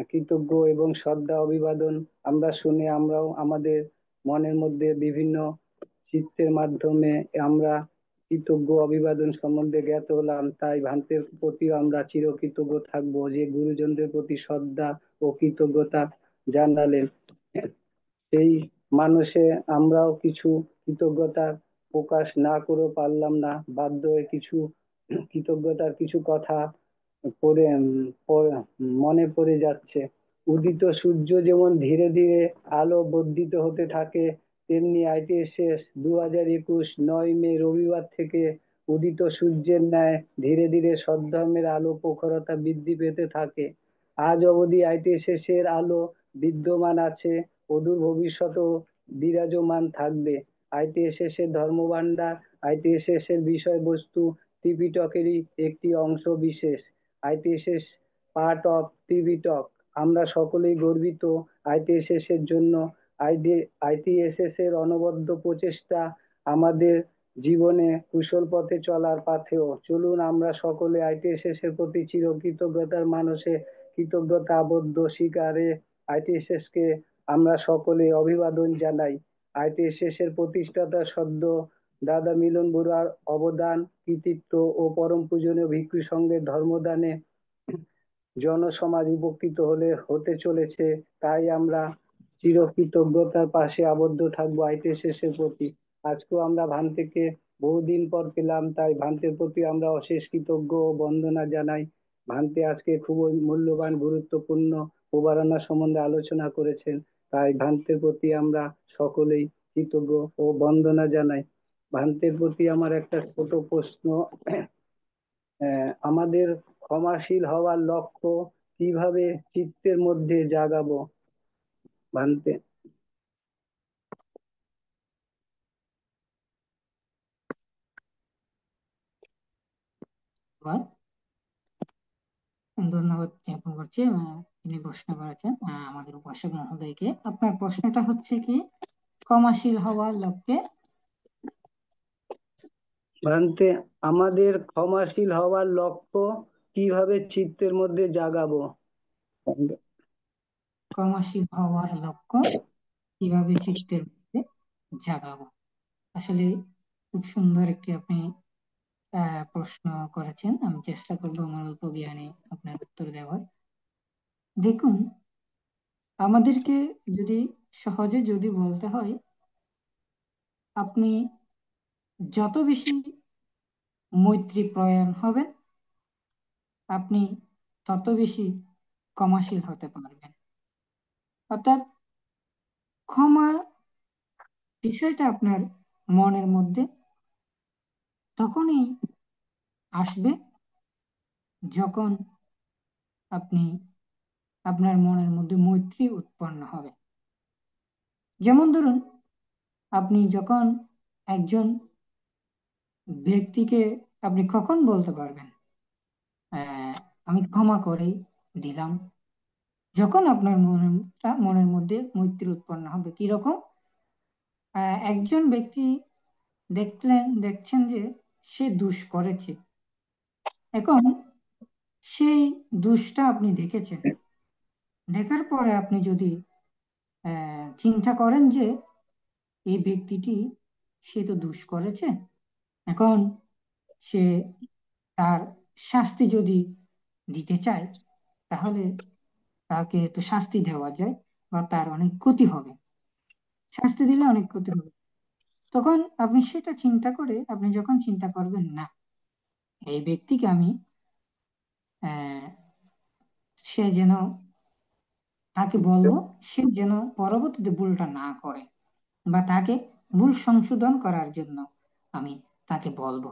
কৃতজ্ঞ এবং শ্রদ্ধা অভিবাদন আমরা শুনে আমরাও আমাদের মনের মধ্যে বিভিন্ন চিত্রের মাধ্যমে আমরা কৃতজ্ঞ অভিবাদন সম্বন্ধে জ্ঞাত হলাম। তাই ভান্তের প্রতিও আমরা চিরকৃতজ্ঞ থাকবো যে গুরুজনদের প্রতি শ্রদ্ধা ও কৃতজ্ঞতা জানালেন। সেই মানুষে আমরাও কিছু কৃতজ্ঞতার প্রকাশ না করে পারলাম না, বাধ্য হয়ে কিছু কৃতজ্ঞতার কিছু কথা মনে পড়ে যাচ্ছে। উদিত সূর্য যেমন ধীরে ধীরে আলো বর্ধিত হতে থাকে, তেমনি ITSS 2021 9 মে রবিবার থেকে উদিত সূর্যের ন্যায় ধীরে ধীরে সদ্ধর্মের আলো প্রখরতা বৃদ্ধি পেতে থাকে। আজ অবধি ITSS এর আলো বিদ্যমান আছে, অদূর ভবিষ্যতেও বিরাজমান থাকবে। ITSS এর ধর্মভাণ্ডার, ITSS এর বিষয়বস্তু ত্রিপিটকেরই একটি অংশ বিশেষ। ITSS part of Tripitaka. আমরা সকলেই গর্বিত ITSS এর জন্য। ITSS এর অনবদ্য প্রচেষ্টা আমাদের জীবনে কুশল পথে চলার পাথেয়। চলুন আমরা সকলে ITSS এর প্রতি চিরকৃতজ্ঞতার মানুষে কৃতজ্ঞতা আবদ্ধ শিকারে ITSS কে আমরা সকলে অভিবাদন জানাই। ITSS এর প্রতিষ্ঠাতা সদ্য দাদা মিলন বড়ুয়ার অবদান, কৃতিত্ব ও পরম পূজনীয় ভিক্ষু সংঘের ধর্মদানে জনসমাজ উপকৃত হতে চলেছে। তাই আমরা চিরকৃতজ্ঞতার পাশে আবদ্ধ থাকবো ITSS এর প্রতি। আজকেও আমরা ভান্তেকে বহুদিন পর পেলাম, তাই ভান্তের প্রতি আমরা অশেষ কৃতজ্ঞ ও বন্দনা জানাই। ভান্তে আজকে খুবই মূল্যবান গুরুত্বপূর্ণ প্রবারণা সম্বন্ধে আলোচনা করেছেন, তাই ভান্তের প্রতি আমরা সকলেই কৃতজ্ঞ ও বন্দনা জানাই। ভান্তের প্রতি আমার একটা ছোট প্রশ্ন, আমাদের ক্ষমাশীল হওয়ার লক্ষ্য কিভাবে চিত্তের মধ্যে জাগাবো ভান্তে? ধন্যবাদ জ্ঞাপন করছি তিনি প্রশ্ন করেছেন আমাদের উপাসক মহোদয়কে। আপনার প্রশ্নটা হচ্ছে কি, ক্ষমাশীল হওয়ার লক্ষ্যে ভান্তে, আমাদের ক্ষমাশীল হওয়ার লক্ষ্য কিভাবে চিত্তের মধ্যে জাগাবো? ক্ষমাশীল হওয়ার লক্ষ্য কিভাবে চিত্তের মধ্যে জাগাবো। আসলে খুব সুন্দর একটি আপনি প্রশ্ন করেছেন। আমি চেষ্টা করবো আমার অল্প জ্ঞানে আপনার উত্তর দেওয়ার। দেখুন, আমাদেরকে যদি সহজে যদি বলতে হয়, আপনি যত বেশি মৈত্রী প্রয়াণ হবেন, আপনি তত বেশি ক্ষমাশীল হতে পারবেন। অর্থাৎ ক্ষমা বিষয়টা আপনার মনের মধ্যে তখনই আসবে যখন আপনি আপনার মনের মধ্যে মৈত্রী উৎপন্ন হবে। যেমন ধরুন, আপনি যখন একজন ব্যক্তিকে আপনি কখন বলতে পারবেন আমি ক্ষমা করে দিলাম, যখন আপনার মনের মধ্যে মৈত্রী উৎপন্ন হবে। কিরকম? একজন ব্যক্তি দেখছেন যে সে দোষ করেছে, এখন সেই দোষটা আপনি দেখেছেন, দেখার পরে আপনি যদি চিন্তা করেন যে এই ব্যক্তিটি সে তো দোষ করেছে, এখন সে তার শাস্তি যদি দিতে চায়, তাহলে তাকে তো শাস্তি দেওয়া যায় বা তার অনেক ক্ষতি হবে, শাস্তি দিলে অনেক ক্ষতি হবে। তখন আপনি সেটা চিন্তা করে আপনি যখন চিন্তা করবেন, না, এই ব্যক্তিকে আমি আহ, সে যেন, তাকে বলবো সে যেন পরবর্তীতে ভুলটা না করে, বা তাকে ভুল সংশোধন করার জন্য আমি তাকে বলবো।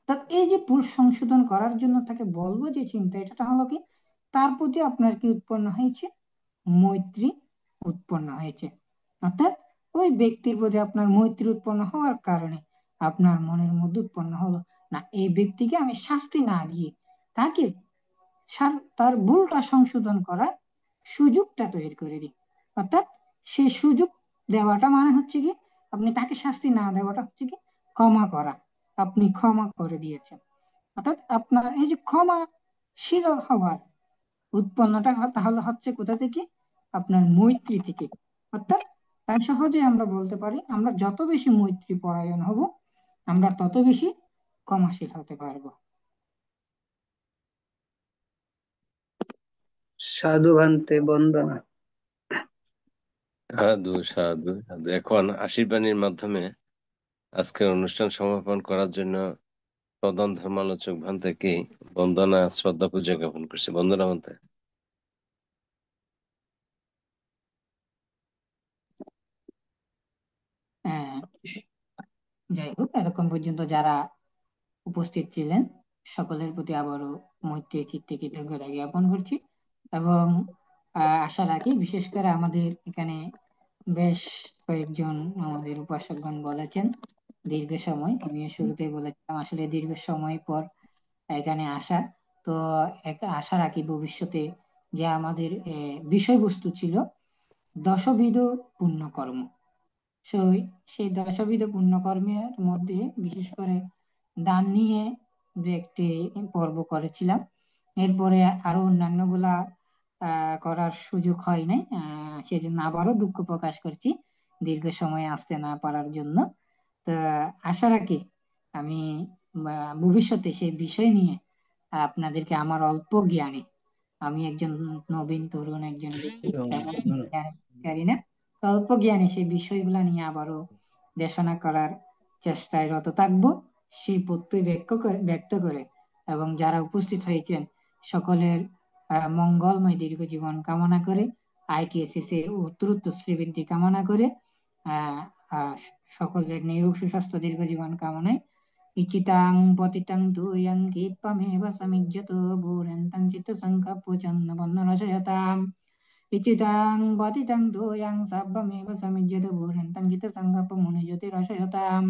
তা এই যে ভুল সংশোধন করার জন্য তাকে বলবো যে চিন্তা, এটা হলো কি, তার প্রতি আপনার কি উৎপন্ন হয়েছে? মৈত্রী উৎপন্ন হয়েছে। অর্থাৎ ওই ব্যক্তির প্রতি আপনার মৈত্রী উৎপন্ন হওয়ার কারণে আপনার মনের মধ্যে উৎপন্ন হলো, না, এই ব্যক্তিকে আমি শাস্তি না দিয়ে তাকে তার ভুলটা সংশোধন করার সুযোগটা তৈরি করে দিই। অর্থাৎ সেই সুযোগ দেওয়াটা মানে হচ্ছে কি, আপনি তাকে শাস্তি না দেওয়াটা হচ্ছে কি ক্ষমা করা। আপনি ক্ষমা করে দিয়েছেন, অর্থাৎ আপনার এই যে ক্ষমাশীল হওয়ার উৎপন্নটা তাহলে হচ্ছে কোথা থেকে? আপনার মৈত্রী থেকে। অর্থাৎ তাই সহজে আমরা বলতে পারি, আমরা যত বেশি মৈত্রী পরায়ণ হব, আমরা তত বেশি ক্ষমাশীল হতে পারবো। সাধু ভান্তে, বন্দনা। সাধু সাধু সাধু। এখন আশীর্বাণীর মাধ্যমে আজকের অনুষ্ঠান সমাপন করার জন্য প্রধান ধর্মালোচক ভান্তেকে বন্দনা শ্রদ্ধা পূজা জ্ঞাপন করছি। বন্দনা ভান্তে। আহ, যাই হোক, এতক্ষণ পর্যন্ত যারা উপস্থিত ছিলেন সকলের প্রতি আবারও মৈত্রী চিত্তে কৃতজ্ঞতা জ্ঞাপন করছি, এবং আশা রাখি, বিশেষ করে আমাদের এখানে বেশ কয়েকজন আমাদের উপাসকগণ বলেছেন দীর্ঘ সময়, আমি শুরুতে বলেছিলাম আসলে দীর্ঘ সময় পর এখানে আসা। তো আশা রাখি ভবিষ্যতে যে আমাদের বিষয়বস্তু ছিল দশবিধ পুণ্যকর্ম। সেই সেই দশবিধ পুণ্যকর্মের মধ্যে বিশেষ করে দান নিয়ে দু একটি পর্ব করেছিলাম। এরপরে আরো অন্যান্য গুলা করার সুযোগ হয় নাই, সেজন্য আবারও দুঃখ প্রকাশ করছি দীর্ঘ সময় আসতে না পারার জন্য। তা আশা রাখি আমি ভবিষ্যতে সেই বিষয় নিয়ে আপনাদেরকে আমার অল্প জ্ঞানে, আমি একজন নবীন তরুণ একজন ব্যক্তি, তেমন জ্ঞান জানি না, অল্প জ্ঞানে সেই বিষয়গুলো নিয়ে আবারও দেশনা করার চেষ্টায় রত থাকবো, সেই প্রত্যয় ব্যক্ত করে এবং যারা উপস্থিত হয়েছেন সকলের মঙ্গলময় দীর্ঘ জীবন কামনা করে, ITSS এর উত্তরোত্তর শ্রীবৃদ্ধি কামনা করে সকলের নিরোগ সুস্বাস্থ্য দীর্ঘ জীবন কামনায় ইচিতাং পতিতাং তুয়াং কিপ্পমেব সমিজ্জত ভূরেন্তাং চিত্ত সংকপ্প চন্ন বন্ন রসয়তাম ইচিতাং পতিতাং তুয়াং সাব্বমেব সমিজ্জত ভূরেন্তাং চিত্ত সংকপ্প মুনিজ্যোতি রসয়তাম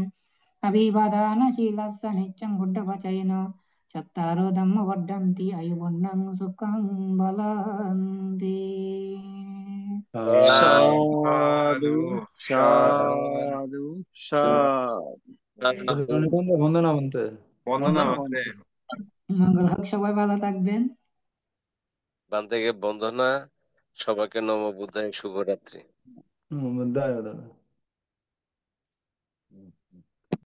अभिवादानशीलस्य नित्यं बुद्धवचयेन चत्तारो धम्म वर्धन्ति आयुर्वर्णं सुखं बलन्ति। সাধু সাধু সাধু। বন্দনা বলতে বন্দনা বন্দনা বলতে মঙ্গল হোক, সবাই ভালো থাকবেন। বান থেকে বন্দনা, সবাইকে নম বুদ্ধায় শুভরাত্রি। বুদ্ধায়